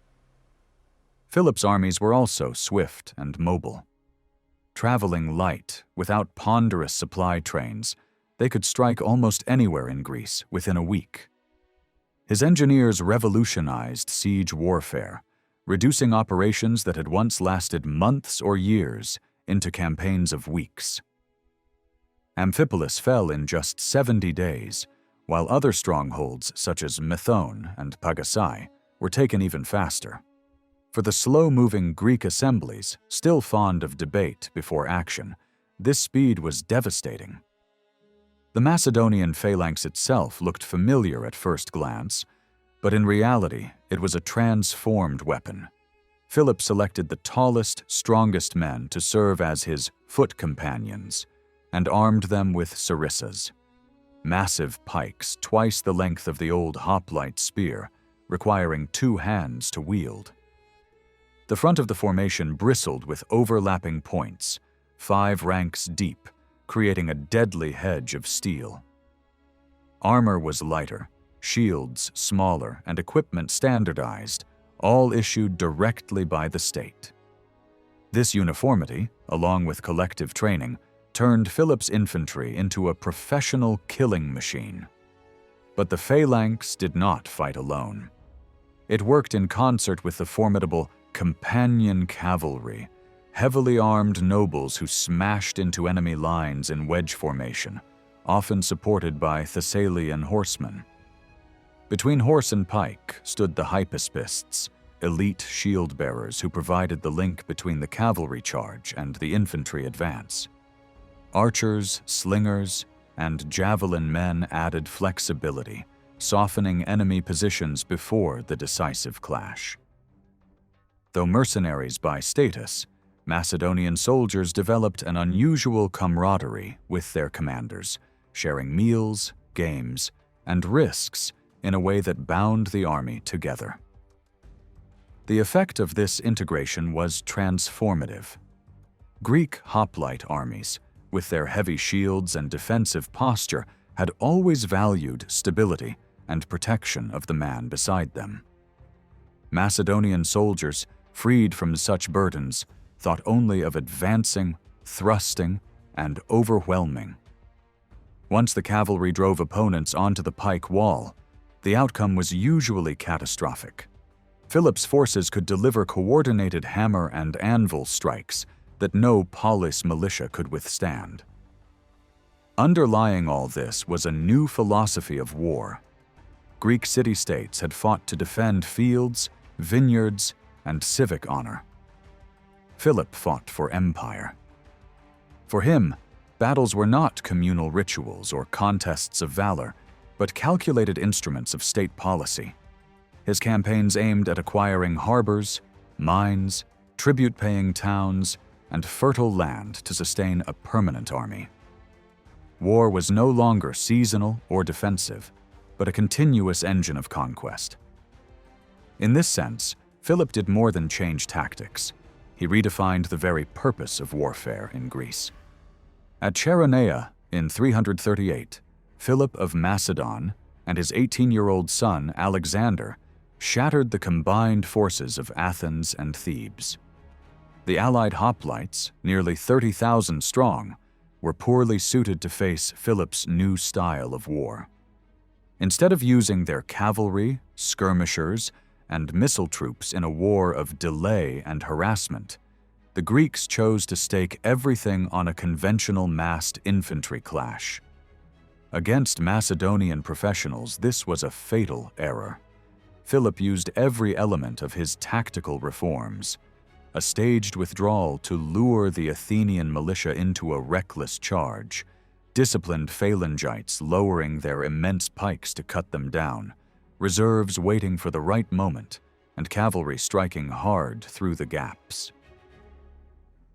S1: Philip's armies were also swift and mobile. Traveling light, without ponderous supply trains, they could strike almost anywhere in Greece within a week. His engineers revolutionized siege warfare, reducing operations that had once lasted months or years into campaigns of weeks. Amphipolis fell in just 70 days, while other strongholds such as Methone and Pagasai were taken even faster. For the slow-moving Greek assemblies, still fond of debate before action, this speed was devastating. The Macedonian phalanx itself looked familiar at first glance, but in reality, it was a transformed weapon. Philip selected the tallest, strongest men to serve as his foot companions, and armed them with sarissas, massive pikes twice the length of the old hoplite spear, requiring 2 hands to wield. The front of the formation bristled with overlapping points, 5 ranks deep, creating a deadly hedge of steel. Armor was lighter, shields smaller, and equipment standardized, all issued directly by the state. This uniformity, along with collective training, turned Philip's infantry into a professional killing machine. But the phalanx did not fight alone. It worked in concert with the formidable companion cavalry, heavily armed nobles who smashed into enemy lines in wedge formation, often supported by Thessalian horsemen. Between horse and pike stood the hypaspists, elite shield-bearers who provided the link between the cavalry charge and the infantry advance. Archers, slingers, and javelin men added flexibility, softening enemy positions before the decisive clash. Though mercenaries by status, Macedonian soldiers developed an unusual camaraderie with their commanders, sharing meals, games, and risks in a way that bound the army together. The effect of this integration was transformative. Greek hoplite armies, with their heavy shields and defensive posture, had always valued stability and protection of the man beside them. Macedonian soldiers, freed from such burdens, thought only of advancing, thrusting, and overwhelming. Once the cavalry drove opponents onto the pike wall, the outcome was usually catastrophic. Philip's forces could deliver coordinated hammer and anvil strikes that no polis militia could withstand. Underlying all this was a new philosophy of war. Greek city-states had fought to defend fields, vineyards, and civic honor. Philip fought for empire. For him, battles were not communal rituals or contests of valor, but calculated instruments of state policy. His campaigns aimed at acquiring harbors, mines, tribute-paying towns, and fertile land to sustain a permanent army. War was no longer seasonal or defensive, but a continuous engine of conquest. In this sense, Philip did more than change tactics. He redefined the very purpose of warfare in Greece. At Chaeronea in 338, Philip of Macedon and his 18-year-old son Alexander shattered the combined forces of Athens and Thebes. The allied hoplites, nearly 30,000 strong, were poorly suited to face Philip's new style of war. Instead of using their cavalry, skirmishers, and missile troops in a war of delay and harassment, the Greeks chose to stake everything on a conventional massed infantry clash. Against Macedonian professionals, this was a fatal error. Philip used every element of his tactical reforms, a staged withdrawal to lure the Athenian militia into a reckless charge, disciplined phalangites lowering their immense pikes to cut them down, reserves waiting for the right moment, and cavalry striking hard through the gaps.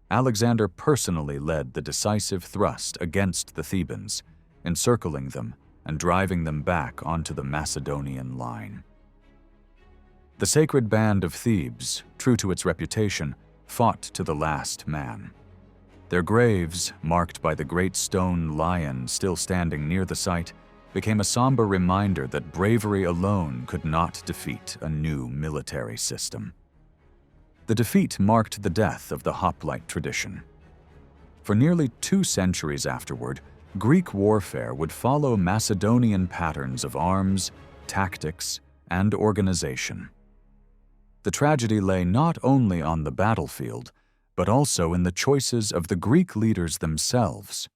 S1: Alexander personally led the decisive thrust against the Thebans, encircling them and driving them back onto the Macedonian line. The sacred band of Thebes, true to its reputation, fought to the last man. Their graves, marked by the great stone lion still standing near the site, became a somber reminder that bravery alone could not defeat a new military system. The defeat marked the death of the hoplite tradition. For nearly 2 centuries afterward, Greek warfare would follow Macedonian patterns of arms, tactics, and organization. The tragedy lay not only on the battlefield, but also in the choices of the Greek leaders themselves.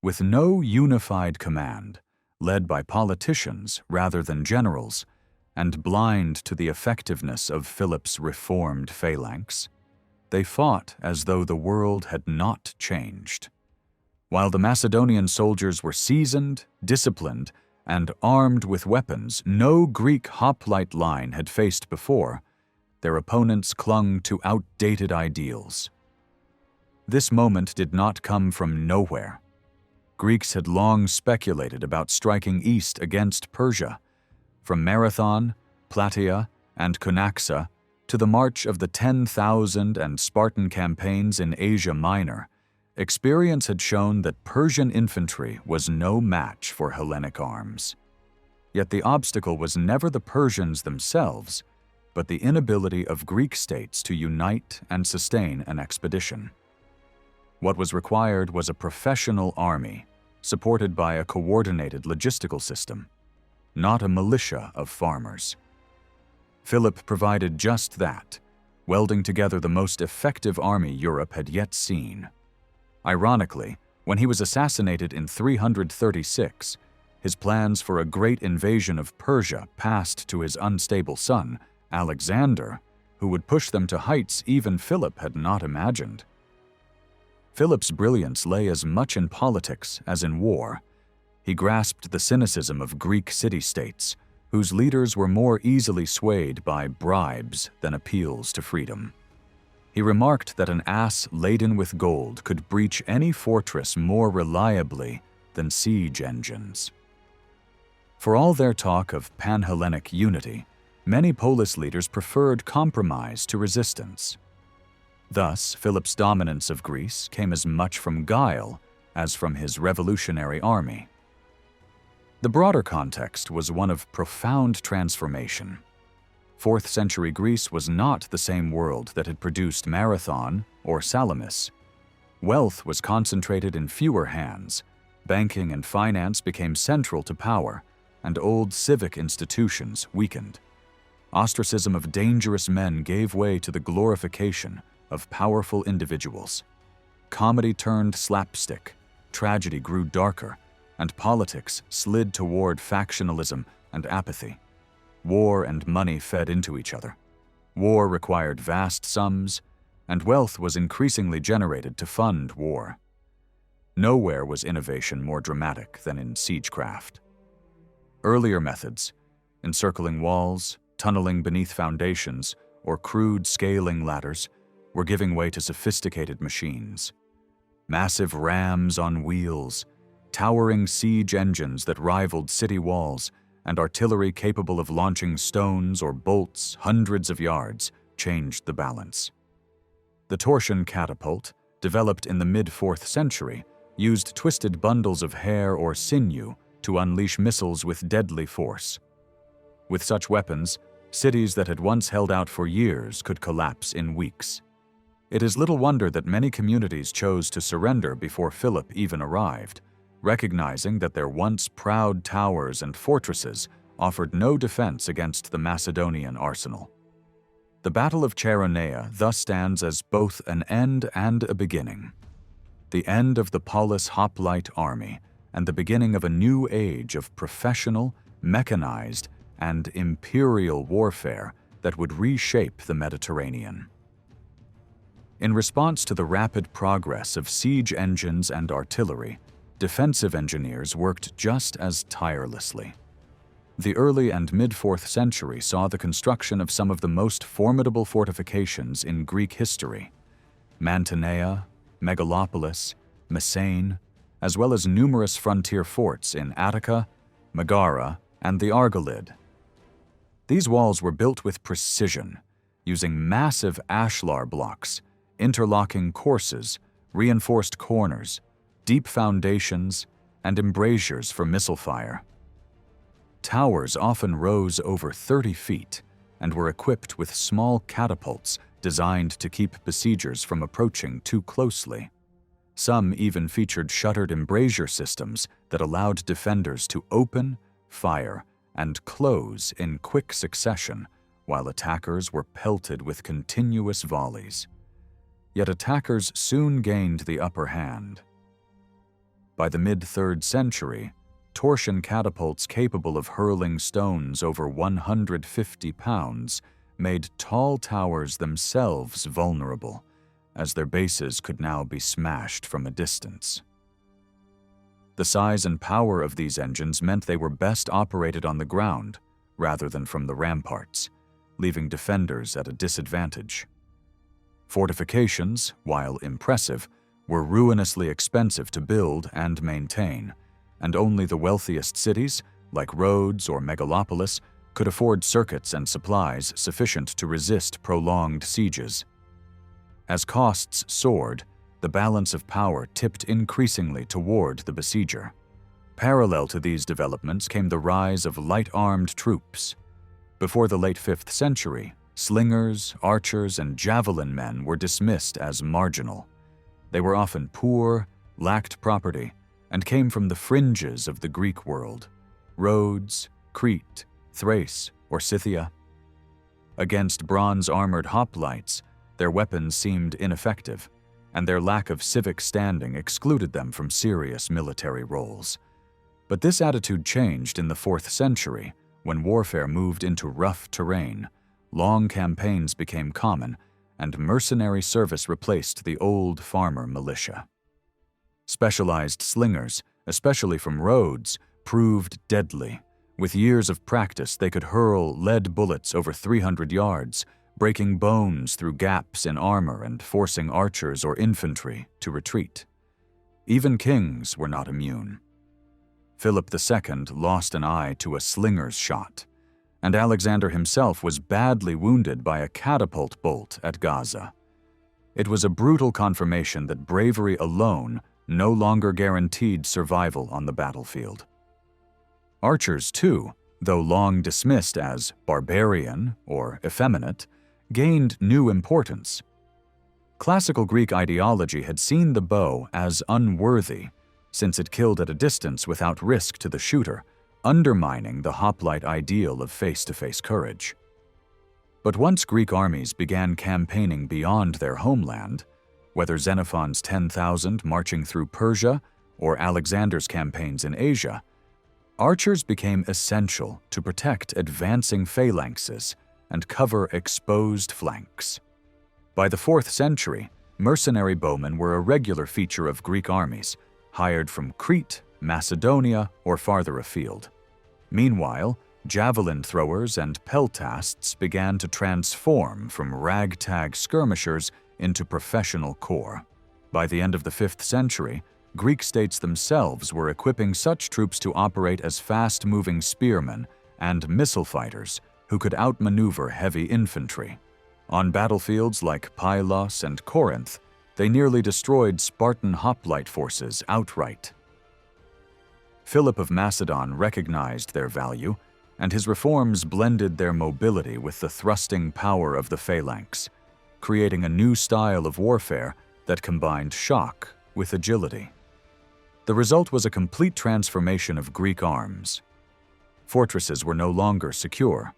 S1: With no unified command, led by politicians rather than generals, and blind to the effectiveness of Philip's reformed phalanx, they fought as though the world had not changed. While the Macedonian soldiers were seasoned, disciplined, and armed with weapons no Greek hoplite line had faced before, their opponents clung to outdated ideals. This moment did not come from nowhere. Greeks had long speculated about striking east against Persia. From Marathon, Plataea, and Cunaxa to the march of the 10,000 and Spartan campaigns in Asia Minor, experience had shown that Persian infantry was no match for Hellenic arms. Yet the obstacle was never the Persians themselves, but the inability of Greek states to unite and sustain an expedition. What was required was a professional army, supported by a coordinated logistical system, not a militia of farmers. Philip provided just that, welding together the most effective army Europe had yet seen. Ironically, when he was assassinated in 336, his plans for a great invasion of Persia passed to his unstable son, Alexander, who would push them to heights even Philip had not imagined. Philip's brilliance lay as much in politics as in war. He grasped the cynicism of Greek city-states, whose leaders were more easily swayed by bribes than appeals to freedom. He remarked that an ass laden with gold could breach any fortress more reliably than siege engines. For all their talk of pan-Hellenic unity, many polis leaders preferred compromise to resistance. Thus, Philip's dominance of Greece came as much from guile as from his revolutionary army. The broader context was one of profound transformation. 4th century Greece was not the same world that had produced Marathon or Salamis. Wealth was concentrated in fewer hands, banking and finance became central to power, and old civic institutions weakened. Ostracism of dangerous men gave way to the glorification of powerful individuals. Comedy turned slapstick, tragedy grew darker, and politics slid toward factionalism and apathy. War and money fed into each other. War required vast sums, and wealth was increasingly generated to fund war. Nowhere was innovation more dramatic than in siegecraft. Earlier methods, encircling walls, tunneling beneath foundations, or crude scaling ladders, were giving way to sophisticated machines. Massive rams on wheels, towering siege engines that rivaled city walls, and artillery capable of launching stones or bolts hundreds of yards changed the balance. The torsion catapult, developed in the mid-4th century, used twisted bundles of hair or sinew to unleash missiles with deadly force. With such weapons, cities that had once held out for years could collapse in weeks. It is little wonder that many communities chose to surrender before Philip even arrived, recognizing that their once proud towers and fortresses offered no defense against the Macedonian arsenal. The Battle of Chaeronea thus stands as both an end and a beginning. The end of the polis hoplite army and the beginning of a new age of professional, mechanized, and imperial warfare that would reshape the Mediterranean. In response to the rapid progress of siege engines and artillery, defensive engineers worked just as tirelessly. The early and mid-4th century saw the construction of some of the most formidable fortifications in Greek history: Mantinea, Megalopolis, Messene, as well as numerous frontier forts in Attica, Megara, and the Argolid. These walls were built with precision, using massive ashlar blocks, interlocking courses, reinforced corners, deep foundations, and embrasures for missile fire. Towers often rose over 30 feet and were equipped with small catapults designed to keep besiegers from approaching too closely. Some even featured shuttered embrasure systems that allowed defenders to open, fire, and close in quick succession while attackers were pelted with continuous volleys. Yet attackers soon gained the upper hand. By the mid-3rd century, torsion catapults capable of hurling stones over 150 pounds made tall towers themselves vulnerable, as their bases could now be smashed from a distance. The size and power of these engines meant they were best operated on the ground rather than from the ramparts, leaving defenders at a disadvantage. Fortifications, while impressive, were ruinously expensive to build and maintain, and only the wealthiest cities, like Rhodes or Megalopolis, could afford circuits and supplies sufficient to resist prolonged sieges. As costs soared, the balance of power tipped increasingly toward the besieger. Parallel to these developments came the rise of light-armed troops. Before the late 5th century, slingers, archers, and javelin men were dismissed as marginal. They were often poor, lacked property, and came from the fringes of the Greek world: Rhodes, Crete, Thrace, or Scythia. Against bronze-armored hoplites, their weapons seemed ineffective, and their lack of civic standing excluded them from serious military roles. But this attitude changed in the 4th century, when warfare moved into rough terrain, long campaigns became common, and mercenary service replaced the old farmer militia. Specialized slingers, especially from Rhodes, proved deadly. With years of practice, they could hurl lead bullets over 300 yards, breaking bones through gaps in armor and forcing archers or infantry to retreat. Even kings were not immune. Philip II lost an eye to a slinger's shot, and Alexander himself was badly wounded by a catapult bolt at Gaza. It was a brutal confirmation that bravery alone no longer guaranteed survival on the battlefield. Archers, too, though long dismissed as barbarian or effeminate, gained new importance. Classical Greek ideology had seen the bow as unworthy, since it killed at a distance without risk to the shooter, undermining the hoplite ideal of face-to-face courage. But once Greek armies began campaigning beyond their homeland, whether Xenophon's 10,000 marching through Persia or Alexander's campaigns in Asia, archers became essential to protect advancing phalanxes and cover exposed flanks. By the 4th century, mercenary bowmen were a regular feature of Greek armies, hired from Crete, Macedonia, or farther afield. Meanwhile, javelin throwers and peltasts began to transform from ragtag skirmishers into professional corps. By the end of the 5th century, Greek states themselves were equipping such troops to operate as fast-moving spearmen and missile fighters who could outmaneuver heavy infantry. On battlefields like Pylos and Corinth, they nearly destroyed Spartan hoplite forces outright. Philip of Macedon recognized their value, and his reforms blended their mobility with the thrusting power of the phalanx, creating a new style of warfare that combined shock with agility. The result was a complete transformation of Greek arms. Fortresses were no longer secure,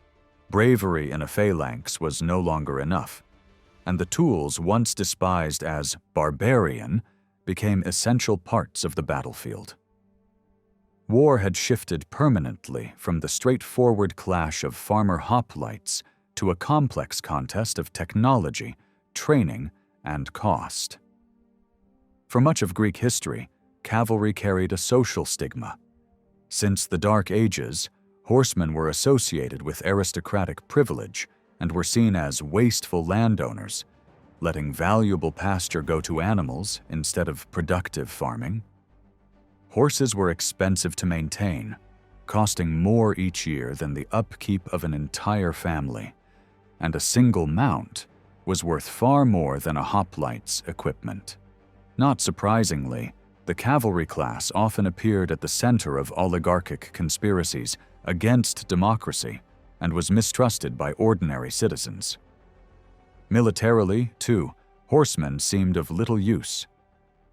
S1: bravery in a phalanx was no longer enough, and the tools once despised as barbarian became essential parts of the battlefield. War had shifted permanently from the straightforward clash of farmer hoplites to a complex contest of technology, training, and cost. For much of Greek history, cavalry carried a social stigma. Since the Dark Ages, horsemen were associated with aristocratic privilege and were seen as wasteful landowners, letting valuable pasture go to animals instead of productive farming. Horses were expensive to maintain, costing more each year than the upkeep of an entire family, and a single mount was worth far more than a hoplite's equipment. Not surprisingly, the cavalry class often appeared at the center of oligarchic conspiracies against democracy and was mistrusted by ordinary citizens. Militarily, too, horsemen seemed of little use.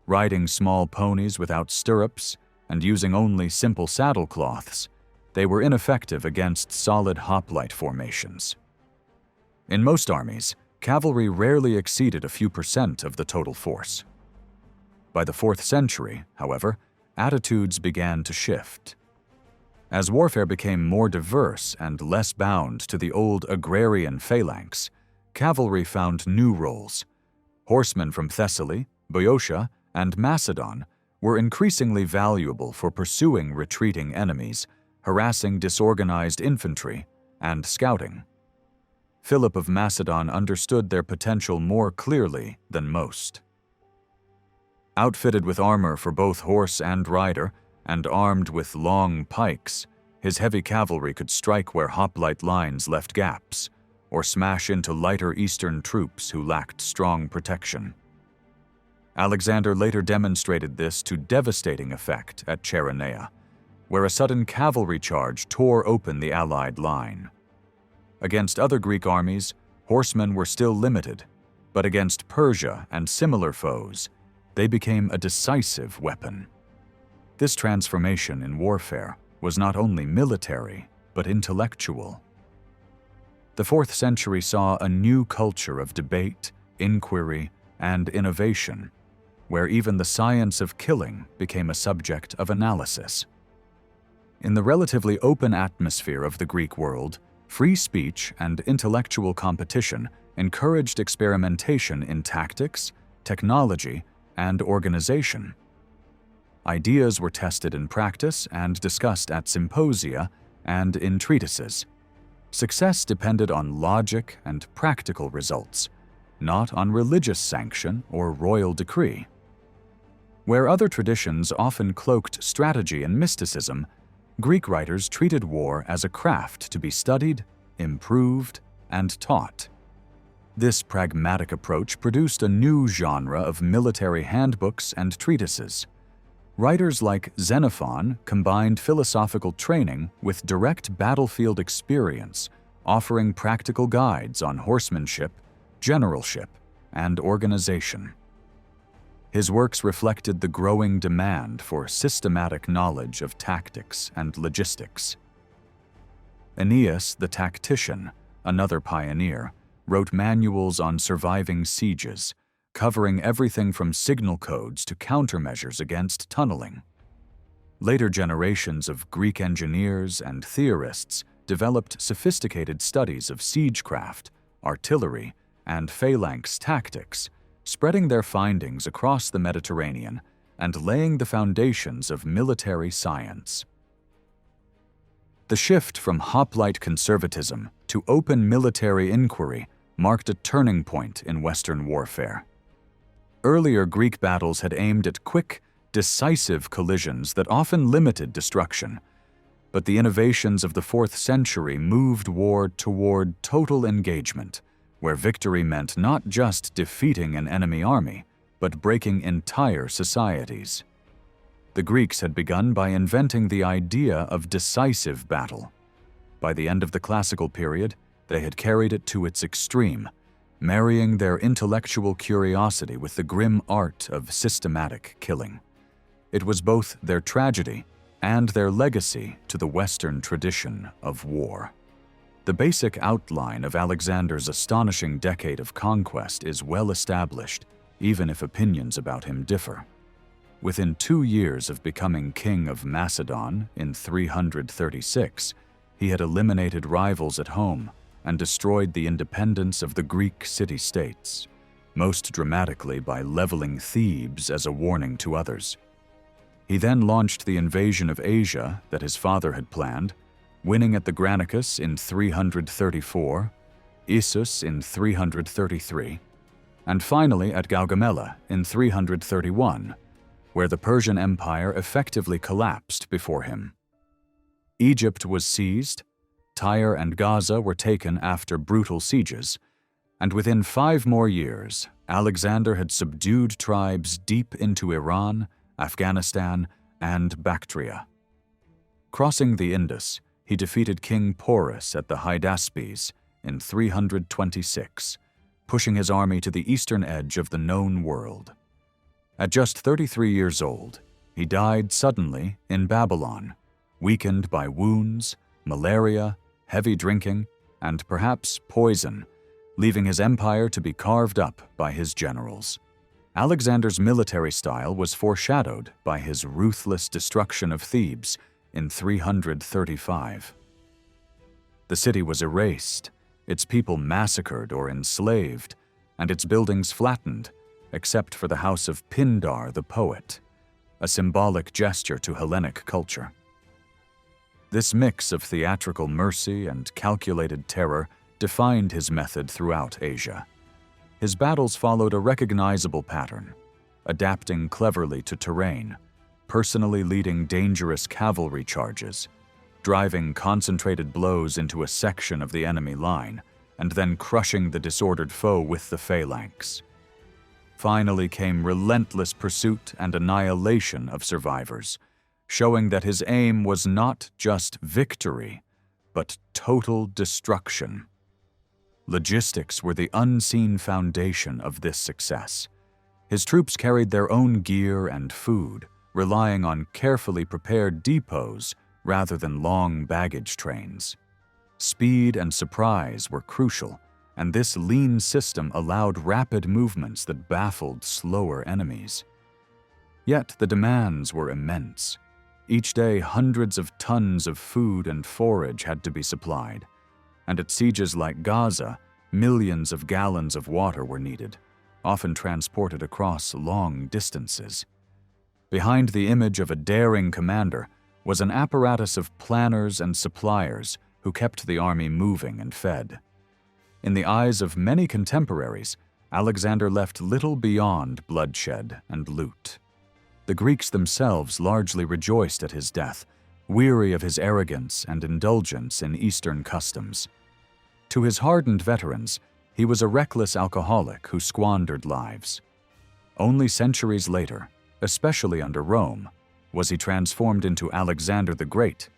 S1: Riding small ponies without stirrups and using only simple saddle cloths, they were ineffective against solid hoplite formations. In most armies, cavalry rarely exceeded a few % of the total force. By the 4th century, however, attitudes began to shift. As warfare became more diverse and less bound to the old agrarian phalanx, cavalry found new roles. Horsemen from Thessaly, Boeotia, and Macedon were increasingly valuable for pursuing retreating enemies, harassing disorganized infantry, and scouting. Philip of Macedon understood their potential more clearly than most. Outfitted with armor for both horse and rider, and armed with long pikes, his heavy cavalry could strike where hoplite lines left gaps, or smash into lighter eastern troops who lacked strong protection. Alexander later demonstrated this to devastating effect at Chaeronea, where a sudden cavalry charge tore open the Allied line. Against other Greek armies, horsemen were still limited, but against Persia and similar foes, they became a decisive weapon. This transformation in warfare was not only military, but intellectual. The 4th century saw a new culture of debate, inquiry, and innovation, where even the science of killing became a subject of analysis. In the relatively open atmosphere of the Greek world, free speech and intellectual competition encouraged experimentation in tactics, technology, and organization. Ideas were tested in practice and discussed at symposia and in treatises. Success depended on logic and practical results, not on religious sanction or royal decree. Where other traditions often cloaked strategy and mysticism, Greek writers treated war as a craft to be studied, improved, and taught. This pragmatic approach produced a new genre of military handbooks and treatises. Writers like Xenophon combined philosophical training with direct battlefield experience, offering practical guides on horsemanship, generalship, and organization. His works reflected the growing demand for systematic knowledge of tactics and logistics. Aeneas the tactician, another pioneer, wrote manuals on surviving sieges, covering everything from signal codes to countermeasures against tunneling. Later generations of Greek engineers and theorists developed sophisticated studies of siegecraft, artillery, and phalanx tactics, spreading their findings across the Mediterranean and laying the foundations of military science. The shift from hoplite conservatism to open military inquiry marked a turning point in Western warfare. Earlier Greek battles had aimed at quick, decisive collisions that often limited destruction, but the innovations of the 4th century moved war toward total engagement, where victory meant not just defeating an enemy army, but breaking entire societies. The Greeks had begun by inventing the idea of decisive battle. By the end of the classical period, they had carried it to its extreme, marrying their intellectual curiosity with the grim art of systematic killing. It was both their tragedy and their legacy to the Western tradition of war. The basic outline of Alexander's astonishing decade of conquest is well established, even if opinions about him differ. Within 2 years of becoming king of Macedon in 336, he had eliminated rivals at home and destroyed the independence of the Greek city-states, most dramatically by leveling Thebes as a warning to others. He then launched the invasion of Asia that his father had planned, winning at the Granicus in 334, Issus in 333, and finally at Gaugamela in 331, where the Persian Empire effectively collapsed before him. Egypt was seized, Tyre and Gaza were taken after brutal sieges, and within 5 more years, Alexander had subdued tribes deep into Iran, Afghanistan, and Bactria. Crossing the Indus, he defeated King Porus at the Hydaspes in 326, pushing his army to the eastern edge of the known world. At just 33 years old, he died suddenly in Babylon, weakened by wounds, malaria, heavy drinking, and perhaps poison, leaving his empire to be carved up by his generals. Alexander's military style was foreshadowed by his ruthless destruction of Thebes in 335. The city was erased, its people massacred or enslaved, and its buildings flattened, except for the house of Pindar the poet, a symbolic gesture to Hellenic culture. This mix of theatrical mercy and calculated terror defined his method throughout Asia. His battles followed a recognizable pattern, adapting cleverly to terrain, personally leading dangerous cavalry charges, driving concentrated blows into a section of the enemy line, and then crushing the disordered foe with the phalanx. Finally came relentless pursuit and annihilation of survivors, showing that his aim was not just victory, but total destruction. Logistics were the unseen foundation of this success. His troops carried their own gear and food, relying on carefully prepared depots rather than long baggage trains. Speed and surprise were crucial, and this lean system allowed rapid movements that baffled slower enemies. Yet the demands were immense. Each day, hundreds of tons of food and forage had to be supplied, and at sieges like Gaza, millions of gallons of water were needed, often transported across long distances. Behind the image of a daring commander was an apparatus of planners and suppliers who kept the army moving and fed. In the eyes of many contemporaries, Alexander left little beyond bloodshed and loot. The Greeks themselves largely rejoiced at his death, weary of his arrogance and indulgence in Eastern customs. To his hardened veterans, he was a reckless alcoholic who squandered lives. Only centuries later, especially under Rome, was he transformed into Alexander the Great,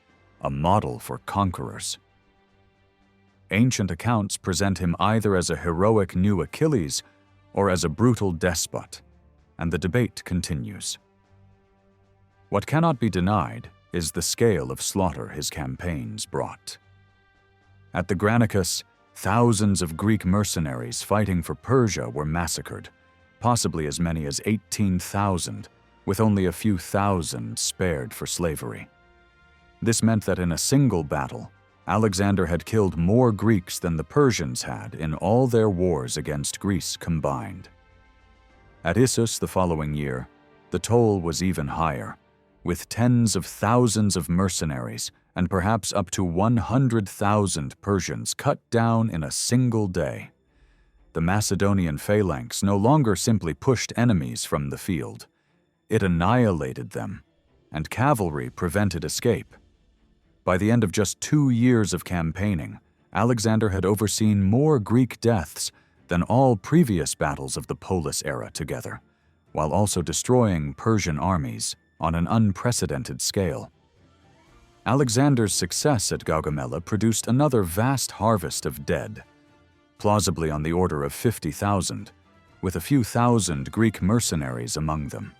S1: a model for conquerors. Ancient accounts present him either as a heroic new Achilles or as a brutal despot, and the debate continues. What cannot be denied is the scale of slaughter his campaigns brought. At the Granicus, thousands of Greek mercenaries fighting for Persia were massacred, possibly as many as 18,000, with only a few thousand spared for slavery. This meant that in a single battle, Alexander had killed more Greeks than the Persians had in all their wars against Greece combined. At Issus the following year, the toll was even higher, with tens of thousands of mercenaries and perhaps up to 100,000 Persians cut down in a single day. The Macedonian phalanx no longer simply pushed enemies from the field. It annihilated them, and cavalry prevented escape. By the end of just 2 years of campaigning, Alexander had overseen more Greek deaths than all previous battles of the Polis era together, while also destroying Persian armies on an unprecedented scale. Alexander's success at Gaugamela produced another vast harvest of dead, plausibly on the order of 50,000, with a few thousand Greek mercenaries among them.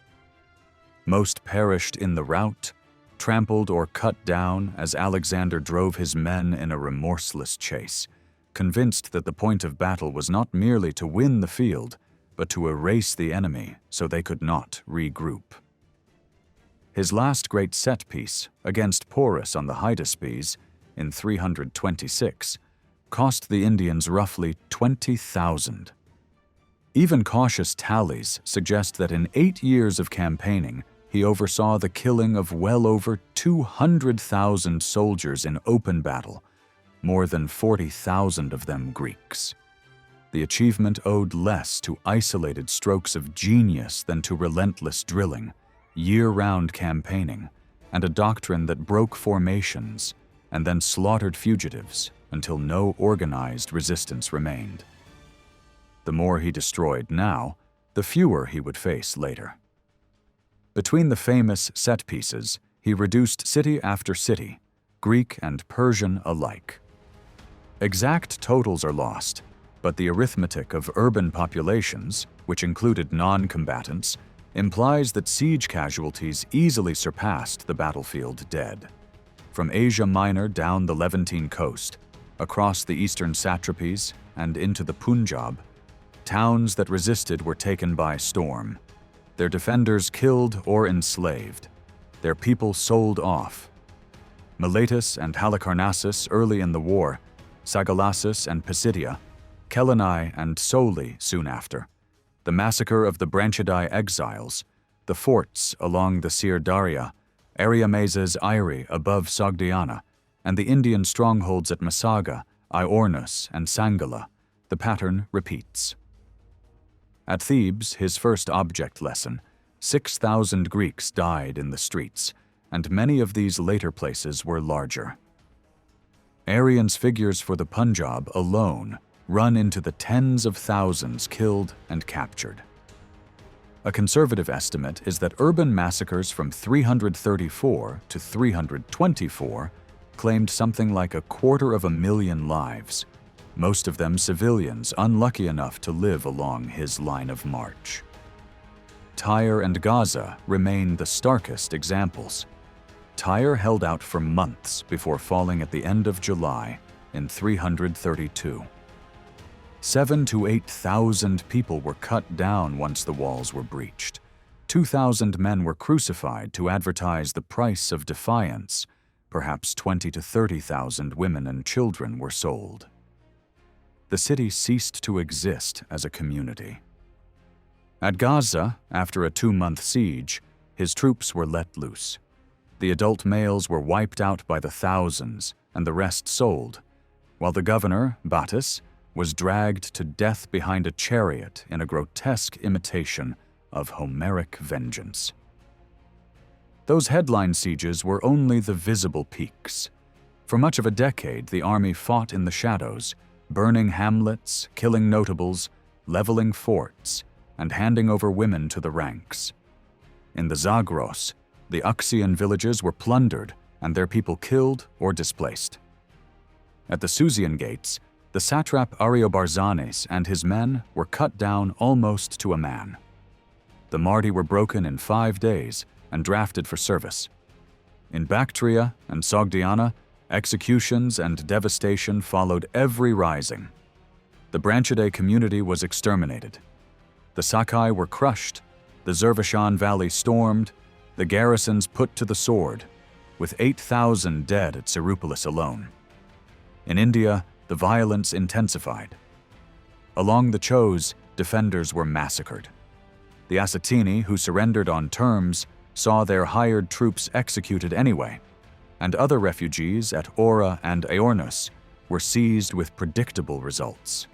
S1: Most perished in the rout, trampled or cut down as Alexander drove his men in a remorseless chase, convinced that the point of battle was not merely to win the field, but to erase the enemy so they could not regroup. His last great set piece, against Porus on the Hydaspes in 326, cost the Indians roughly 20,000. Even cautious tallies suggest that in 8 years of campaigning, he oversaw the killing of well over 200,000 soldiers in open battle, more than 40,000 of them Greeks. The achievement owed less to isolated strokes of genius than to relentless drilling, year-round campaigning, and a doctrine that broke formations and then slaughtered fugitives until no organized resistance remained. The more he destroyed now, the fewer he would face later. Between the famous set pieces, he reduced city after city, Greek and Persian alike. Exact totals are lost, but the arithmetic of urban populations, which included non-combatants, implies that siege casualties easily surpassed the battlefield dead. From Asia Minor down the Levantine coast, across the eastern satrapies, and into the Punjab, towns that resisted were taken by storm, their defenders killed or enslaved, their people sold off. Miletus and Halicarnassus early in the war, Sagalassus and Pisidia, Chelinae and Soli soon after, the massacre of the Branchidae exiles, the forts along the Sir Daria, Ariamezes Airi above Sogdiana, and the Indian strongholds at Massaga, Iornus, and Sangala, the pattern repeats. At Thebes, his first object lesson, 6,000 Greeks died in the streets, and many of these later places were larger. Arrian's figures for the Punjab alone run into the tens of thousands killed and captured. A conservative estimate is that urban massacres from 334 to 324 claimed something like 250,000 lives, most of them civilians unlucky enough to live along his line of march. Tyre and Gaza remain the starkest examples. Tyre held out for months before falling at the end of July in 332. 7,000 to 8,000 people were cut down once the walls were breached. 2,000 men were crucified to advertise the price of defiance. Perhaps 20,000 to 30,000 women and children were sold. The city ceased to exist as a community. At Gaza, after a 2-month siege, his troops were let loose. The adult males were wiped out by the thousands and the rest sold, while the governor, Battus, was dragged to death behind a chariot in a grotesque imitation of Homeric vengeance. Those headline sieges were only the visible peaks. For much of a decade, the army fought in the shadows, burning hamlets, killing notables, leveling forts, and handing over women to the ranks. In the Zagros, the Uxian villages were plundered and their people killed or displaced. At the Susian gates, the satrap Ariobarzanes and his men were cut down almost to a man. The Mardi were broken in 5 days and drafted for service. In Bactria and Sogdiana, executions and devastation followed every rising. The Branchidae community was exterminated. The Sakai were crushed, the Zervashan Valley stormed, the garrisons put to the sword, with 8,000 dead at Serupolis alone. In India, the violence intensified. Along the Chos, defenders were massacred. The Asatini, who surrendered on terms, saw their hired troops executed anyway, and other refugees at Ora and Aornus were seized with predictable results.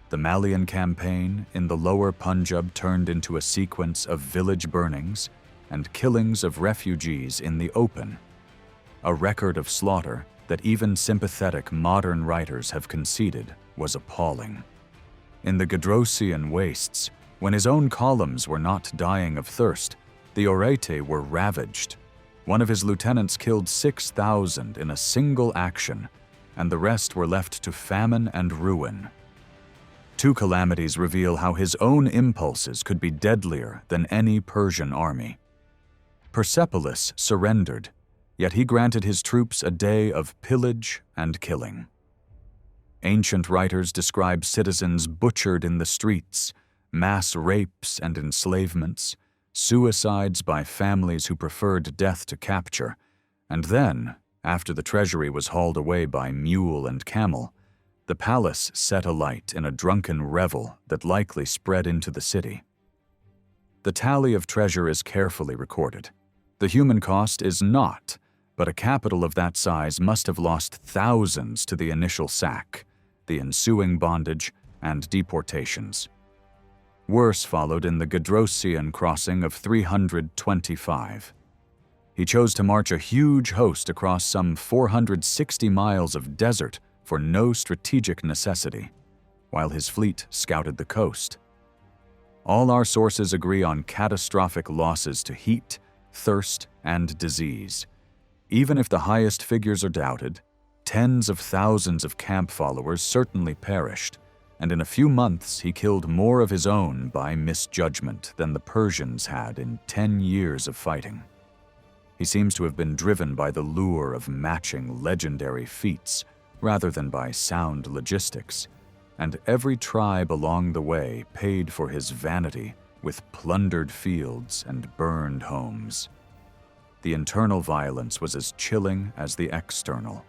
S1: The Malian campaign in the lower Punjab turned into a sequence of village burnings and killings of refugees in the open, a record of slaughter that even sympathetic modern writers have conceded was appalling. In the Gedrosian wastes, when his own columns were not dying of thirst, the Oreite were ravaged. One of his lieutenants killed 6,000 in a single action, and the rest were left to famine and ruin. 2 calamities reveal how his own impulses could be deadlier than any Persian army. Persepolis surrendered, yet he granted his troops a day of pillage and killing. Ancient writers describe citizens butchered in the streets, mass rapes and enslavements, suicides by families who preferred death to capture, and then, after the treasury was hauled away by mule and camel, the palace set alight in a drunken revel that likely spread into the city. The tally of treasure is carefully recorded. The human cost is not, but a capital of that size must have lost thousands to the initial sack, the ensuing bondage, and deportations. Worse followed in the Gedrosian crossing of 325. He chose to march a huge host across some 460 miles of desert for no strategic necessity, while his fleet scouted the coast. All our sources agree on catastrophic losses to heat, thirst, and disease. Even if the highest figures are doubted, tens of thousands of camp followers certainly perished, and in a few months he killed more of his own by misjudgment than the Persians had in 10 years of fighting. He seems to have been driven by the lure of matching legendary feats rather than by sound logistics, and every tribe along the way paid for his vanity with plundered fields and burned homes. The internal violence was as chilling as the external.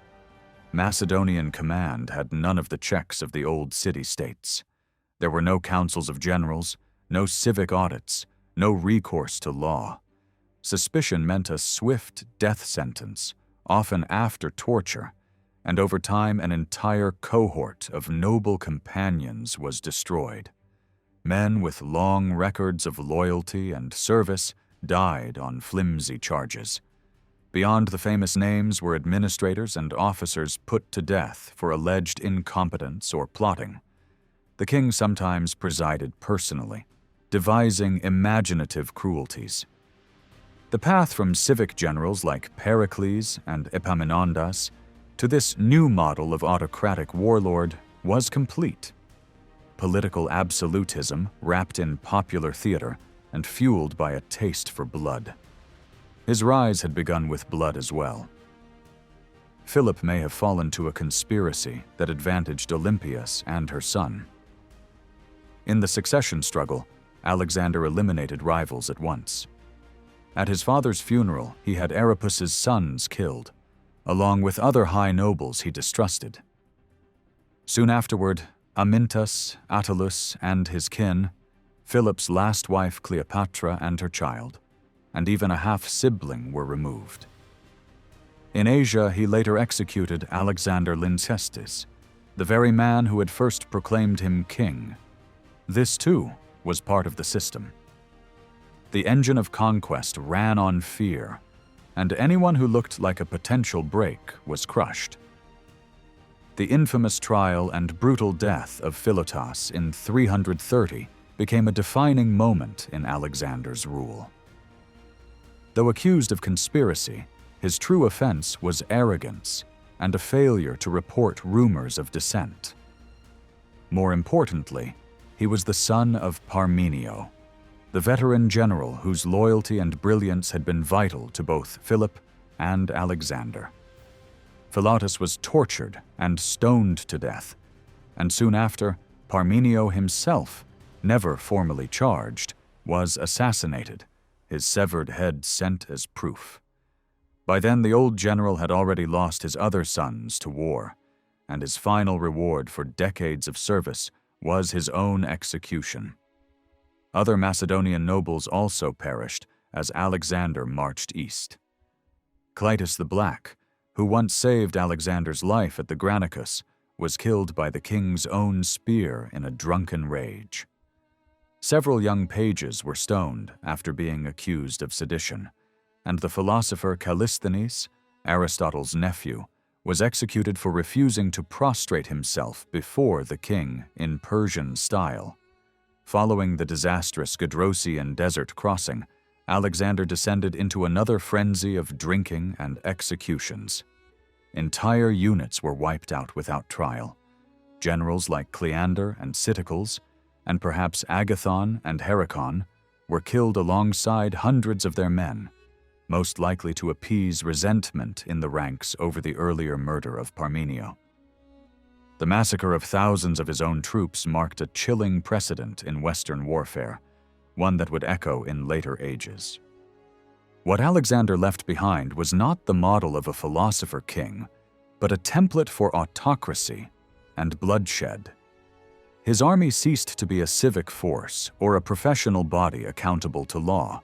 S1: Macedonian command had none of the checks of the old city-states. There were no councils of generals, no civic audits, no recourse to law. Suspicion meant a swift death sentence, often after torture, and over time an entire cohort of noble companions was destroyed. Men with long records of loyalty and service died on flimsy charges. Beyond the famous names were administrators and officers put to death for alleged incompetence or plotting. The king sometimes presided personally, devising imaginative cruelties. The path from civic generals like Pericles and Epaminondas to this new model of autocratic warlord was complete. Political absolutism wrapped in popular theater and fueled by a taste for blood. His rise had begun with blood as well. Philip may have fallen to a conspiracy that advantaged Olympias and her son. In the succession struggle, Alexander eliminated rivals at once. At his father's funeral, he had Oedipus's sons killed, along with other high nobles he distrusted. Soon afterward, Amyntas, Attalus, and his kin, Philip's last wife Cleopatra and her child, and even a half-sibling were removed. In Asia, he later executed Alexander Lyncestis, the very man who had first proclaimed him king. This, too, was part of the system. The engine of conquest ran on fear, and anyone who looked like a potential break was crushed. The infamous trial and brutal death of Philotas in 330 became a defining moment in Alexander's rule. Though accused of conspiracy, his true offense was arrogance and a failure to report rumors of dissent. More importantly, he was the son of Parmenio, the veteran general whose loyalty and brilliance had been vital to both Philip and Alexander. Philotas was tortured and stoned to death, and soon after, Parmenio himself, never formally charged, was assassinated, his severed head sent as proof. By then, the old general had already lost his other sons to war, and his final reward for decades of service was his own execution. Other Macedonian nobles also perished as Alexander marched east. Clytus the Black, who once saved Alexander's life at the Granicus, was killed by the king's own spear in a drunken rage. Several young pages were stoned after being accused of sedition, and the philosopher Callisthenes, Aristotle's nephew, was executed for refusing to prostrate himself before the king in Persian style. Following the disastrous Gedrosian desert crossing, Alexander descended into another frenzy of drinking and executions. Entire units were wiped out without trial. Generals like Cleander and Siticles, and perhaps Agathon and Heracon, were killed alongside hundreds of their men. most likely to appease resentment in the ranks over the earlier murder of Parmenio. The massacre of thousands of his own troops marked a chilling precedent in Western warfare, one that would echo in later ages. What Alexander left behind was not the model of a philosopher king, but a template for autocracy and bloodshed. His army ceased to be a civic force or a professional body accountable to law.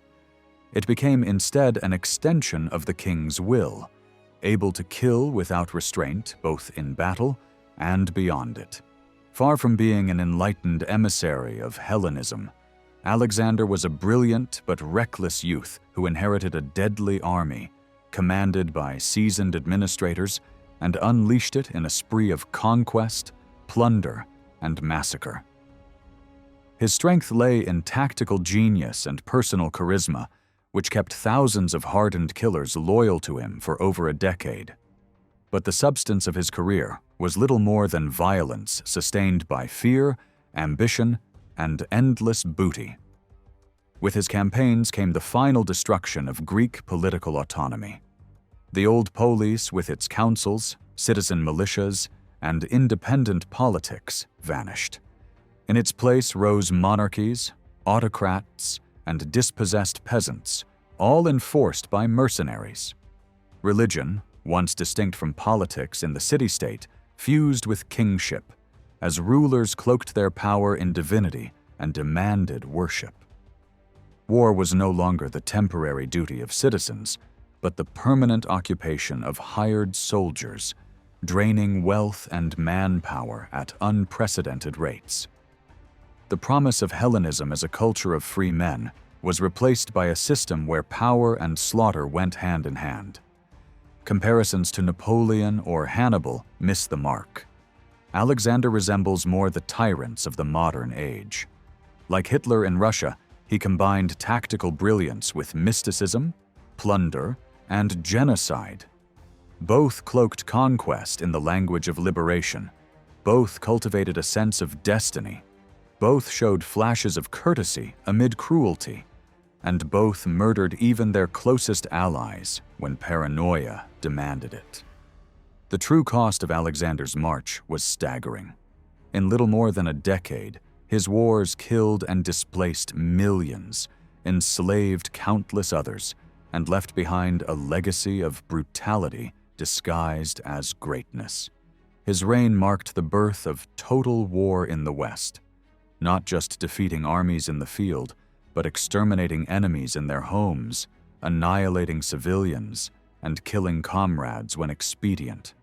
S1: It became instead an extension of the king's will, able to kill without restraint both in battle and beyond it. Far from being an enlightened emissary of Hellenism, Alexander was a brilliant but reckless youth who inherited a deadly army, commanded by seasoned administrators, and unleashed it in a spree of conquest, plunder, and massacre. His strength lay in tactical genius and personal charisma, which kept thousands of hardened killers loyal to him for over a decade. But the substance of his career was little more than violence sustained by fear, ambition, and endless booty. With his campaigns came the final destruction of Greek political autonomy. The old polis, with its councils, citizen militias, and independent politics, vanished. In its place rose monarchies, autocrats, and dispossessed peasants, all enforced by mercenaries. Religion, once distinct from politics in the city-state, fused with kingship, as rulers cloaked their power in divinity and demanded worship. War was no longer the temporary duty of citizens, but the permanent occupation of hired soldiers, draining wealth and manpower at unprecedented rates. The promise of Hellenism as a culture of free men was replaced by a system where power and slaughter went hand in hand. Comparisons to Napoleon or Hannibal miss the mark. Alexander resembles more the tyrants of the modern age. Like Hitler in Russia, he combined tactical brilliance with mysticism, plunder, and genocide. Both cloaked conquest in the language of liberation. Both cultivated a sense of destiny. Both showed flashes of courtesy amid cruelty. And both murdered even their closest allies when paranoia demanded it. The true cost of Alexander's march was staggering. In little more than a decade, his wars killed and displaced millions, enslaved countless others, and left behind a legacy of brutality disguised as greatness. His reign marked the birth of total war in the West, not just defeating armies in the field, but exterminating enemies in their homes, annihilating civilians, and killing comrades when expedient.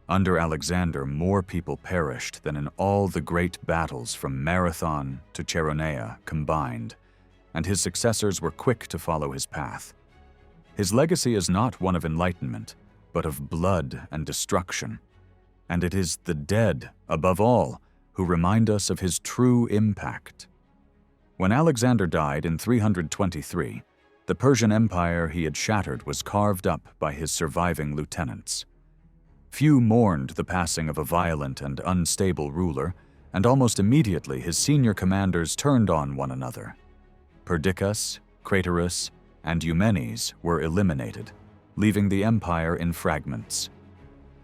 S1: Under Alexander, more people perished than in all the great battles from Marathon to Chaeronea combined, and his successors were quick to follow his path. His legacy is not one of enlightenment, but of blood and destruction. And it is the dead, above all, who remind us of his true impact. When Alexander died in 323, the Persian Empire he had shattered was carved up by his surviving lieutenants. Few mourned the passing of a violent and unstable ruler, and almost immediately his senior commanders turned on one another. Perdiccas, Craterus, and Eumenes were eliminated, leaving the empire in fragments.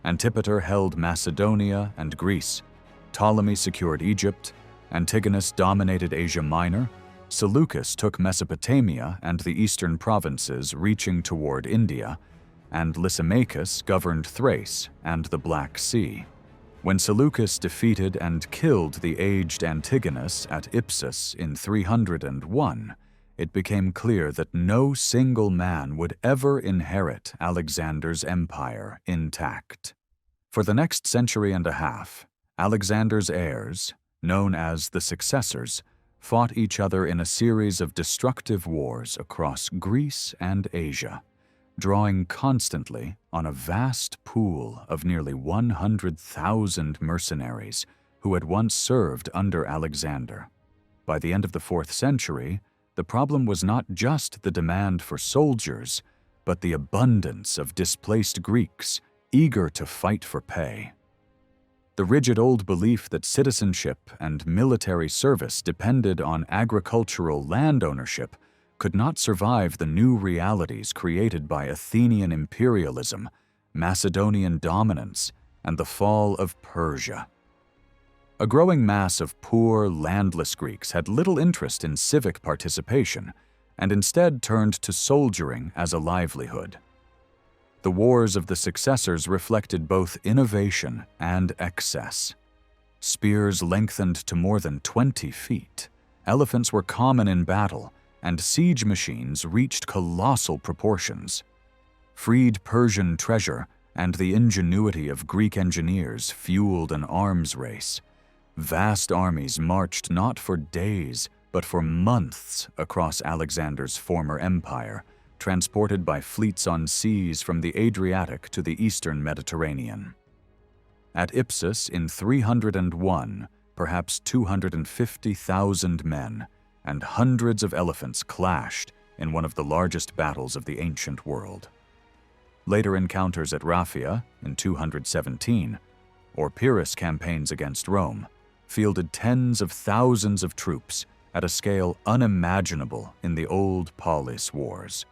S1: Antipater held Macedonia and Greece, Ptolemy secured Egypt, Antigonus dominated Asia Minor, Seleucus took Mesopotamia and the eastern provinces reaching toward India, and Lysimachus governed Thrace and the Black Sea. When Seleucus defeated and killed the aged Antigonus at Ipsus in 301, it became clear that no single man would ever inherit Alexander's empire intact. For the next century and a half, Alexander's heirs, known as the successors, fought each other in a series of destructive wars across Greece and Asia, drawing constantly on a vast pool of nearly 100,000 mercenaries who had once served under Alexander. By the end of the 4th century, the problem was not just the demand for soldiers, but the abundance of displaced Greeks eager to fight for pay. The rigid old belief that citizenship and military service depended on agricultural land ownership could not survive the new realities created by Athenian imperialism, Macedonian dominance, and the fall of Persia. A growing mass of poor, landless Greeks had little interest in civic participation and instead turned to soldiering as a livelihood. The wars of the successors reflected both innovation and excess. Spears lengthened to more than 20 feet, elephants were common in battle, and siege machines reached colossal proportions. Freed Persian treasure and the ingenuity of Greek engineers fueled an arms race. Vast armies marched not for days, but for months across Alexander's former empire, transported by fleets on seas from the Adriatic to the eastern Mediterranean. At Ipsus in 301, perhaps 250,000 men and hundreds of elephants clashed in one of the largest battles of the ancient world. Later encounters at Raphia in 217, or Pyrrhus campaigns against Rome, fielded tens of thousands of troops at a scale unimaginable in the old Paulis wars.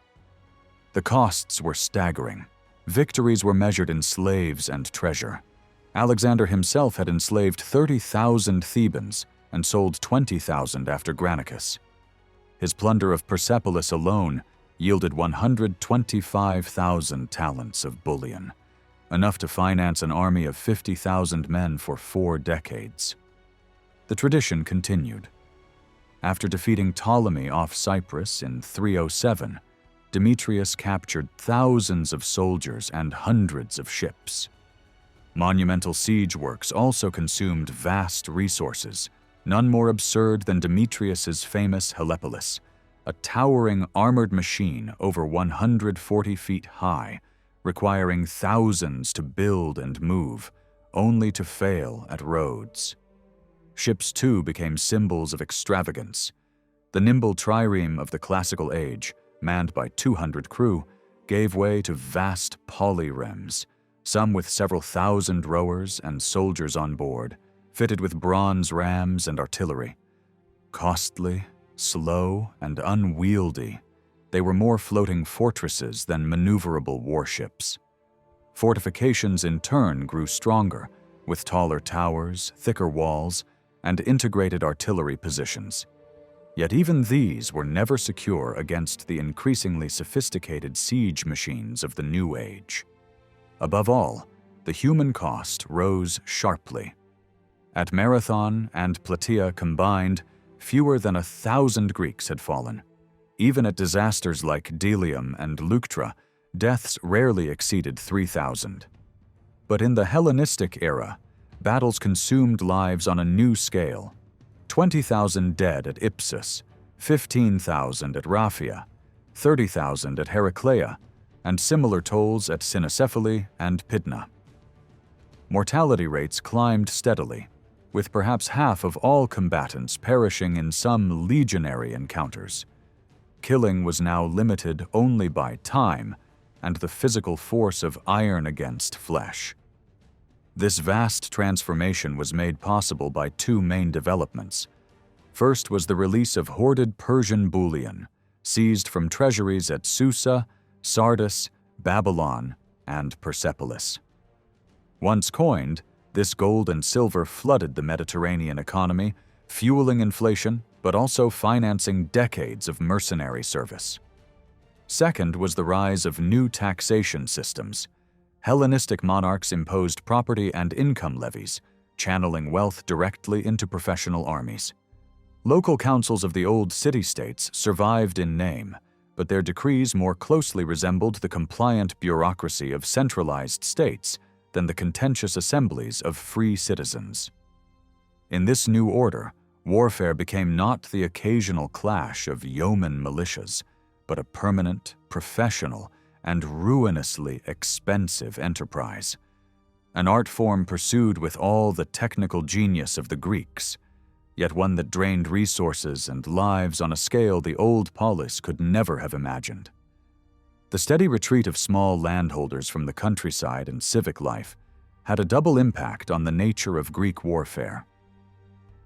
S1: The costs were staggering. Victories were measured in slaves and treasure. Alexander himself had enslaved 30,000 Thebans and sold 20,000 after Granicus. His plunder of Persepolis alone yielded 125,000 talents of bullion, enough to finance an army of 50,000 men for 4 decades. The tradition continued. After defeating Ptolemy off Cyprus in 307, Demetrius captured thousands of soldiers and hundreds of ships. Monumental siege works also consumed vast resources, none more absurd than Demetrius's famous Helepolis, a towering armored machine over 140 feet high, requiring thousands to build and move, only to fail at Rhodes. Ships too became symbols of extravagance. The nimble trireme of the classical age, manned by 200 crew, gave way to vast polyremes, some with several thousand rowers and soldiers on board, fitted with bronze rams and artillery. Costly, slow, and unwieldy, they were more floating fortresses than maneuverable warships. Fortifications in turn grew stronger, with taller towers, thicker walls, and integrated artillery positions. Yet even these were never secure against the increasingly sophisticated siege machines of the New Age. Above all, the human cost rose sharply. At Marathon and Plataea combined, fewer than 1,000 Greeks had fallen. Even at disasters like Delium and Leuctra, deaths rarely exceeded 3,000. But in the Hellenistic era, battles consumed lives on a new scale. 20,000 dead at Ipsus, 15,000 at Raphia, 30,000 at Heraclea, and similar tolls at Cynocephali and Pydna. Mortality rates climbed steadily, with perhaps half of all combatants perishing in some legionary encounters. Killing was now limited only by time and the physical force of iron against flesh. This vast transformation was made possible by 2 main developments. First was the release of hoarded Persian bullion, seized from treasuries at Susa, Sardis, Babylon, and Persepolis. Once coined, this gold and silver flooded the Mediterranean economy, fueling inflation but also financing decades of mercenary service. Second was the rise of new taxation systems. Hellenistic monarchs imposed property and income levies, channeling wealth directly into professional armies. Local councils of the old city-states survived in name, but their decrees more closely resembled the compliant bureaucracy of centralized states than the contentious assemblies of free citizens. In this new order, warfare became not the occasional clash of yeoman militias, but a permanent, professional, and ruinously expensive enterprise. An art form pursued with all the technical genius of the Greeks, yet one that drained resources and lives on a scale the old polis could never have imagined. The steady retreat of small landholders from the countryside and civic life had a double impact on the nature of Greek warfare.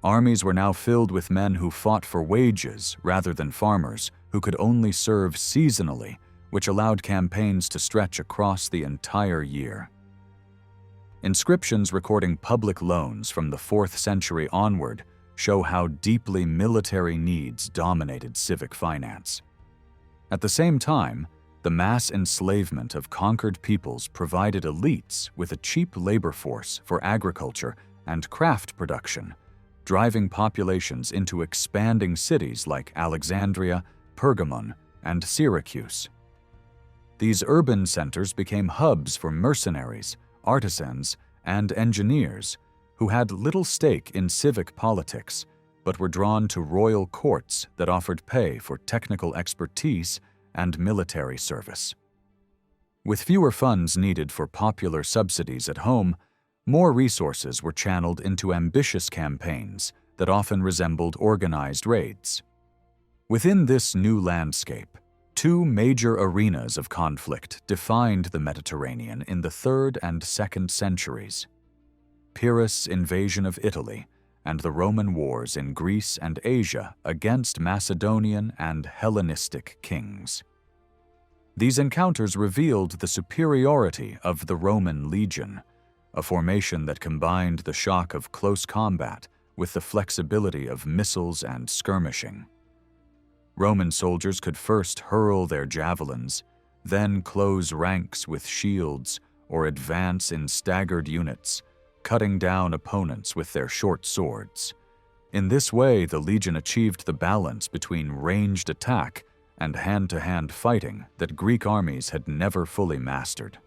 S1: Armies were now filled with men who fought for wages rather than farmers, who could only serve seasonally, which allowed campaigns to stretch across the entire year. Inscriptions recording public loans from the 4th century onward show how deeply military needs dominated civic finance. At the same time, the mass enslavement of conquered peoples provided elites with a cheap labor force for agriculture and craft production, driving populations into expanding cities like Alexandria, Pergamon, and Syracuse. These urban centers became hubs for mercenaries, artisans, and engineers who had little stake in civic politics but were drawn to royal courts that offered pay for technical expertise and military service. With fewer funds needed for popular subsidies at home, more resources were channeled into ambitious campaigns that often resembled organized raids. Within this new landscape, 2 major arenas of conflict defined the Mediterranean in the 3rd and 2nd centuries: Pyrrhus' invasion of Italy and the Roman wars in Greece and Asia against Macedonian and Hellenistic kings. These encounters revealed the superiority of the Roman legion, a formation that combined the shock of close combat with the flexibility of missiles and skirmishing. Roman soldiers could first hurl their javelins, then close ranks with shields or advance in staggered units, cutting down opponents with their short swords. In this way, the legion achieved the balance between ranged attack and hand-to-hand fighting that Greek armies had never fully mastered.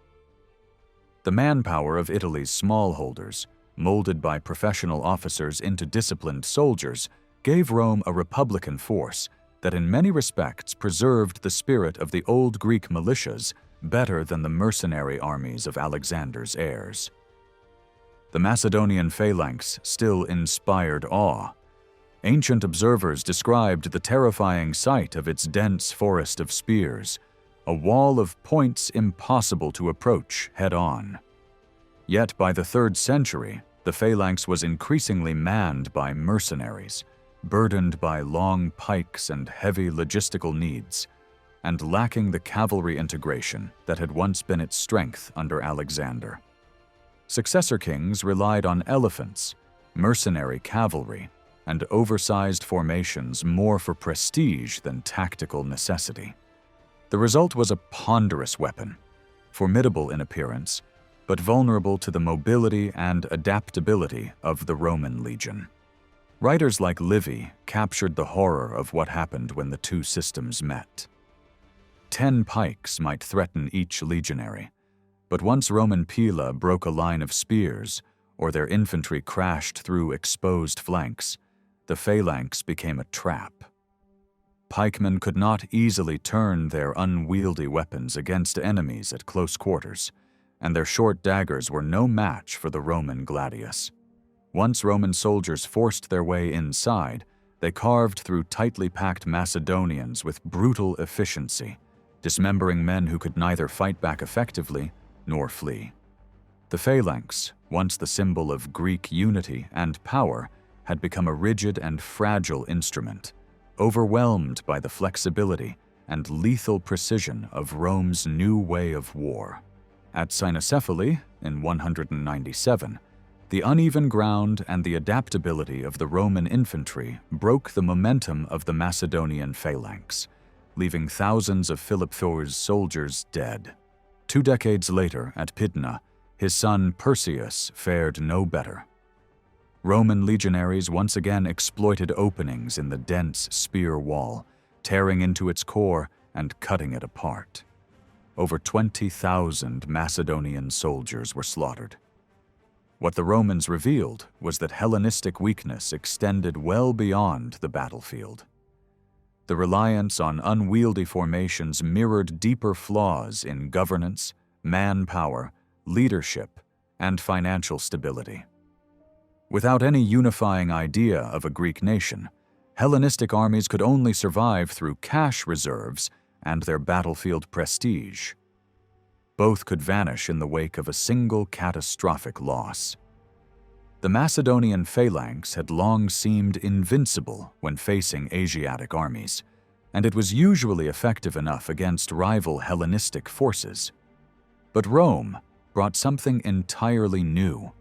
S1: The manpower of Italy's smallholders, molded by professional officers into disciplined soldiers, gave Rome a republican force that in many respects preserved the spirit of the old Greek militias better than the mercenary armies of Alexander's heirs. The Macedonian phalanx still inspired awe. Ancient observers described the terrifying sight of its dense forest of spears, a wall of points impossible to approach head-on. Yet by the 3rd century, the phalanx was increasingly manned by mercenaries, burdened by long pikes and heavy logistical needs, and lacking the cavalry integration that had once been its strength under Alexander. Successor kings relied on elephants, mercenary cavalry, and oversized formations more for prestige than tactical necessity. The result was a ponderous weapon, formidable in appearance, but vulnerable to the mobility and adaptability of the Roman legion. Writers like Livy captured the horror of what happened when the 2 systems met. 10 pikes might threaten each legionary, but once Roman pila broke a line of spears, or their infantry crashed through exposed flanks, the phalanx became a trap. Pikemen could not easily turn their unwieldy weapons against enemies at close quarters, and their short daggers were no match for the Roman gladius. Once Roman soldiers forced their way inside, they carved through tightly packed Macedonians with brutal efficiency, dismembering men who could neither fight back effectively nor flee. The phalanx, once the symbol of Greek unity and power, had become a rigid and fragile instrument, overwhelmed by the flexibility and lethal precision of Rome's new way of war. At Cynocephaly, in 197, the uneven ground and the adaptability of the Roman infantry broke the momentum of the Macedonian phalanx, leaving thousands of Philip IV's soldiers dead. 2 decades later, at Pydna, his son Perseus fared no better. Roman legionaries once again exploited openings in the dense spear wall, tearing into its core and cutting it apart. Over 20,000 Macedonian soldiers were slaughtered. What the Romans revealed was that Hellenistic weakness extended well beyond the battlefield. The reliance on unwieldy formations mirrored deeper flaws in governance, manpower, leadership, and financial stability. Without any unifying idea of a Greek nation, Hellenistic armies could only survive through cash reserves and their battlefield prestige. Both could vanish in the wake of a single catastrophic loss. The Macedonian phalanx had long seemed invincible when facing Asiatic armies, and it was usually effective enough against rival Hellenistic forces. But Rome brought something entirely new,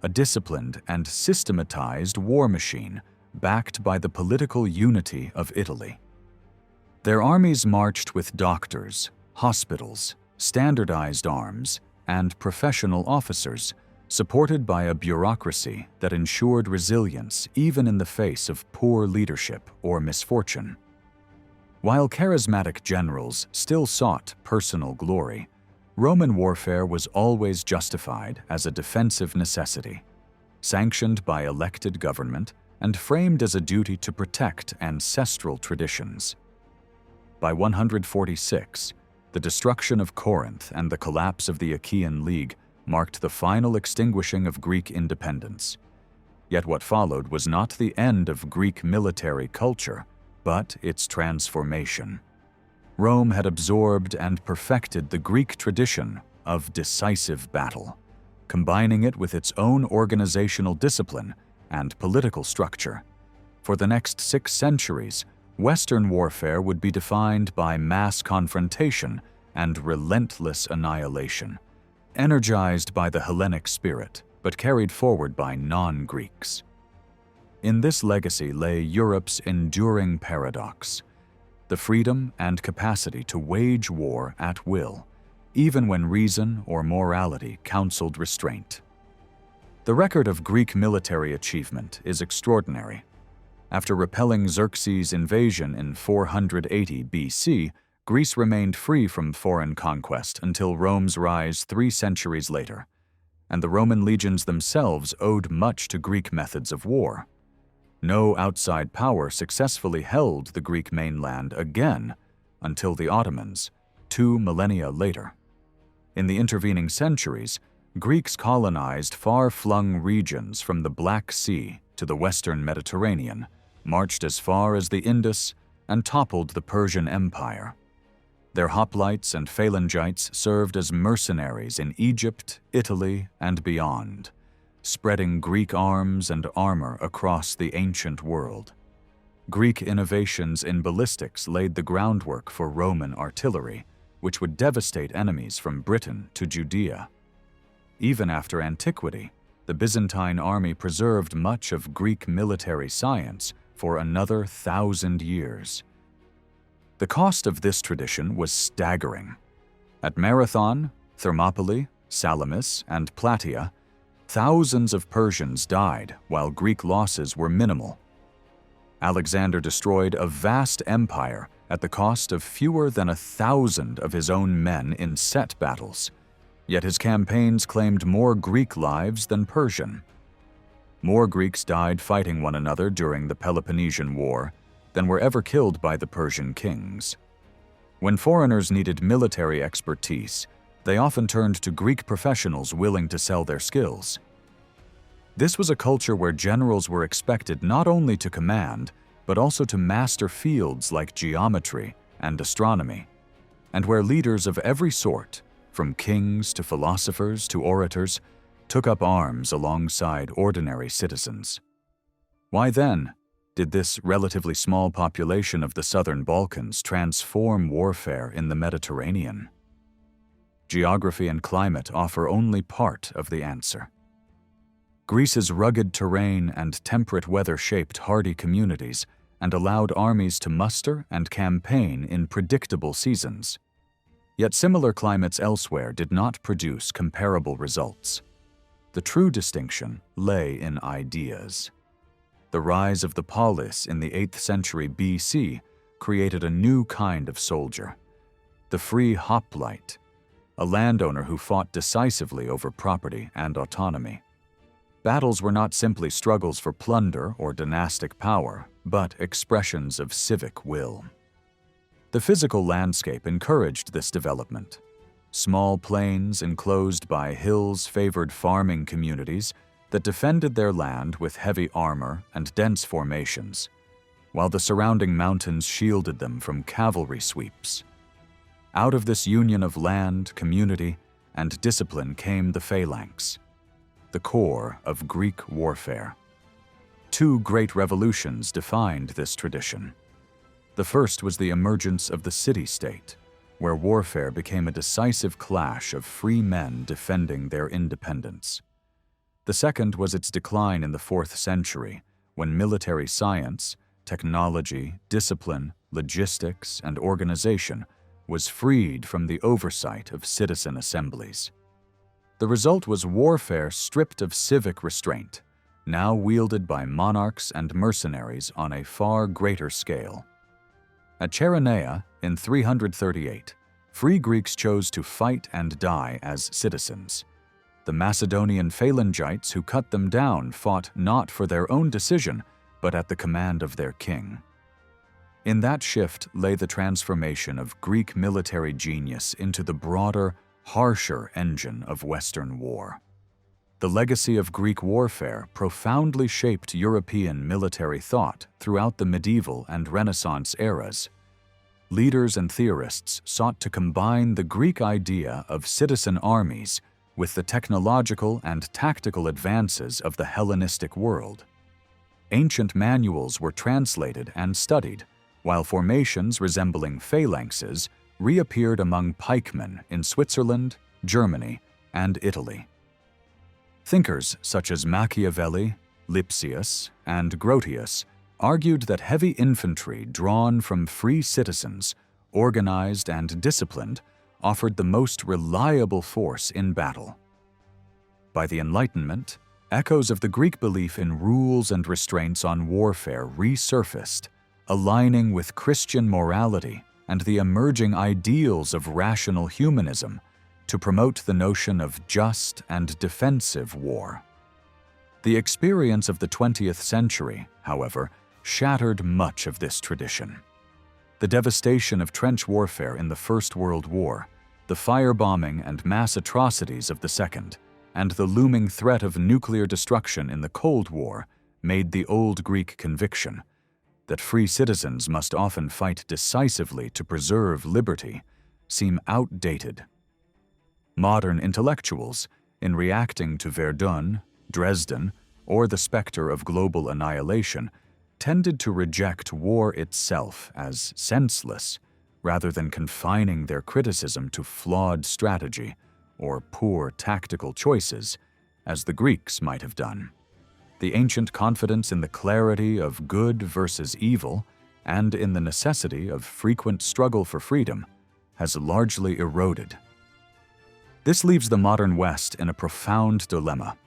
S1: a disciplined and systematized war machine backed by the political unity of Italy. Their armies marched with doctors, hospitals, standardized arms, and professional officers, supported by a bureaucracy that ensured resilience even in the face of poor leadership or misfortune. While charismatic generals still sought personal glory, Roman warfare was always justified as a defensive necessity, sanctioned by elected government and framed as a duty to protect ancestral traditions. By 146, the destruction of Corinth and the collapse of the Achaean League marked the final extinguishing of Greek independence. Yet what followed was not the end of Greek military culture, but its transformation. Rome had absorbed and perfected the Greek tradition of decisive battle, combining it with its own organizational discipline and political structure. For the next 6 centuries, Western warfare would be defined by mass confrontation and relentless annihilation, energized by the Hellenic spirit, but carried forward by non-Greeks. In this legacy lay Europe's enduring paradox: the freedom and capacity to wage war at will, even when reason or morality counseled restraint. The record of Greek military achievement is extraordinary. After repelling Xerxes' invasion in 480 BC, Greece remained free from foreign conquest until Rome's rise 3 centuries later, and the Roman legions themselves owed much to Greek methods of war. No outside power successfully held the Greek mainland again until the Ottomans, 2 millennia later. In the intervening centuries, Greeks colonized far-flung regions from the Black Sea to the western Mediterranean, marched as far as the Indus, and toppled the Persian Empire. Their hoplites and phalangites served as mercenaries in Egypt, Italy, and beyond, spreading Greek arms and armor across the ancient world. Greek innovations in ballistics laid the groundwork for Roman artillery, which would devastate enemies from Britain to Judea. Even after antiquity, the Byzantine army preserved much of Greek military science for another 1,000 years. The cost of this tradition was staggering. At Marathon, Thermopylae, Salamis, and Plataea, thousands of Persians died while Greek losses were minimal. Alexander destroyed a vast empire at the cost of fewer than 1,000 of his own men in set battles, yet his campaigns claimed more Greek lives than Persian. More Greeks died fighting one another during the Peloponnesian War than were ever killed by the Persian kings. When foreigners needed military expertise, they often turned to Greek professionals willing to sell their skills. This was a culture where generals were expected not only to command, but also to master fields like geometry and astronomy, and where leaders of every sort, from kings to philosophers to orators, took up arms alongside ordinary citizens. Why then did this relatively small population of the southern Balkans transform warfare in the Mediterranean? Geography and climate offer only part of the answer. Greece's rugged terrain and temperate weather shaped hardy communities and allowed armies to muster and campaign in predictable seasons. Yet similar climates elsewhere did not produce comparable results. The true distinction lay in ideas. The rise of the polis in the 8th century BC created a new kind of soldier, the free hoplite, a landowner who fought decisively over property and autonomy. Battles were not simply struggles for plunder or dynastic power, but expressions of civic will. The physical landscape encouraged this development. Small plains enclosed by hills favored farming communities that defended their land with heavy armor and dense formations, while the surrounding mountains shielded them from cavalry sweeps. Out of this union of land, community, and discipline came the phalanx, the core of Greek warfare. 2 great revolutions defined this tradition. The first was the emergence of the city-state, where warfare became a decisive clash of free men defending their independence. The second was its decline in the 4th century, when military science, technology, discipline, logistics, and organization was freed from the oversight of citizen assemblies. The result was warfare stripped of civic restraint, now wielded by monarchs and mercenaries on a far greater scale. At Chaeronea, in 338, free Greeks chose to fight and die as citizens. The Macedonian phalangites who cut them down fought not for their own decision, but at the command of their king. In that shift lay the transformation of Greek military genius into the broader, harsher engine of Western war. The legacy of Greek warfare profoundly shaped European military thought throughout the medieval and Renaissance eras. Leaders and theorists sought to combine the Greek idea of citizen armies with the technological and tactical advances of the Hellenistic world. Ancient manuals were translated and studied, while formations resembling phalanxes reappeared among pikemen in Switzerland, Germany, and Italy. Thinkers such as Machiavelli, Lipsius, and Grotius argued that heavy infantry drawn from free citizens, organized and disciplined, offered the most reliable force in battle. By the Enlightenment, echoes of the Greek belief in rules and restraints on warfare resurfaced, aligning with Christian morality and the emerging ideals of rational humanism to promote the notion of just and defensive war. The experience of the 20th century, however, shattered much of this tradition. The devastation of trench warfare in the First World War, the firebombing and mass atrocities of the Second, and the looming threat of nuclear destruction in the Cold War made the old Greek conviction that free citizens must often fight decisively to preserve liberty seem outdated. Modern intellectuals, in reacting to Verdun, Dresden, or the specter of global annihilation, tended to reject war itself as senseless, rather than confining their criticism to flawed strategy or poor tactical choices, as the Greeks might have done. The ancient confidence in the clarity of good versus evil and in the necessity of frequent struggle for freedom has largely eroded. This leaves the modern West in a profound dilemma.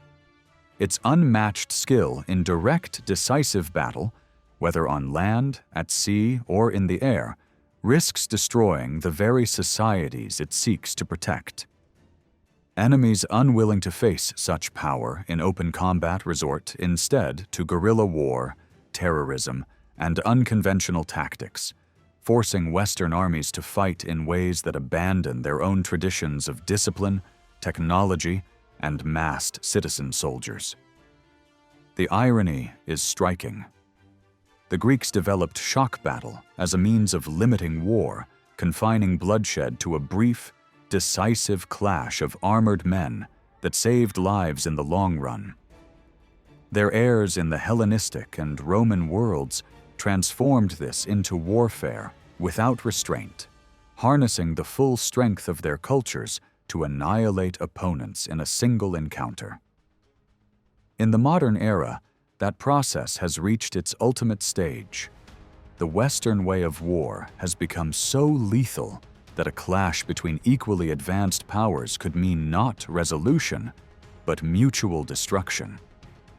S1: Its unmatched skill in direct, decisive battle, whether on land, at sea, or in the air, risks destroying the very societies it seeks to protect. Enemies unwilling to face such power in open combat resort instead to guerrilla war, terrorism, and unconventional tactics, forcing Western armies to fight in ways that abandon their own traditions of discipline, technology, and massed citizen soldiers. The irony is striking. The Greeks developed shock battle as a means of limiting war, confining bloodshed to a brief, decisive clash of armored men that saved lives in the long run. Their heirs in the Hellenistic and Roman worlds transformed this into warfare without restraint, harnessing the full strength of their cultures to annihilate opponents in a single encounter. In the modern era, that process has reached its ultimate stage. The Western way of war has become so lethal that a clash between equally advanced powers could mean not resolution, but mutual destruction.